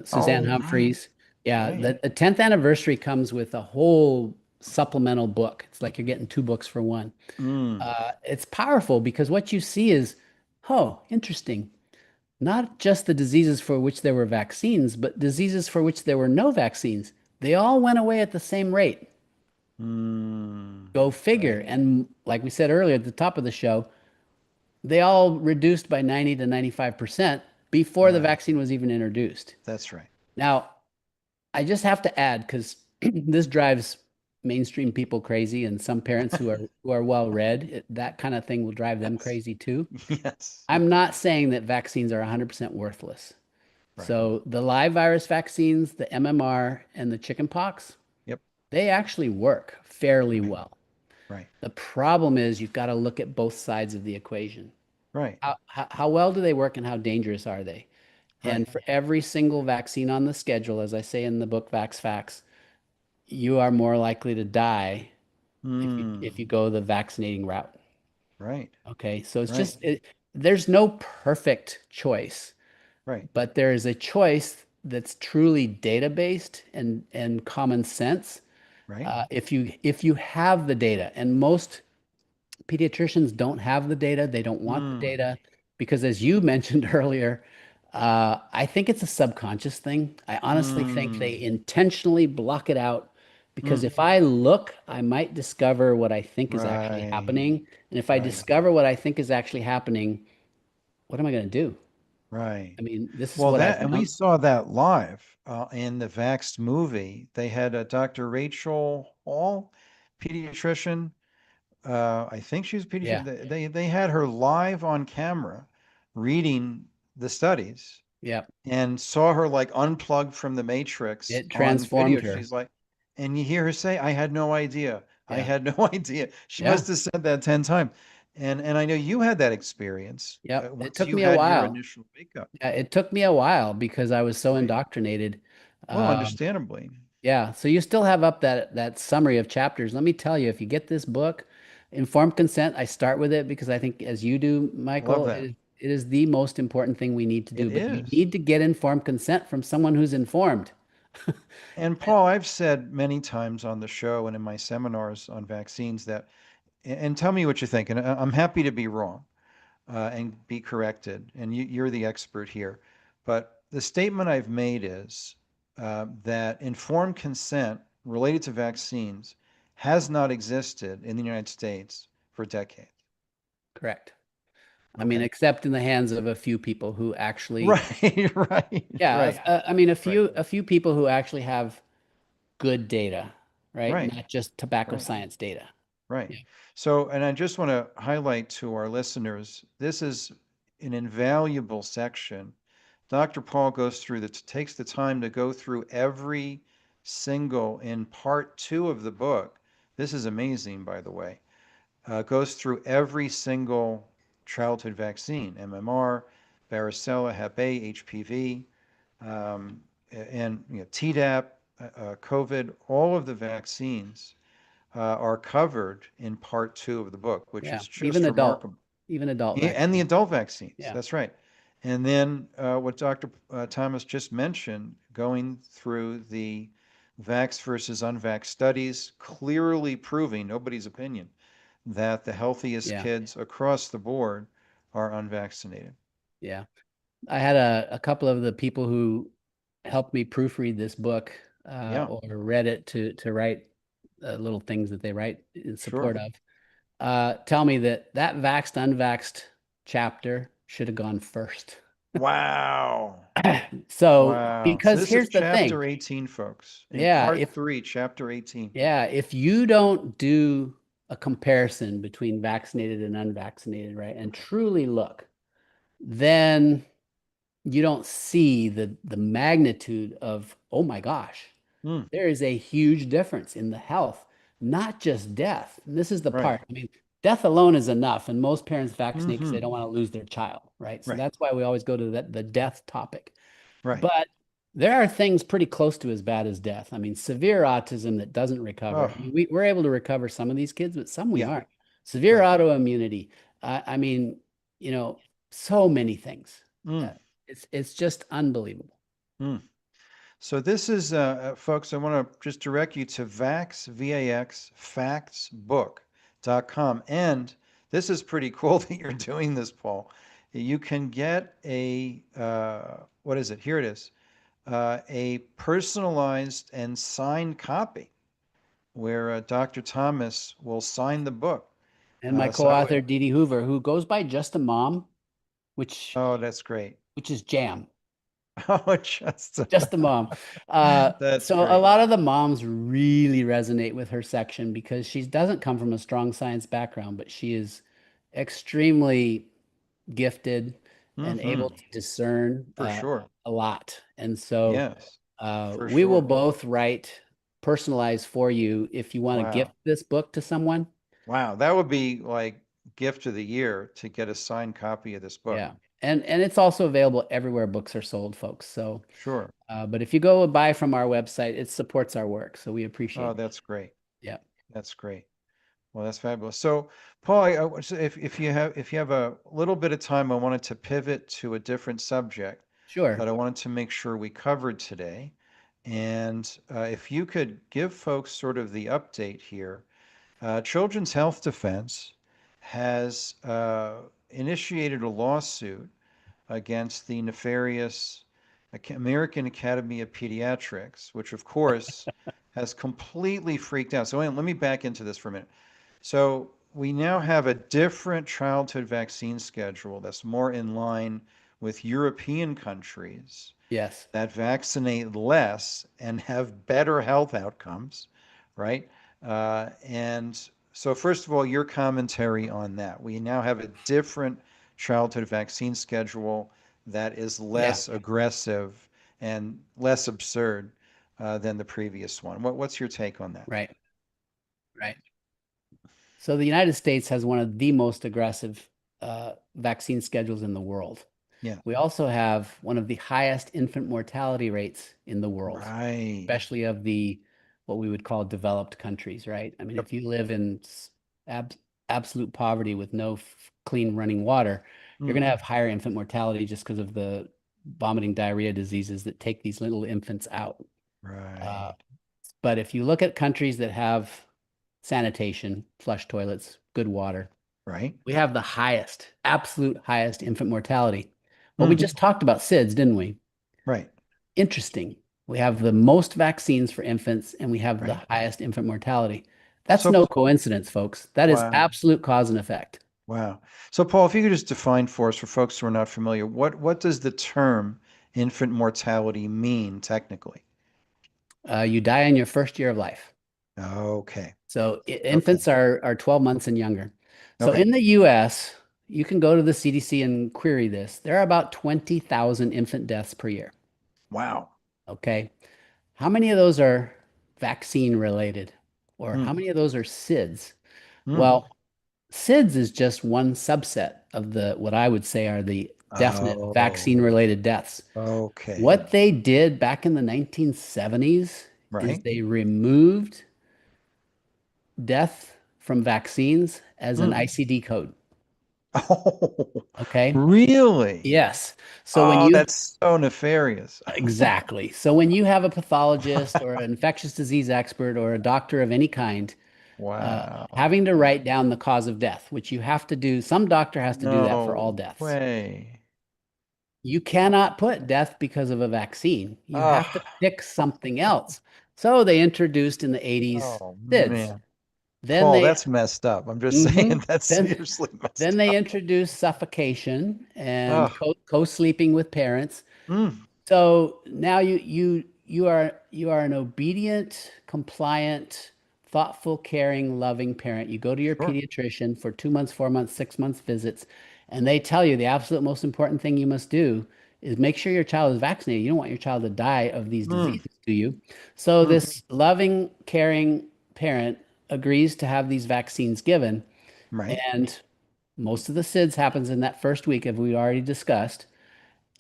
Suzanne Oh, right, Humphreys. Yeah, right. the 10th anniversary comes with a whole supplemental book. It's like you're getting two books for one. Mm, It's powerful because what you see is, oh, interesting. Not just the diseases for which there were vaccines, but diseases for which there were no vaccines. They all went away at the same rate. Go figure. Right. And like we said earlier at the top of the show, they all reduced by 90 to 95% before the Wow. vaccine was even introduced. That's right. Now, I just have to add, because this drives mainstream people crazy, and some parents who are well read, that kind of thing will drive them Yes. crazy too. Yes. I'm not saying that vaccines are 100% worthless. Right. So the live virus vaccines, the MMR, and the chickenpox, Yep. they actually work fairly Right. well. Right. The problem is you've got to look at both sides of the equation. Right. How well do they work and how dangerous are they? Right. And for every single vaccine on the schedule, as I say in the book Vax Facts, you are more likely to die if you Mm. go the vaccinating route. Right. Okay, so it's Right. just there's no perfect choice, Right. but there is a choice that's truly data based and common sense. Right. If you have the data, and most pediatricians don't have the data. They don't want the Mm. data because, as you mentioned earlier, I think it's a subconscious thing. I honestly think Mm. they intentionally block it out because Mm. if I look, I might discover what I think is actually Right. happening. And if I Right. discover what I think is actually happening, what am I going to do? Right. I mean, this is Well, what I've that, and we known. saw that live in the Vaxxed movie. They had Dr. Rachel Hall, pediatrician. I think she's a Yeah, pediatrician. They had her live on camera reading the studies yeah. and saw her like unplugged from the matrix It on transformed video. her. She's like, and you hear her say, "I had no idea. I Yeah, had no idea." She yeah, must have said that 10 times. And I know you had that experience yep. It once took you me a had your while. initial wake up. Yeah, it took me a while because I was so Right. indoctrinated. Well, Um, understandably. Yeah, so you still have up that summary of chapters. Let me tell you, if you get this book, Informed Consent, I start with it because I think, as you do, Love Michael, that. it is the most important thing we need to It do. But you is. need to get informed consent from someone who's informed. And Paul, I've said many times on the show and in my seminars on vaccines that, and tell me what you think, and I'm happy to be wrong and be corrected, and you're the expert here. But the statement I've made is that informed consent related to vaccines has not existed in the United States for decades. Correct. I mean, Okay. except in the hands of a few people who actually, Right, right, yeah, right, I mean, right, a few people who actually have good data, right? right, Not just tobacco right. science data. Right. Yeah, So, and I just want to highlight to our listeners, this is an invaluable section. Dr. Paul goes through that, takes the time to go through every single in part two of the book. This is amazing, by the way. Goes through every single childhood vaccine, MMR, varicella, Hep A, HPV, and Tdap, COVID, all of the vaccines are covered in part two of the book, which yeah. is just remarkable. Even adult And the vaccine. adult vaccines, Yeah, that's right. And then what Dr. Thomas just mentioned, going through the vax versus unvax studies, clearly proving nobody's opinion that the healthiest yeah, kids across the board are unvaccinated. yeah. I had a couple of the people who helped me proofread this book Yeah, or read it to write little things that they write in sure. support of tell me that vaxxed unvaxxed chapter should have gone first. Wow. So Wow. So because this is here's the thing. chapter 18, folks. In Yeah, part if three, chapter 18. if you don't do a comparison between vaccinated and unvaccinated, right, and truly look, then you don't see the magnitude of, oh my gosh, Hmm. there is a huge difference in the health, not just death. And this is the Right. part. I mean, death alone is enough, and most parents vaccinate because they Hmm. don't want to lose their child, right? So Right. that's why we always go to the death topic. Right. But there are things pretty close to as bad as death. I mean, severe autism that doesn't recover. Oh, I mean, we're able to recover some of these kids, but some we yeah. aren't. Severe Right. autoimmunity. I mean, you know, so many things. Mm, Uh, it's just unbelievable. mm. So this is, folks, I want to just direct you to Vax, V-A-X, factsbook.com. And this is pretty cool that you're doing this, Paul. You can get what is it? Here it is, a personalized and signed copy where Dr. Thomas will sign the book. And my So I would, co-author, Dee Dee Hoover, who goes by Just a Mom, which oh, that's great. which is jam. Oh, just, Just a mom. that's So a great. lot of the moms really resonate with her section because she doesn't come from a strong science background, but she is extremely gifted and able Hmm. to discern For sure. a lot. And so Yes, for we will sure. both write personalized for you if you want to gift Wow. this book to someone. Wow. That would be like gift of the year to get a signed copy of this book. Yeah. And it's also available everywhere books are sold, folks. So, Sure. but if you go buy from our website, it supports our work. So we Oh, appreciate that. that's great. Yeah. That's great. Well, that's fabulous. So, Paul, so if you have a little bit of time, I wanted to pivot to a different subject Sure. that I wanted to make sure we covered today. And if you could give folks sort of the update here, Children's Health Defense has initiated a lawsuit against the nefarious American Academy of Pediatrics, which of course has completely freaked out. So let me back into this for a minute. So we now have a different childhood vaccine schedule that's more in line with European countries Yes. that vaccinate less and have better health outcomes, right? And so, first of all, your commentary on that. We now have a different childhood vaccine schedule that is Yeah. less aggressive and less absurd than the previous one. What's your take on that? Right. Right. So the United States has one of the most aggressive vaccine schedules in the world. Yeah, We also have one of the highest infant mortality rates in the world, right. especially of the what we would call developed countries, right? I mean, Yep. if you live in ab absolute poverty with no clean running water, you're going Mm, to have higher infant mortality just because of the vomiting diarrhea diseases that take these little infants out. Uh, right, but if you look at countries that have sanitation, flush toilets, good water, right. we have the highest, absolute highest infant mortality. Well, we Mm, just talked about SIDS, didn't we? right, Interesting. We have the most vaccines for infants and we have the right. highest infant mortality. That's So, no coincidence, folks. That is wow. absolute cause and effect. Wow. So, Paul, if you could just define for us, for folks who are not familiar, what does the term infant mortality mean technically? You die in your first year of life. Okay. So Okay. infants are 12 months and younger. So Okay. in the US, you can go to the CDC and query this. There are about 20,000 infant deaths per year. Wow. Okay. How many of those are vaccine related? Or how Mm, many of those are SIDS? mm. Well, SIDS is just one subset of the what I would say are the definite vaccine Oh, related deaths. okay. What they did back in the 1970s is Right. they removed death from vaccines as an Mm. ICD code. Oh, Okay. really? Yes. So when Oh, you that's so nefarious. exactly. So when you have a pathologist or an infectious disease expert or a doctor of any kind Wow. having to write down the cause of death, which you have to do, some doctor has to do that for all No deaths. way. You cannot put death because of a vaccine. You have to Ah, pick something else. So they introduced in the 80s oh, SIDS. man. Then Paul, they that's messed up. I'm just saying mhm. that's then seriously then messed they up. introduced suffocation and Oh, co-sleeping with parents. mm, So now you are an obedient, compliant, thoughtful, caring, loving parent. You go to your sure. pediatrician for 2 months, 4 months, 6 months visits, and they tell you the absolute most important thing you must do is make sure your child is vaccinated. You don't want your child to die of these Mm, diseases, do you? So mm, this loving, caring parent agrees to have these vaccines given, right. and most of the SIDS happens in that first week, as we already discussed.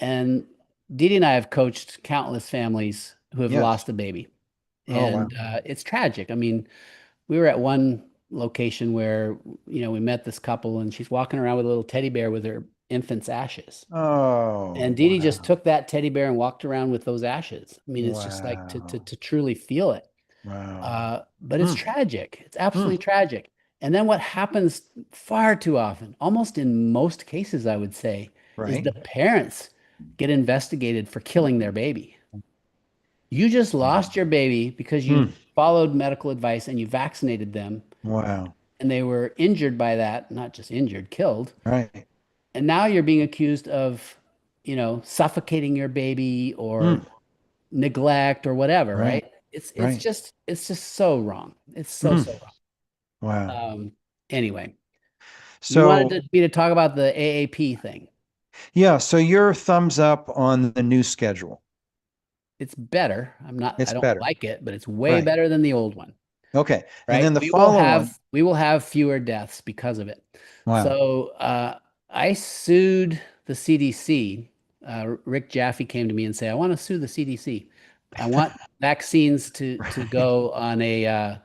And Dee Dee and I have coached countless families who have Yes. lost a baby. Oh, wow. And it's tragic. I mean, we were at one location where, we met this couple and she's walking around with a little teddy bear with her infant's ashes. Oh, And Dee Dee just wow. took that teddy bear and walked around with those ashes. I mean, it's just like Wow. to truly feel it. Wow. But it's Mm, tragic. It's mm, absolutely tragic. And then what happens far too often, almost in most cases, I would say, is right. the parents get investigated for killing their baby. You just Mm, lost your baby because you mm, followed medical advice and you vaccinated them Wow. and they were injured by that, not just injured, killed. Right. And now you're being accused of, suffocating your baby or Mm. neglect or whatever, Right. right? Right. It's just so wrong. It's so, Mm. so wrong. Wow. Anyway, you wanted So, me to talk about the AAP thing. yeah, so your thumbs up on the new schedule. It's better. I It's don't better. like it, but it's way Right. better than the old one, Okay. And right? then the follow on. We will have fewer deaths because of it. Wow. So I sued the CDC. Rick Jaffe came to me and said, "I want to sue the CDC. I want vaccines to Right. go on a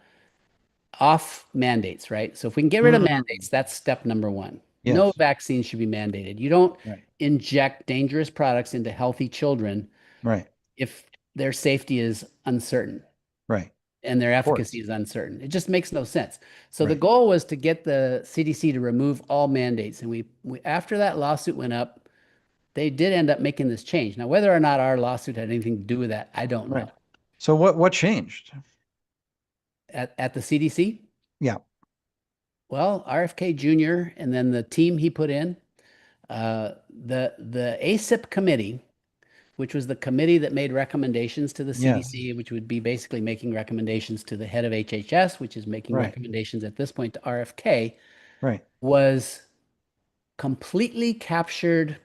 off mandates, right? So if we can get rid of Mm. mandates, that's step number one. No Yes. vaccine should be mandated. You don't Right. inject dangerous products into healthy children Right. if their safety is uncertain Right. and their Of efficacy course. is uncertain. It just makes no sense. So the Right. goal was to get the CDC to remove all mandates. And we after that lawsuit went up, they did end up making this change. Now, whether or not our lawsuit had anything to do with that, I don't Right. know. So what changed? At the CDC, Yeah. well, RFK Jr. and then the team he put in, the ACIP committee, which was the committee that made recommendations to the Yes. CDC, which would be basically making recommendations to the head of HHS, which is making Right. recommendations at this point to RFK, Right. was completely captured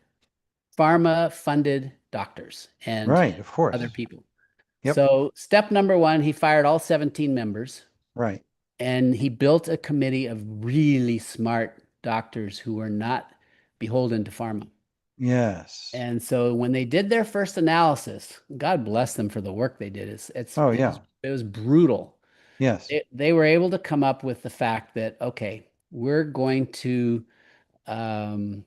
pharma funded doctors and Right. Of other course. people. Yep. So, step number one, he fired all 17 members Right. and he built a committee of really smart doctors who were not beholden to pharma. Yes. And so when they did their first analysis, God bless them for the work they did. Oh, yeah. It was brutal. Yes. They were able to come up with the fact that, okay, we're going to um,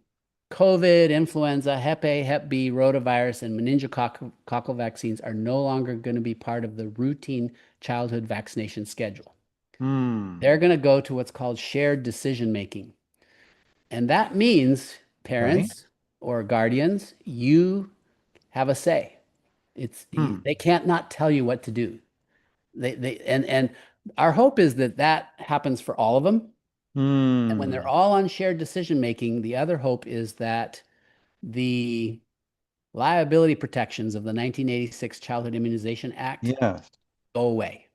COVID, influenza, Hep A, Hep B, rotavirus, and meningococcal vaccines are no longer going to be part of the routine childhood vaccination schedule. Hmm. They're going to go to what's called shared decision making. And that means Right. parents or guardians, you have a say. Hmm. They can't not tell you what to do. And our hope is that that happens for all of them. And when they're Hmm. all on shared decision making, the other hope is that the liability protections of the 1986 Childhood Immunization Act Yes. go away.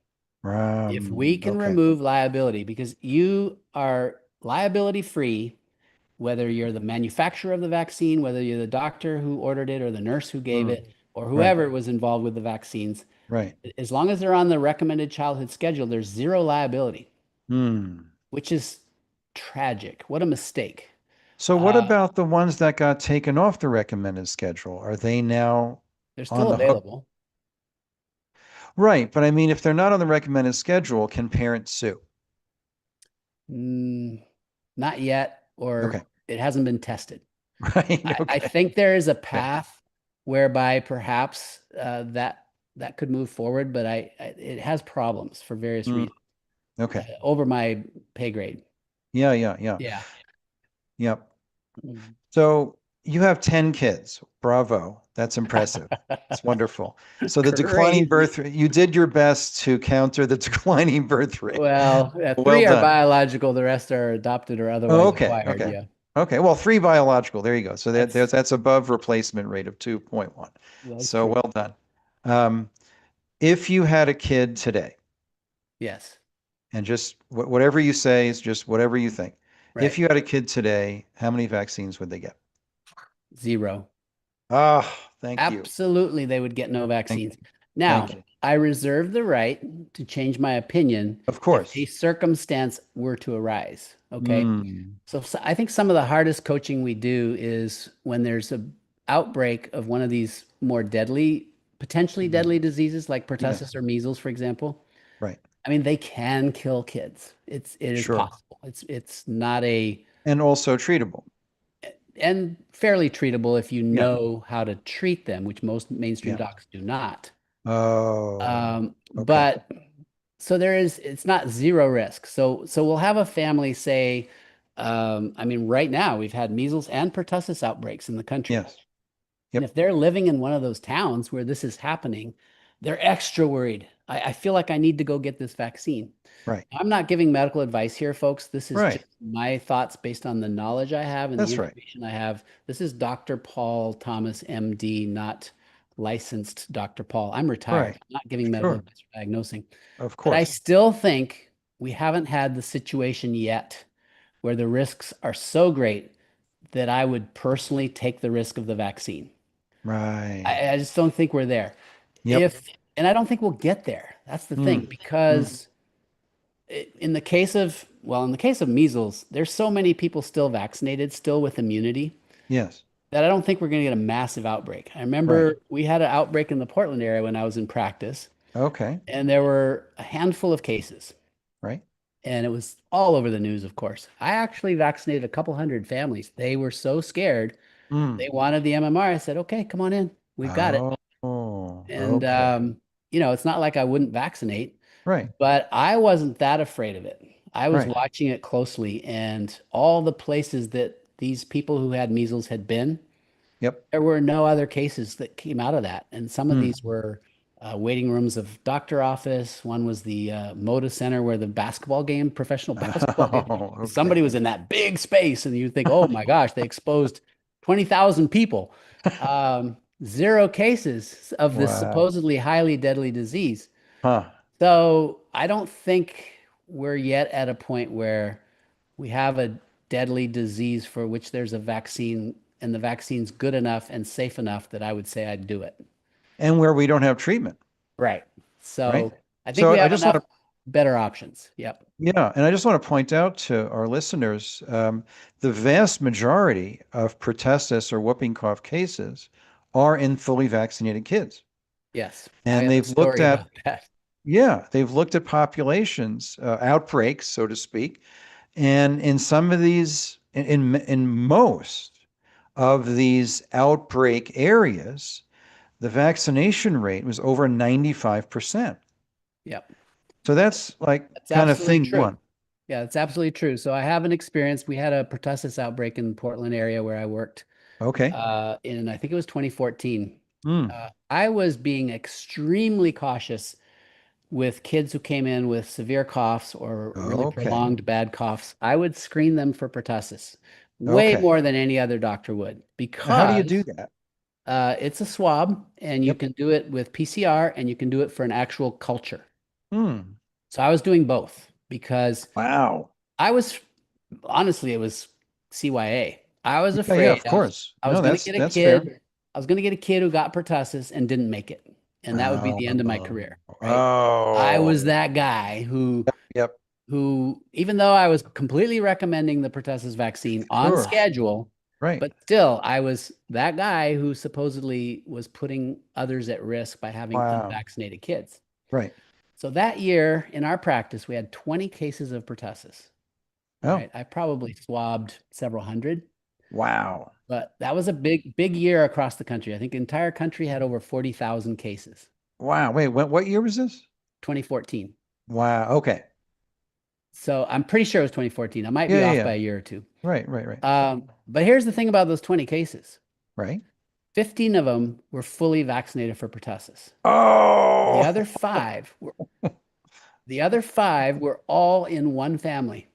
If we can Okay. remove liability, because you are liability free, whether you're the manufacturer of the vaccine, whether you're the doctor who ordered it or the nurse who gave Hmm. it, or Right. whoever was involved with the vaccines, Right. as long as they're on the recommended childhood schedule, there's zero liability, Hmm. which is tragic. What a mistake. So what Uh, about the ones that got taken off the recommended schedule? Are they now they're on still the hook? available. Right. But I mean, if they're not on the recommended schedule, can parents sue? Mm, not yet, or Okay. it hasn't been tested. Right. I Okay. think there is a Okay. path whereby perhaps that could move forward, but it has problems for various Hmm. reasons Okay. over my pay grade. Yeah. Yeah. Yeah. Yeah. Yep. Mm. So you have 10 kids. Bravo. That's impressive. It's wonderful. So the declining Crazy. birth rate, you did your best to counter the declining birth rate. Well, Well three are done. biological, the rest are adopted or Oh, otherwise okay. acquired. Okay. Yeah. Okay. Well, three biological. There you go. So That's that's above replacement rate of 2.1. that's So true. well done. Um, if you had a kid today, Yes. and just whatever you say is just whatever you think. If Right. you had a kid today, how many vaccines would they get? Zero. Ah, thank you. Absolutely, they would get no Thank vaccines. you. Now, Thank you. I reserve the right to change my opinion Of if a course. circumstance were to arise. Okay. Hmm. So I think some of the hardest coaching we do is when there's a outbreak of one of these more deadly, potentially Hmm. deadly diseases like pertussis Yes. or measles, for example. Right. I mean, they can kill kids. It is Sure. possible. It's not a And also treatable. and fairly treatable if you Yeah. know how to treat them, which most mainstream Yeah. docs do not. Oh, okay. But so it's not zero risk. So we'll have a family say, I mean, right now we've had measles and pertussis outbreaks in the country. Yes. And Yep. if they're living in one of those towns where this is happening, they're extra worried I feel like I need to go get this vaccine. Right. I'm not giving medical advice here, folks. This is Right. just my thoughts based on the knowledge I have and the That's right. information I have. This is Dr. Paul Thomas, MD, not licensed Dr. Paul. I'm retired. Right. I'm not giving medical Sure. advice or diagnosing. Of But I course. still think we haven't had the situation yet where the risks are so great that I would personally take the risk of the vaccine. Right. I just don't think we're there. Yep. If, and I don't think we'll get there. That's the thing, Mm. Mm. because in the case of, well, in the case of measles, there's so many people still vaccinated, still with immunity, Yes. that I don't think we're going to get a massive outbreak. I Right. remember we had an outbreak in the Portland area when I was in practice, Okay. and there were a handful of cases, Right. and it was all over the news, of course. I actually vaccinated a couple hundred families. They were so scared. Mm. They wanted the MMR. I said, okay, come on in. We've got it. Oh, And, okay. it's not like I wouldn't vaccinate, Right. but I wasn't that afraid of it. I was Right. watching it closely, and all the places that these people who had measles had been, Yep. there were no other cases that came out of that. And some of Mm. these were waiting rooms of doctor office. One was the Moda Center where the basketball game, professional basketball game. Oh, okay. Somebody was in that big space, and you think, oh my gosh, they exposed 20,000 people. Zero cases of this Wow. supposedly highly deadly disease. Huh. So I don't think we're yet at a point where we have a deadly disease for which there's a vaccine, and the vaccine's good enough and safe enough that I would say I'd do it. And where we don't have treatment, Right. right? So I think So we I have just want enough to, better options. Yep. yeah, and I just want to point out to our listeners, the vast majority of pertussis or whooping cough cases are in fully vaccinated kids. Yes. I And have a they've looked story at, about that. yeah, they've looked at populations, outbreaks, so to speak. And in some of these, in most of these outbreak areas, the vaccination rate was over 95%. Yep. So that's like That's kind of absolutely thing true. one. Yeah, that's absolutely true. So I have an experience. We had a pertussis outbreak in the Portland area where I worked Okay. in, I think it was 2014. Mm. I was being extremely cautious with kids who came in with severe coughs or really Okay. prolonged bad coughs. I would screen them for pertussis way Okay. more than any other doctor would, Now, how do you do because that? it's a swab, and you Yep. can do it with PCR, and you can do it for an actual culture. Hmm. So I was doing both because Wow. I was honestly, it was CYA. I was Yeah, yeah, afraid of course. I was No, going to get a that's fair. kid. I was going to get a kid who got pertussis and didn't make it, and that would be Oh, the end of my career, right? I was oh, that guy yep, who, even though I was completely recommending the pertussis vaccine on sure. schedule, Right. but still, I was that guy who supposedly was putting others at risk by having Wow. unvaccinated kids. Right. So that year in our practice, we had 20 cases of pertussis. All Oh, right. I probably swabbed several hundred, wow. but that was a big, big year across the country. I think the entire country had over 40,000 cases, Wow. Wait, what year was this? 2014. Wow. Okay. So I'm pretty sure it was 2014. I might Yeah, be yeah, off yeah. by a year or two. Right, right, right. But here's the thing about those 20 cases. Right. 15 of them were fully vaccinated for pertussis. The Oh, other five were the other five were all in one family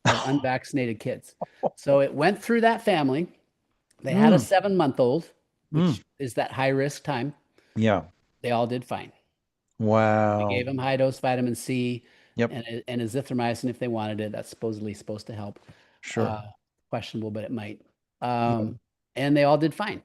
of unvaccinated kids. So it went through that family. They had a mm, 7-month-old, mm. which is that high risk time. Yeah. They all did fine. We gave Wow. them high dose vitamin C Yep. and azithromycin if they wanted it. That's supposedly supposed to help. Sure. Uh, Questionable, but it might. Yep. And they all did fine.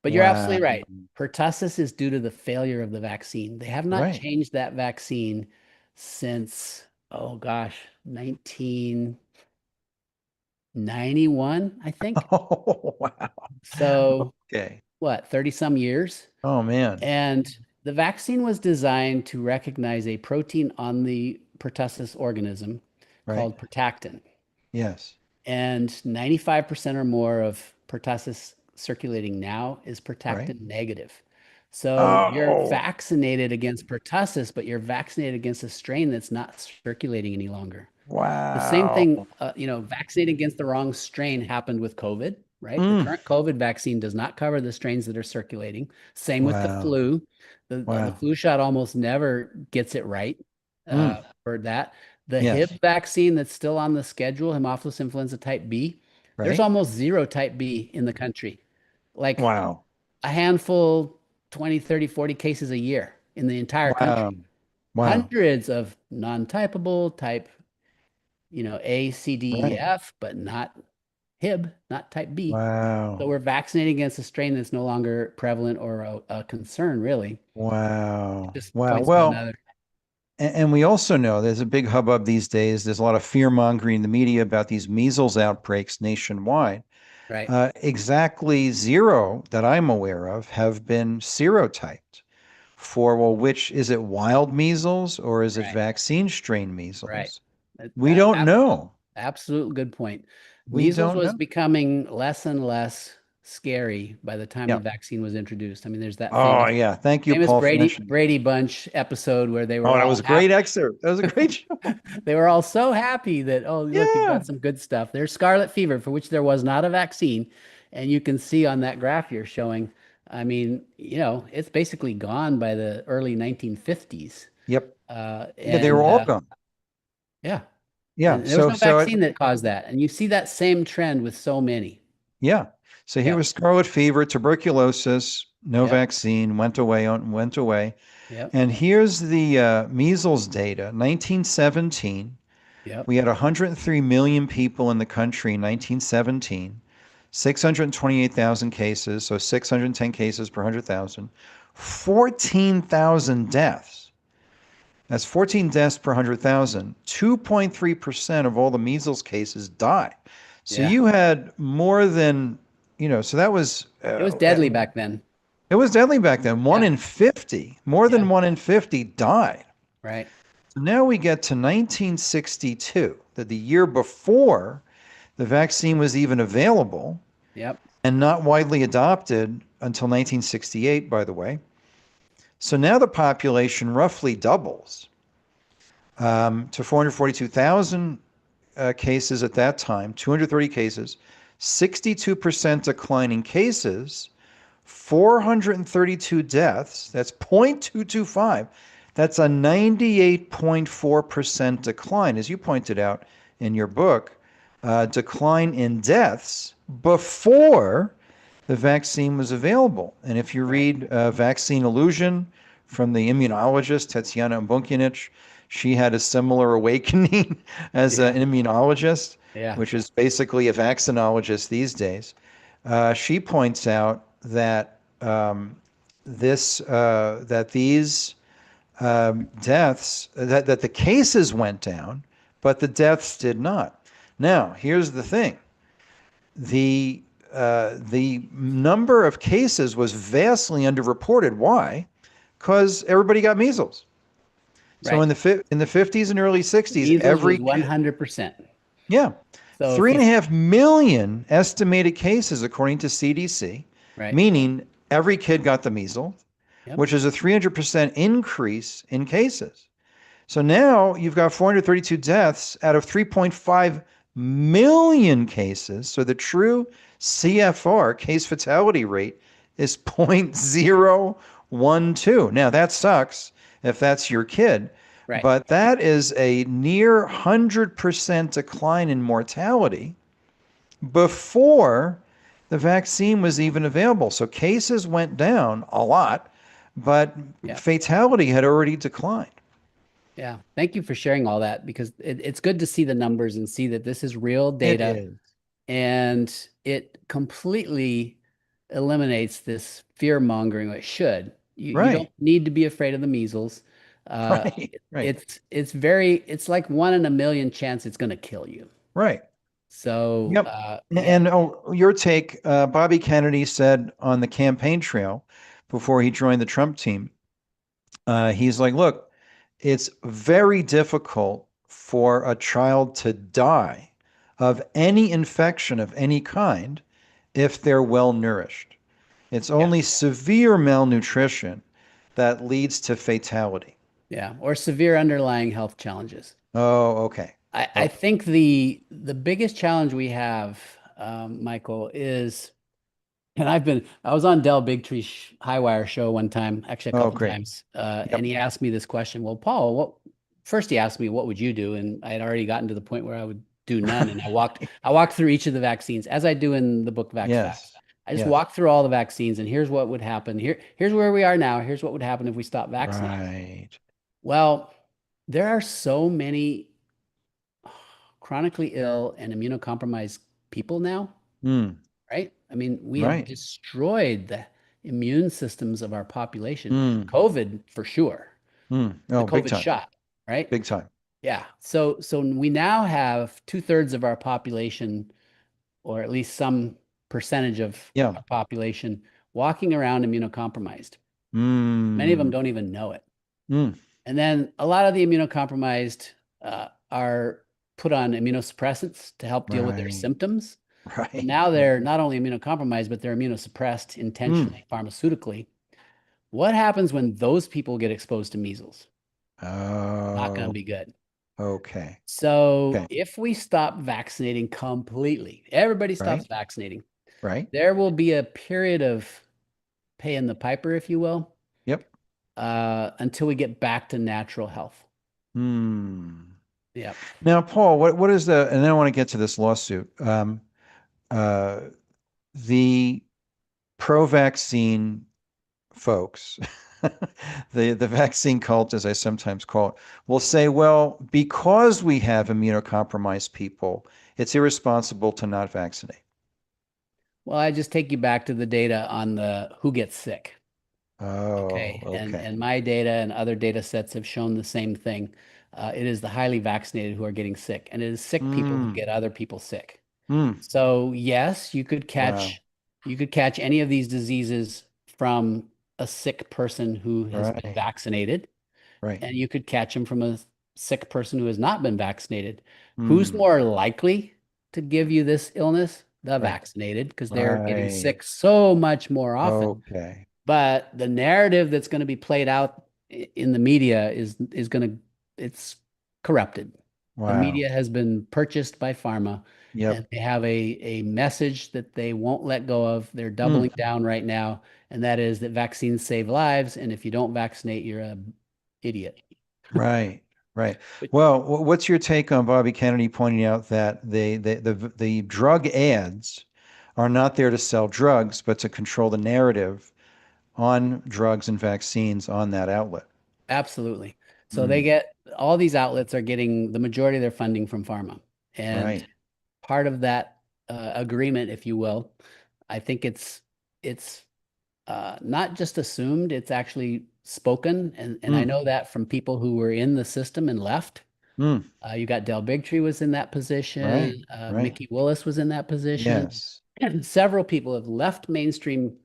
But you're Wow. absolutely right. Pertussis is due to the failure of the vaccine. They have not Right. changed that vaccine since, oh gosh, 1991, I think. Oh, wow. So Okay. what, 30 some years? Oh, man. And the vaccine was designed to recognize a protein on the pertussis organism Right. called pertactin. Yes. And 95% or more of pertussis circulating now is Right. pertactin negative. So you're Oh, vaccinated against pertussis, but you're vaccinated against a strain that's not circulating any longer. The same wow. thing, vaccinating against the wrong strain happened with COVID. right? The Mm. current COVID vaccine does not cover the strains that are circulating. Same with the Wow. flu. The Wow. flu shot almost never gets it right Mm. for that. The Yes. Hib vaccine that's still on the schedule, Haemophilus influenza type B, there's Right. almost zero type B in the country. Like Wow. a handful, 20, 30, 40 cases a year in the entire Wow. country. Wow. Hundreds of non-typable type, A, C, D, E, Right. F, but not Hib, not type B. So Wow. we're vaccinating against a strain that's no longer prevalent or a concern, really. It Wow. just Wow. points to Well, another, and we also know there's a big hubbub these days. There's a lot of fear mongering in the media about these measles outbreaks nationwide. right? Exactly zero that I'm aware of have been serotyped for, well, which is it, wild measles or is it Right, vaccine strain right. measles? That, We that, don't ab- know. Absolute good point. We Measles don't was know. becoming less and less scary by the time the Yeah. vaccine was introduced. I mean, there's that Oh, famous yeah. Thank you, famous Paul, for Brady mentioning. Brady Bunch episode where they Oh, were that all was a happy. great excerpt. That was a great show. They were all so happy that, oh, look, you've Yeah. got some good stuff. There's scarlet fever, for which there was not a vaccine. And you can see on that graph you're showing, I mean, it's basically gone by the early 1950s. Yep. Yeah, they were And all gone. yeah, Yeah. and there was So, no so it, vaccine that caused that. And you see that same trend with so many. yeah. So here Yep, was scarlet fever, tuberculosis, no yep, vaccine, went away. yep, And here's the measles data. 1917, yep, we had 103 million people in the country in 1917, 628,000 cases, so 610 cases per 100,000, 14,000 deaths. That's 14 deaths per 100,000. 2.3% of all the measles cases die. So yeah. you had more than, so that was, It was deadly back then. it was deadly back then. One Yeah, in 50, more yeah, than one in 50 died. right. So now we get to 1962, that the year before the vaccine was even available Yep, and not widely adopted until 1968, by the way. So now the population roughly doubles to 442,000 cases at that time, 230 cases, 62% decline in cases, 432 deaths. That's 0.225. That's a 98.4% decline, as you pointed out in your book, decline in deaths before the vaccine was available. And if you right. read Vaccine Illusion from the immunologist Tatiana Bunkinich, she had a similar awakening as an Yeah, immunologist, yeah, which is basically a vaccinologist these days. She points out that these deaths, that the cases went down, but the deaths did not. Now, here's the thing: the number of cases was vastly underreported. Why? Because everybody got measles. So right. in the 50s and early 60s, Measles every was kid, 100%. yeah, So if three you, and a half million estimated cases according to CDC, right. meaning every kid got the measles, Yep. which is a 300% increase in cases. So now you've got 432 deaths out of 3.5 million cases. So the true CFR, case fatality rate, is 0.012. Now that sucks if that's your kid, Right. but that is a near 100% decline in mortality before the vaccine was even available. So cases went down a lot, but Yeah. fatality had already declined. Yeah. Thank you for sharing all that because it's good to see the numbers and see that this is real It data is. and it completely eliminates this fear mongering. It should. You don't Right. need to be afraid of the measles. Uh, Right. Right. it's like 1 in a million chance it's going to kill you. Right. So, Yep. yeah, And oh, your take, Bobby Kennedy said on the campaign trail before he joined the Trump team, he's like, look, it's very difficult for a child to die of any infection of any kind if they're well nourished. It's yeah, only severe malnutrition that leads to fatality. yeah, or severe underlying health challenges. Oh, okay. I Okay. think the biggest challenge we have Michael, is, and I was on Del Bigtree's Highwire show one time, actually a Oh, couple great. times, and Yep. he asked me this question. Well, Paul, first he asked me, what would you do? And I had already gotten to the point where I would do none. And I walked through each of the vaccines as I do in the book Vax Facts. Yes. I just Yes. walked through all the vaccines and here's what would happen. Here's where we are now. Here's what would happen if we stop vaccinating. Right. Well, there are so many chronically ill and immunocompromised people now, Mm. right? I mean, we have Right. destroyed the immune systems of our population. Mm. COVID for sure, Mm. the Oh, big COVID time. shot, right? Big time. Yeah. So we now have two-thirds of our population, or at least some percentage of Yeah. our population, walking around immunocompromised. Many of them Mm. don't even know it. Mm. And then a lot of the immunocompromised are put on immunosuppressants to help deal with their Right. symptoms. But Right. now Right. they're not only immunocompromised, but they're immunosuppressed Mm. intentionally, pharmaceutically. What happens when those people get exposed to measles? Not going to Oh, be good. okay. So Okay. if we stop vaccinating completely, everybody stops Right. vaccinating, Right. there will be a period of paying the piper, if you will, Yep. until we get back to natural health. Hmm. Yeah, Now, Paul, what is and then I want to get to this lawsuit. Uh, the pro-vaccine folks, the vaccine cult, as I sometimes call it, will say, well, because we have immunocompromised people, it's irresponsible to not vaccinate. well, I just take you back to the data on the who gets sick. Oh, Okay, okay. and my data and other data sets have shown the same thing. It is the highly vaccinated who are getting sick, and it is sick people who Mm, get other people sick. mm, So yes, wow. you could catch any of these diseases from a sick person who has been Right, vaccinated, right. and you could catch them from a sick person who has not been vaccinated. Who's Mm, more likely to give you this illness? The right, vaccinated, because they're getting right. sick so much more often. Okay. But the narrative that's going to be played out in the media is going to it's corrupted. The Wow. media has been purchased by pharma Yep. and they have a message that they won't let go of. They're Mm, doubling down right now, and that is that vaccines save lives, and if you don't vaccinate, you're an idiot. right, right. But Well, what's your take on Bobby Kennedy pointing out that the drug ads are not there to sell drugs, but to control the narrative on drugs and vaccines on that outlet? absolutely. So they Mm, get all these outlets are getting the majority of their funding from pharma. And right. part of that agreement, if you will, I think it's not just assumed, it's actually spoken. And I Mm, know that from people who were in the system and left. mm, You got Del Bigtree was in that right, position. right. Mickey Willis was in that position. Yes. And several people have left mainstream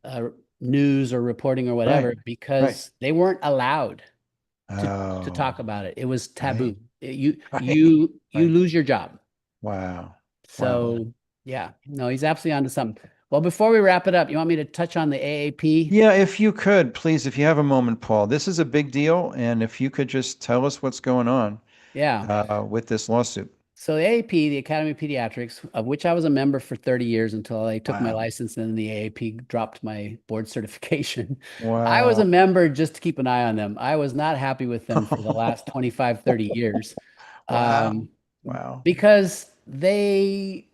uh, news or reporting or Right, whatever right. because they weren't allowed to talk Oh, about it. It was right, taboo. right, You right. lose your job. Wow. Wow. So yeah, no, he's absolutely onto something. Well, before we wrap it up, you want me to touch on the AAP? Yeah, if you could, please, if you have a moment, Paul, this is a big deal. And if you could just tell us what's going on Yeah. with this lawsuit. So the AAP, the Academy of Pediatrics, of which I was a member for 30 years until I took my Wow. license and then the AAP dropped my board certification. I was a Wow. member just to keep an eye on them. I was not happy with them for the last 25, 30 years. Wow. Um, Wow. because they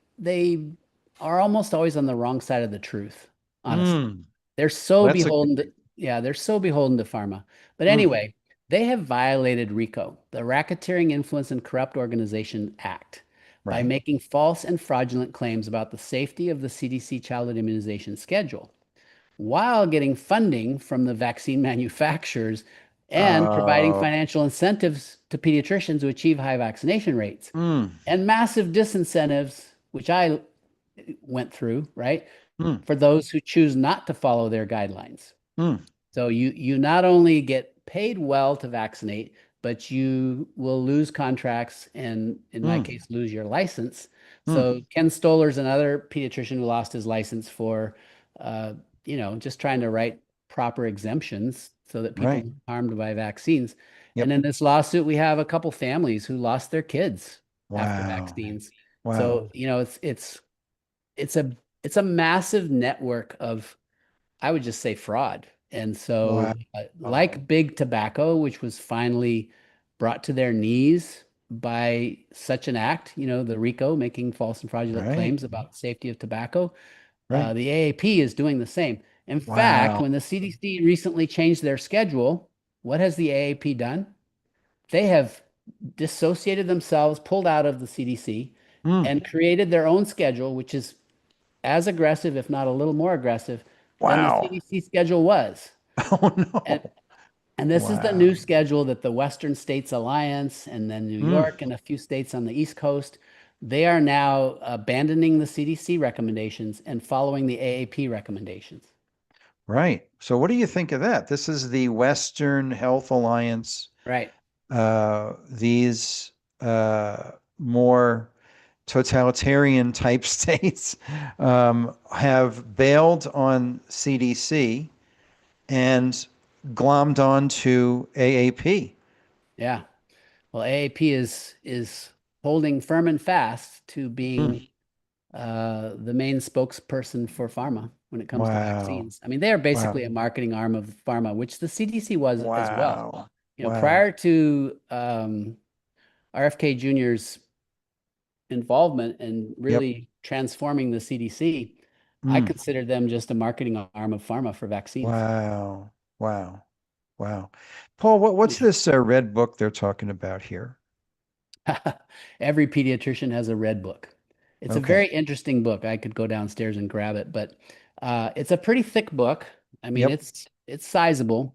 are almost always on the wrong side of the truth, honestly. Mm. They're so Well, that's a beholden to, yeah, they're so beholden to pharma. But mm, anyway, they have violated RICO, the Racketeering Influence and Corrupt Organization Act, by right. making false and fraudulent claims about the safety of the CDC childhood immunization schedule while getting funding from the vaccine manufacturers and providing Oh, financial incentives to pediatricians to achieve high vaccination rates mm, and massive disincentives, which I went through, right, mm, for those who choose not to follow their guidelines. mm, So you not only get paid well to vaccinate, but you will lose contracts and in my mm, case lose your license. mm, So Ken Stoller's another pediatrician who lost his license for just trying to write proper exemptions so that people right. aren't harmed by vaccines. And Yep. in this lawsuit, we have a couple families who lost their kids after Wow. vaccines. Wow. So, it's it's a it's a massive network of, I would just say, fraud. And Wow. so, like big tobacco, which was finally brought to their knees by such an act, the RICO, making false and fraudulent Right. claims about safety of tobacco, Right. the AAP is doing the same. In fact, Wow. when the CDC recently changed their schedule, what has the AAP done? They have dissociated themselves, pulled out of the CDC, Mm. and created their own schedule, which is as aggressive, if not a little more aggressive, than the Wow. CDC schedule was. Oh And, no. and this is the Wow. new schedule that the Western States Alliance and then New Mm. York and a few states on the East Coast, they are now abandoning the CDC recommendations and following the AAP recommendations. Right. So what do you think of that? This is the Western Health Alliance. Right. These more totalitarian type states have bailed on CDC and glommed on to AAP. Yeah. Well, AAP is holding firm and fast to Mm. being the main spokesperson for pharma when it comes to Wow. vaccines. I mean, they are Wow. basically a marketing arm of pharma, which the CDC was as well. Wow. Wow. Prior to RFK Jr.'s involvement in Yep. really transforming the CDC, I Mm. consider them just a marketing arm of pharma for vaccines. Wow. Wow. Wow. Paul, what's Yeah. this red book they're talking about here? Every pediatrician has a red book. It's a Okay. very interesting book. I could go downstairs and grab it, but it's a pretty thick book. I mean, Yep. it's sizable,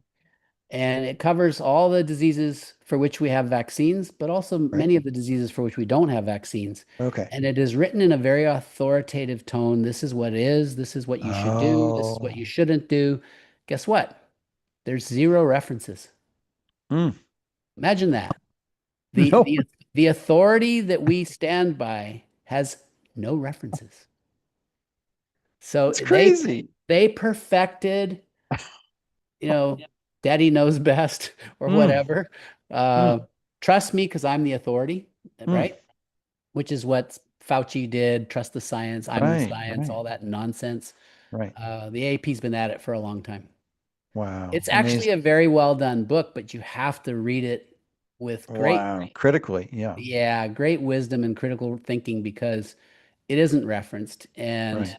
and it covers all the diseases for which we have vaccines, but also Right. many of the diseases for which we don't have vaccines. Okay. And it is written in a very authoritative tone. This is what it is. This is what you should do. This is what Oh. you shouldn't do. Guess what? There's zero references. Mm. Imagine that. The No, the the authority that we stand by has no references. So it's crazy. they perfected, you know, daddy knows best or Mm. whatever. Mm. Uh, Trust me because I'm the authority, Mm. right? Which is what Fauci did. Trust the science. I'm the Right. science. Right. All that nonsense. Right. The AAP's been at it for a long time. Wow. It's actually Amazing. a very well done book, but you have to read it with Wow. Critically. Yeah. great wisdom and critical thinking because it isn't referenced. And Right.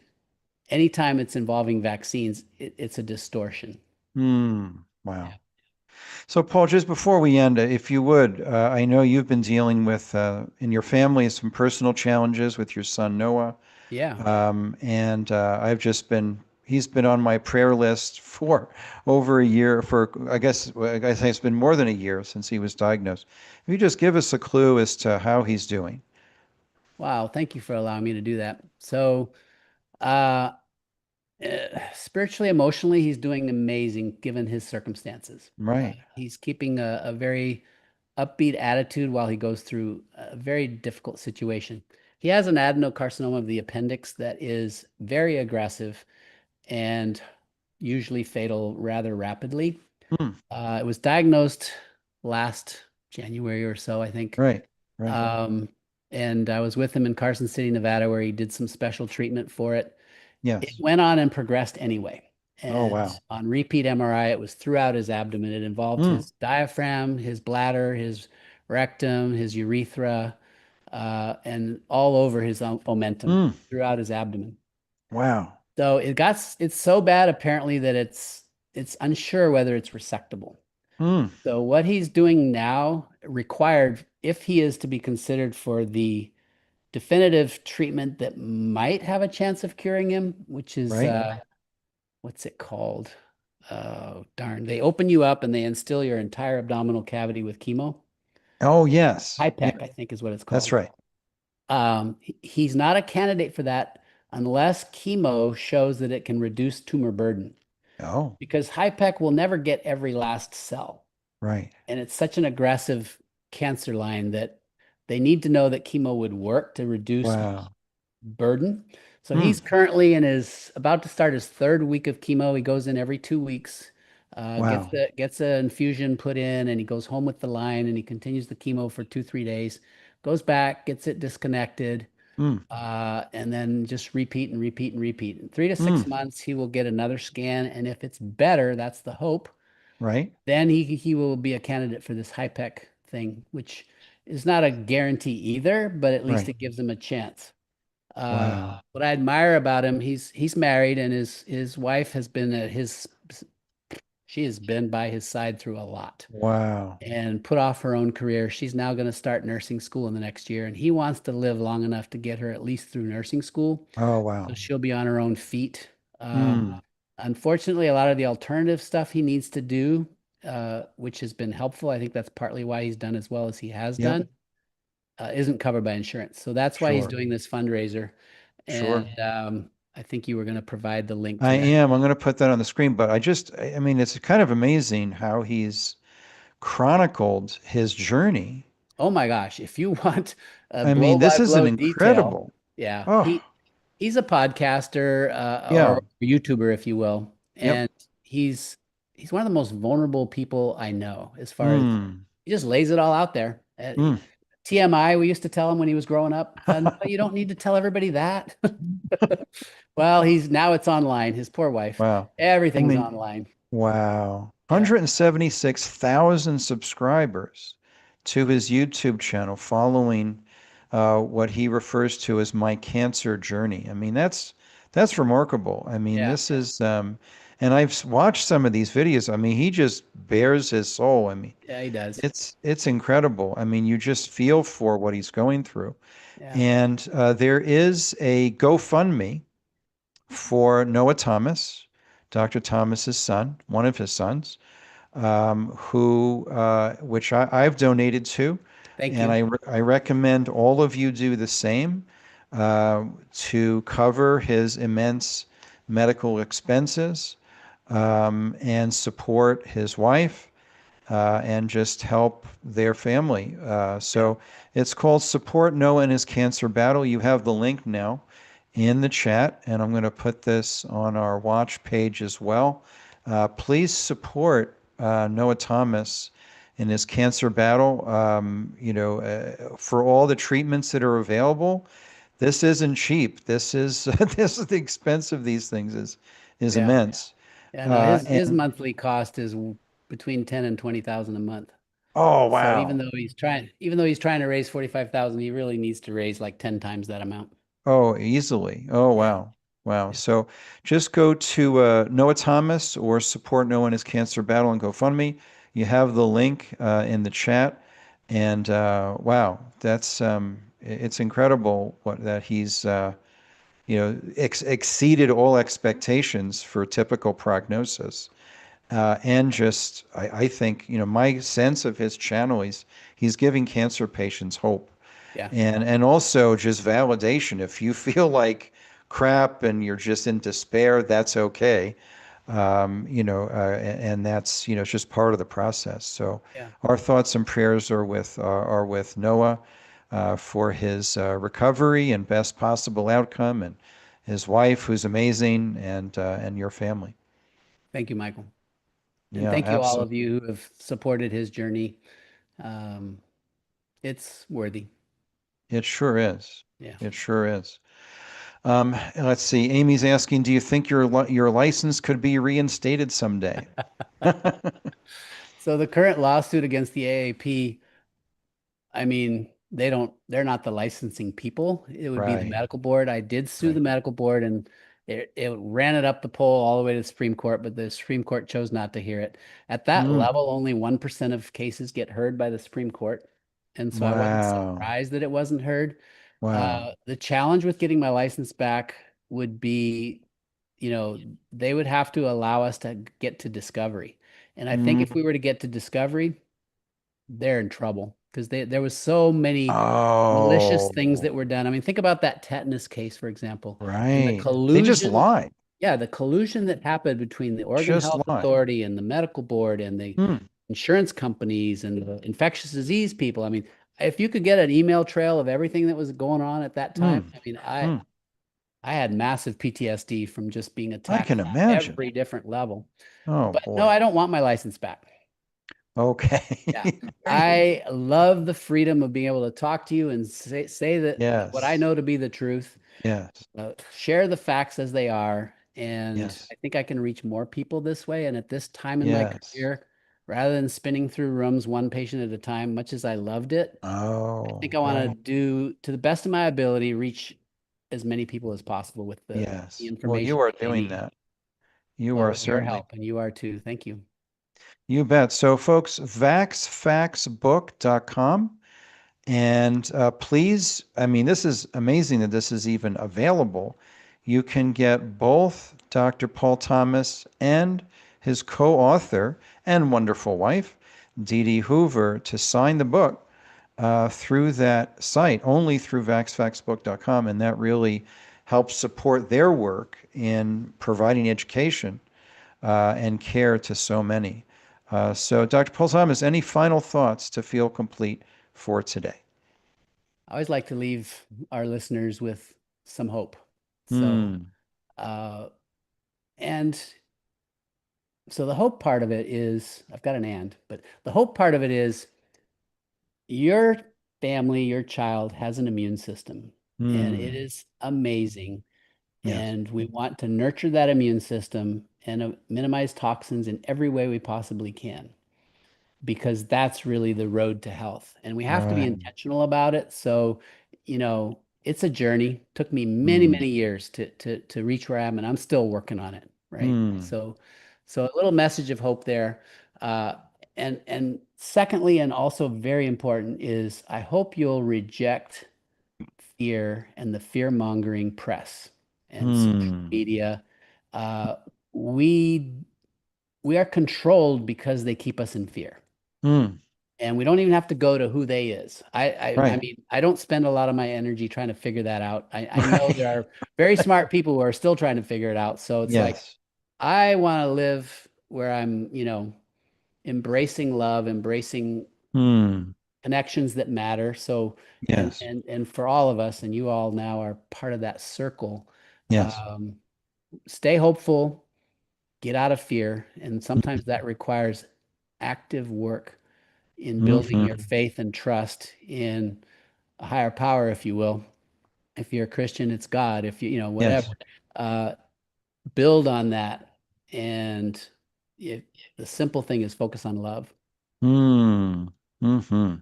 anytime it's involving vaccines, it's a distortion. Mm. Yeah. Wow. So, Paul, just before we end, if you would, I know you've been dealing with in your family some personal challenges with your son Noah. Yeah. And he's been on my prayer list for over a year, I guess it's been more than a year since he was diagnosed. If you just give us a clue as to how he's doing. Wow. Thank you for allowing me to do that. So, uh, spiritually, emotionally, he's doing amazing given his circumstances. Right. He's keeping a very upbeat attitude while he goes through a very difficult situation. He has an adenocarcinoma of the appendix that is very aggressive and usually fatal rather rapidly. Hmm. It was diagnosed last January or so, I think. Right. Right. Um, and I was with him in Carson City, Nevada, where he did some special treatment for it. It Yes. went on and progressed anyway. Oh, And wow. on repeat MRI, it was throughout his abdomen. It involved Hmm. his diaphragm, his bladder, his rectum, his urethra, and all over his omentum Hmm. throughout his abdomen. Wow. So it's so bad apparently that it's unsure whether it's resectable. Hmm. So what he's doing now required, if he is to be considered for the definitive treatment that might have a chance of curing him, which is Right. what's it called? Oh, darn. They open you up and they instill your entire abdominal cavity with chemo. Oh, yes. Yeah, HIPEC, I think is what it's that's called. right. He's not a candidate for that unless chemo shows that it can reduce tumor burden Oh, because HIPEC will never get every last cell. right. And it's such an aggressive cancer line that they need to know that chemo would work to reduce Wow. burden. So Hmm. he's currently in his about to start his third week of chemo. He goes in every 2 weeks, Wow. gets an infusion put in, and he goes home with the line and he continues the chemo for 2, 3 days, goes back, gets it disconnected. Mm. And then just repeat and repeat and repeat. In 3 to 6 months, Mm. he will get another scan, and if it's better, that's the hope. Right. Then he will be a candidate for this HIPEC thing, which is not a guarantee either, but at least Right. it gives him a chance. Wow. What I admire about him, he's married, and his wife has been at his she has been by his side through a lot Wow. and put off her own career. She's now going to start nursing school in the next year, and he wants to live long enough to get her at least through nursing school, Oh, so wow. she'll be on her own feet. Mm. Unfortunately, a lot of the alternative stuff he needs to do, which has been helpful, I think that's partly why he's done as well as he has Yep. done, isn't covered by insurance. So that's why he's Sure. doing this fundraiser. And Sure. I think you were going to provide the link I to that. am. I'm going to put that on the screen, but I mean, it's kind of amazing how he's chronicled his journey. Oh my gosh, if you want a I mean, blow this by is an blow detail, incredible. yeah, Oh, he's a podcaster yeah. or YouTuber, if you will, Yep. and he's one of the most vulnerable people I know. As far as Mm. he just lays it all out there. Mm. TMI, we used to tell him when he was growing up, no, you don't need to tell everybody that. Well, he's now it's online. His poor wife, Wow. I everything's mean, online. wow. Yeah, 176,000 subscribers to his YouTube channel following what he refers to as my cancer journey. I mean, that's remarkable. I mean, yeah, this is and watched some of these videos. I mean, he just bears his soul. I mean, yeah, he does. it's incredible. I mean, you just feel for what he's going through. Yeah, And there is a GoFundMe for Noah Thomas, Dr. Thomas's son, one of his sons, who which I've donated to, thank and you. I recommend all of you do the same to cover his immense medical expenses and support his wife and just help their family. Yeah, So it's called Support Noah in His Cancer Battle. You have the link now in the chat, and I'm going to put this on our watch page as well. Please support Noah Thomas in his cancer battle. For all the treatments that are available, this isn't cheap. This is this is the expense of these things is yeah, immense. yeah. No, his And monthly cost is between 10 and 20,000 a month. oh So wow. even though he's trying to raise 45,000, he really needs to raise like 10 times that amount. Oh, easily. Oh, Yeah, wow. Wow. yeah. So just go to Noah Thomas or support Noah in his cancer battle and GoFundMe. You have the link in the chat. And wow, that's it's incredible what that he's exceeded all expectations for typical prognosis. And just I think, my sense of his channel, he's giving cancer patients hope Yeah, and also just validation. If you feel like crap and you're just in despair, that's okay. And that's it's just part of the process. So yeah. our thoughts and prayers are with Noah for his recovery and best possible outcome, and his wife, who's amazing, and your family. Thank you, Michael. And Yeah, thank you all of absolutely. you who have supported his journey. Um, it's worthy. It sure is. Yeah. It sure is. Let's see. Amy's asking, do you think your license could be reinstated someday? So the current lawsuit against the AAP, I mean, they're not the licensing people. It would be the Right, medical board. I did sue the right. medical board, and it ran it up the pole all the way to the Supreme Court, but the Supreme Court chose not to hear it. At that Mm, level, only 1% of cases get heard by the Supreme Court. And so I wasn't wow, surprised that it wasn't heard. wow. The challenge with getting my license back would be, they would have to allow us to get to discovery. And I think if Mm, we were to get to discovery, they're in trouble because there was so many malicious things oh, that were done. I mean, think about that tetanus case, for example, and the right. They just collusion. lied. Yeah, the collusion that happened between the Oregon Just Health lied. Authority and the medical board and the Mm, insurance companies and the infectious disease people. I mean, if you could get an email trail of everything that was going on at that time, mm, I mean, mm. I had massive PTSD from just being I attacked can from imagine. every different level. Oh But no, boy. I don't want my license back. Yeah. Okay. Great. I love the freedom of being able to talk to you and say that what I Yes. know to be the truth, Yes. share the facts as they are. And Yes. I think I can reach more people this way. And at this time in my Yes. career, rather than spinning through rooms one patient at a time, much as I loved it, I think Oh, I want to oh, do to the best of my ability, reach as many people as possible with the yes. Well, you information are that they doing need. that. You So are with your certainly. help, and you are too. Thank you. You bet. So, folks, vaxfaxbook.com. And please, I mean, this is amazing that this is even available. You can get both Dr. Paul Thomas and his co-author and wonderful wife, Dee Dee Hoover, to sign the book through that site, only through vaxfaxbook.com. And that really helps support their work in providing education and care to so many. So, Dr. Paul Thomas, any final thoughts to feel complete for today? I always like to leave our listeners with some hope. So, Hmm. uh, and so the hope part of it is I've got an but the hope part of it is your family, your child has an immune system, and it Hmm. is amazing. Yes. And we want to nurture that immune system and minimize toxins in every way we possibly can, because that's really the road to health. And we have to be Right. intentional about it. So, it's a journey. Took me many, Hmm. many years to reach where I am, and I'm still working on it. Right. Hmm. So a little message of hope there. Uh, and secondly, and also very important, is I hope you'll reject fear and the fear-mongering press and social Hmm. media. Uh, we we are controlled because they keep us in fear. Hmm. And we don't even have to go to who they is. I Right. mean, I don't spend a lot of my energy trying to figure that out. I know Right. there are very smart people who are still trying to figure it out. So it's like, Yes. I want to live where I'm, embracing love, embracing Hmm. connections that matter. So, and Yes. and and for all of us, and you all now are part of that circle. Yes. Um, Stay hopeful, get out of fear, and sometimes that requires active work in building your Hmm. faith and trust in a higher power, if you will. If you're a Christian, it's God. If whatever, Yes. uh, build on that. And it, the simple thing is focus on love. Hmm. Hmm.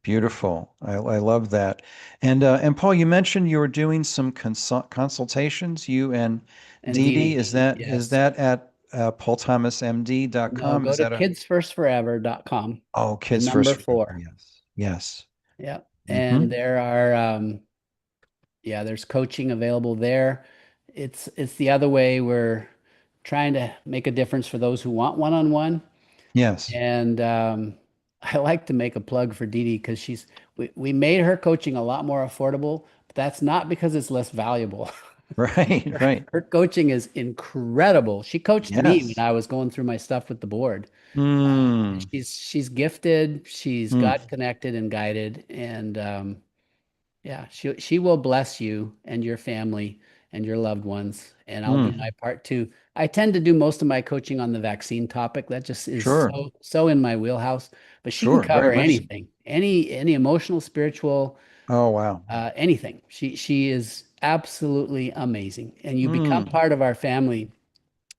Beautiful. I love that. And Paul, you mentioned you were doing some consultations, you and And Dee Dee Dee. Dee, Is yes. that at No, paulthomasmd.com? go Is to that a kidsfirstforever.com. Oh, The Kids number First Forever? four. Yes. Yes. Yeah. Hmm. And there are yeah, there's coaching available there. It's the other way. We're trying to make a difference for those who want one-on-one. Yes. And I like to make a plug for Dee Dee because we made her coaching a lot more affordable, but that's not because it's less valuable. Right. Her, Right. her coaching is incredible. She coached me when Yes. I was going through my stuff with the board. Mm. She's gifted, she's Mm. God connected and guided, and yeah, she will bless you and your family and your loved ones, and I'll do Mm. my part too. I tend to do most of my coaching on the vaccine topic. That just is Sure. so in my wheelhouse. But she can Sure. Very cover much so. anything, any emotional, spiritual, Oh, wow. anything. She is absolutely amazing, and you become Mm. part of our family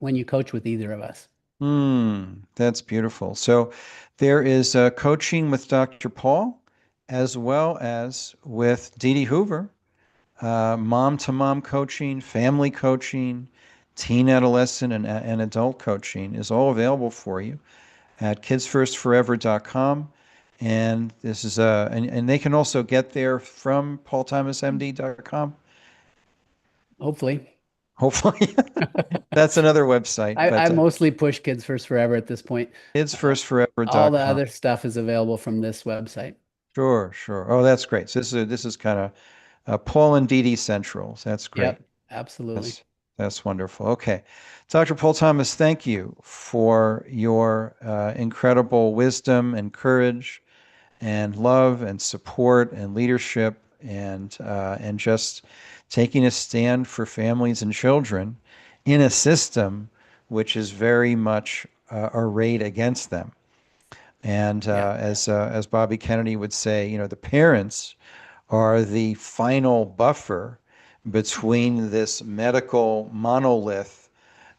when you coach with either of us. Mm. That's beautiful. So there is coaching with Dr. Paul as well as with Dee Dee Hoover, mom to mom coaching, family coaching, teen, adolescent, and adult coaching is all available for you at kidsfirstforever.com. And this is and they can also get there from paulthomasmd.com. Hopefully. Hopefully, that's another website, I but mostly push Kids First Forever at this point. Uh, all the kidsfirstforever.com. other stuff is available from this website. Sure, sure. Oh, that's great. So this is kind of Paul and Dee Dee Centrals. That's great. Yep, absolutely. That's wonderful. Okay, Dr. Paul Thomas, thank you for your incredible wisdom and courage and love and support and leadership and just taking a stand for families and children in a system which is very much arrayed against them. And Yeah. as Bobby Kennedy would say, the parents are the final buffer between this medical monolith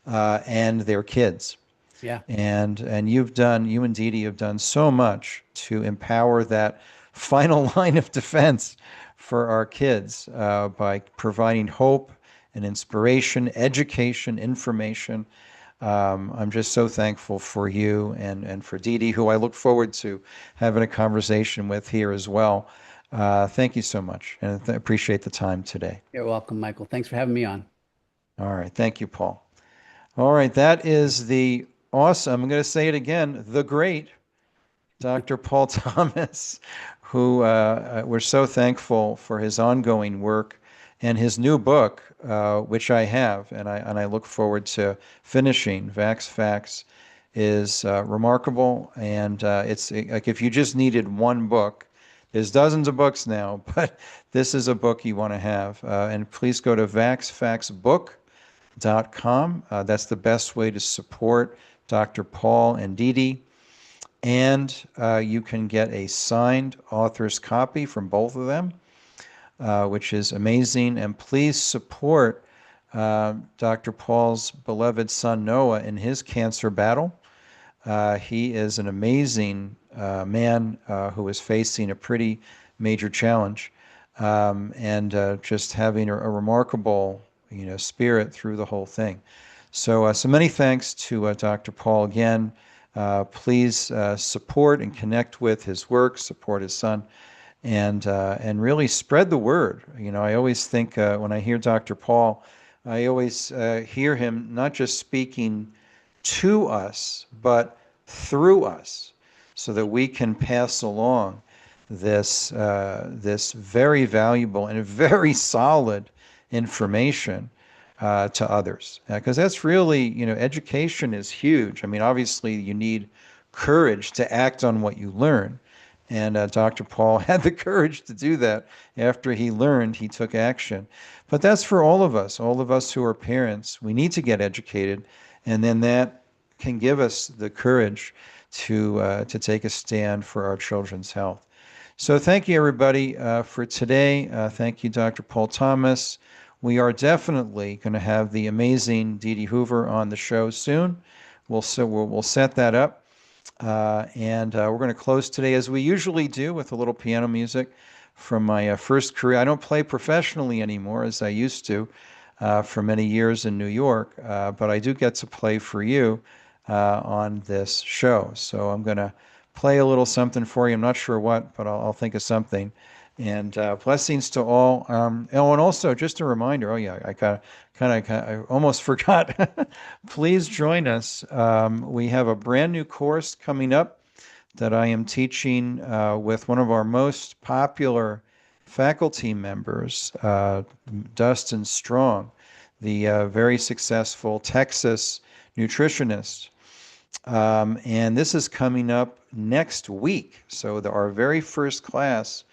and their kids. Yeah. And you and Dee Dee have done so much to empower that final line of defense for our kids by providing hope and inspiration, education, information. I'm just so thankful for you and for Dee Dee, who I look forward to having a conversation with here as well. Thank you so much, and appreciate the time today. You're welcome, Michael. Thanks for having me on. All right. Thank you, Paul. All right. That is the awesome, I'm going to say it again, the great Dr. Paul Thomas, who we're so thankful for his ongoing work and his new book, which I have, and I look forward to finishing. Vax Facts is remarkable, and it's like if you just needed one book, there's dozens of books now, but this is a book you want to have. And please go to vaxfactsbook.com. That's the best way to support Dr. Paul and Dee Dee. And you can get a signed author's copy from both of them, which is amazing. And please support Dr. Paul's beloved son Noah in his cancer battle. He is an amazing man who is facing a pretty major challenge, and just having a remarkable, spirit through the whole thing. So many thanks to Dr. Paul again. Please support and connect with his work, support his son, and really spread the word. I always think when I hear Dr. Paul, I always hear him not just speaking to us, but through us, so that we can pass along this very valuable and very solid information to others. Because that's really, education is huge. I mean, obviously, you need courage to act on what you learn. And Dr. Paul had the courage to do that. After he learned, he took action. But that's for all of us who are parents. We need to get educated, and then that can give us the courage to take a stand for our children's health. So thank you, everybody, for today. Thank you, Dr. Paul Thomas. We are definitely going to have the amazing Dee Dee Hoover on the show soon. We'll set that up. And we're going to close today, as we usually do, with a little piano music from my first career. I don't play professionally anymore, as I used to for many years in New York, but I do get to play for you on this show. So I'm going to play a little something for you. I'm not sure what, but I'll think of something. And blessings to all. And also just a reminder. Oh yeah, I almost forgot. Please join us. We have a brand new course coming up that I am teaching with one of our most popular faculty members, Dustin Strong, the very successful Texas nutritionist. And this is coming up next week. So our very first class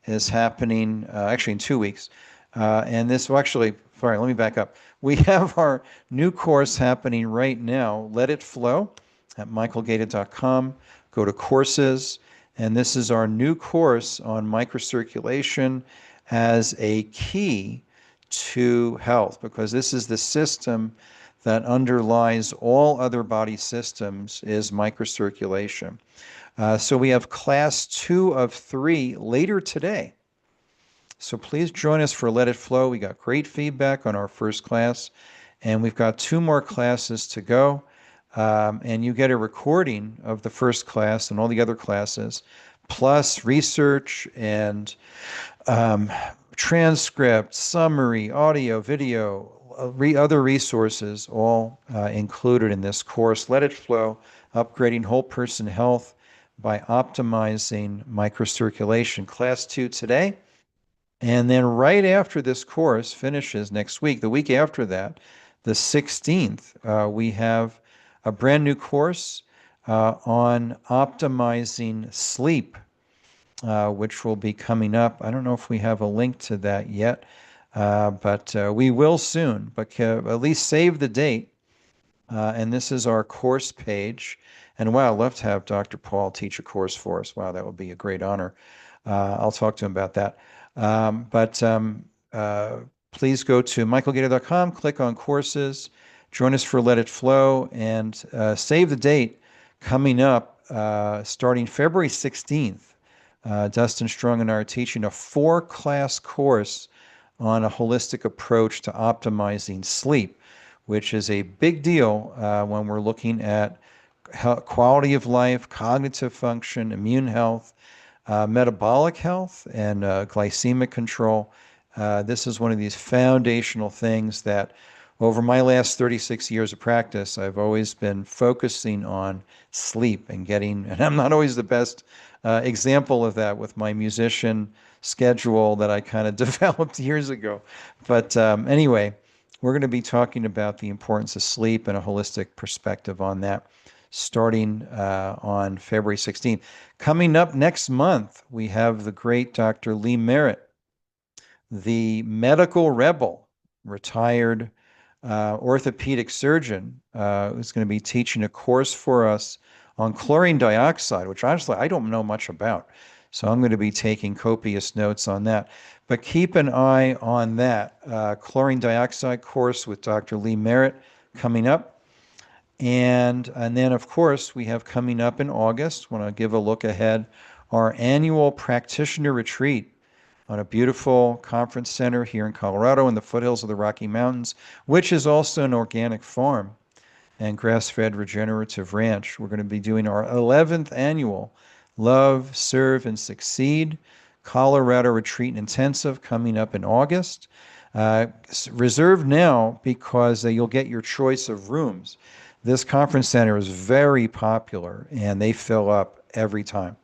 is happening actually in 2 weeks. And this will actually, sorry, let me back up. We have our new course happening right now, Let It Flow, at michaelgaeta.com. Go to courses, and this is our new course on microcirculation as a key to health, because this is the system that underlies all other body systems is microcirculation. So we have class 2 of 3 later today. So please join us for Let It Flow. We got great feedback on our first class, and we've got 2 more classes to go. And you get a recording of the first class and all the other classes, plus research and transcript, summary, audio, video, other resources, all included in this course. Let It Flow, Upgrading Whole Person Health by Optimizing Microcirculation. Class 2 today. And then right after this course finishes next week, the week after that, the 16th, we have a brand new course on optimizing sleep, which will be coming up. I don't know if we have a link to that yet, but we will soon. But at least save the date. And this is our course page. And wow, I'd love to have Dr. Paul teach a course for us. Wow, that would be a great honor. I'll talk to him about that. Please go to michaelgaeta.com, click on courses, join us for Let It Flow, and save the date coming up starting February 16th. Dustin Strong and I are teaching a 4-class course on a holistic approach to optimizing sleep, which is a big deal when we're looking at quality of life, cognitive function, immune health, metabolic health, and glycemic control. This is one of these foundational things that over my last 36 years of practice, I've always been focusing on sleep and and I'm not always the best example of that with my musician schedule that I kind of developed years ago. But anyway, we're going to be talking about the importance of sleep and a holistic perspective on that starting on February 16th. Coming up next month, we have the great Dr. Lee Merritt, the medical rebel, retired orthopedic surgeon, who's going to be teaching a course for us on chlorine dioxide, which honestly I don't know much about. So I'm going to be taking copious notes on that. But keep an eye on that chlorine dioxide course with Dr. Lee Merritt coming up. And then, of course, we have coming up in August, when I give a look ahead, our annual practitioner retreat on a beautiful conference center here in Colorado in the foothills of the Rocky Mountains, which is also an organic farm and grass-fed regenerative ranch. We're going to be doing our 11th annual Love, Serve, and Succeed Colorado Retreat Intensive coming up in August. Reserve now because you'll get your choice of rooms. This conference center is very popular and they fill up every time.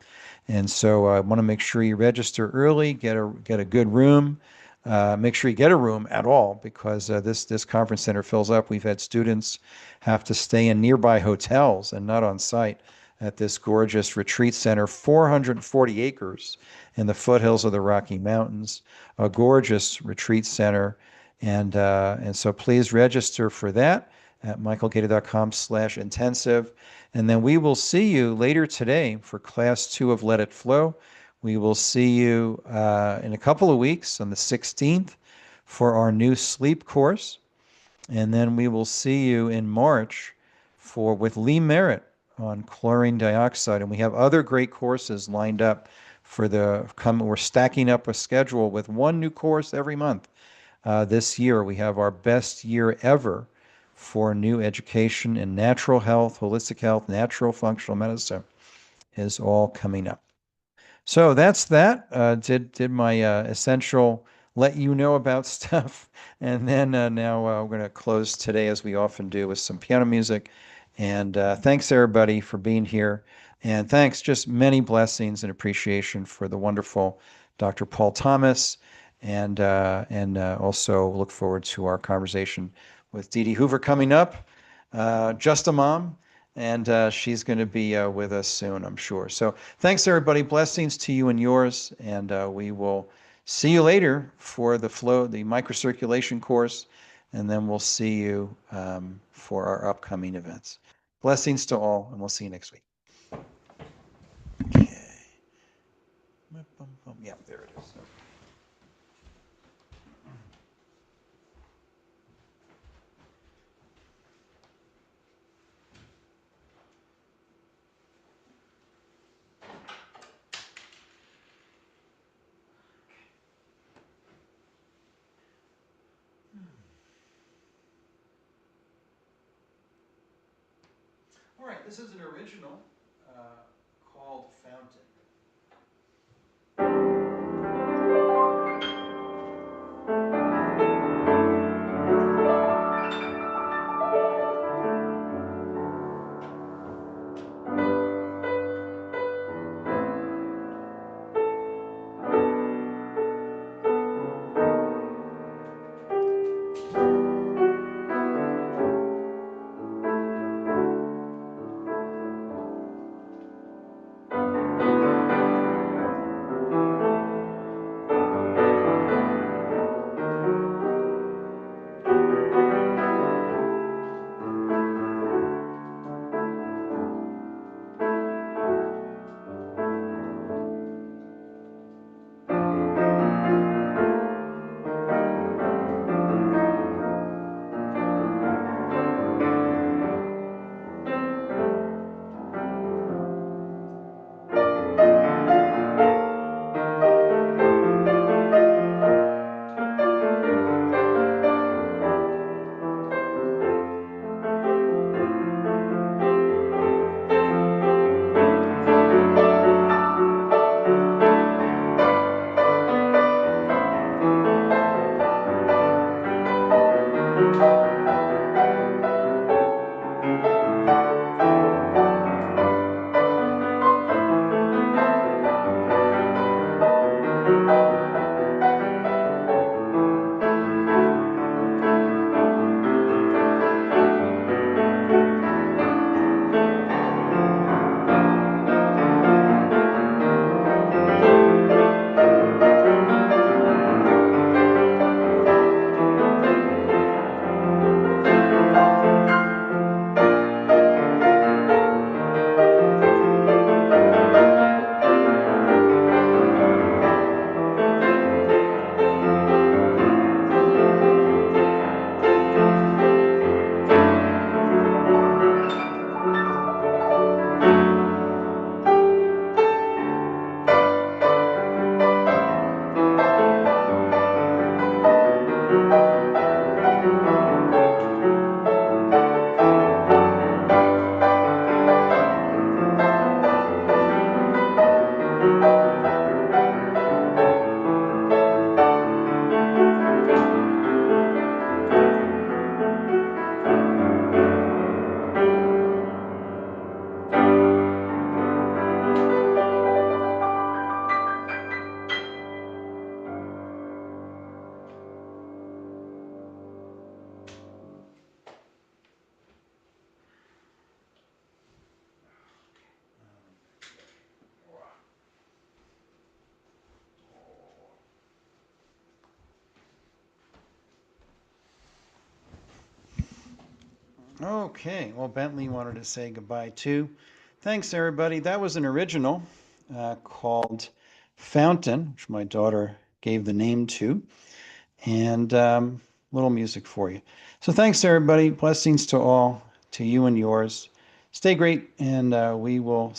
And so I want to make sure you register early, get a good room, make sure you get a room at all because this conference center fills up. We've had students have to stay in nearby hotels and not on site at this gorgeous retreat center, 440 acres in the foothills of the Rocky Mountains, a gorgeous retreat center. And so please register for that at michaelgaeta.com/intensive. And then we will see you later today for class 2 of Let It Flow. We will see you in a couple of weeks on the 16th for our new sleep course. And then we will see you in March with Lee Merritt on chlorine dioxide. And we have other great courses lined up for we're stacking up a schedule with one new course every month. This year, we have our best year ever for new education in natural health, holistic health, natural functional medicine is all coming up. So that's that. Did my essential let you know about stuff. And then now we're going to close today, as we often do, with some piano music. And thanks, everybody, for being here. And thanks, just many blessings and appreciation for the wonderful Dr. Paul Thomas. And also look forward to our conversation with Dee Dee Hoover coming up, just a mom. And she's going to be with us soon, I'm sure. So thanks, everybody. Blessings to you and yours. And we will see you later for the microcirculation course. And then we'll see you for our upcoming events. Blessings to all, and we'll see you next week. Okay. Yeah, there it is. All right, this is an original called Fountain. Okay, well, Bentley wanted to say goodbye too. Thanks, everybody. That was an original called Fountain, which my daughter gave the name to, and little music for you. So thanks, everybody. Blessings to all, to you and yours. Stay great, and we will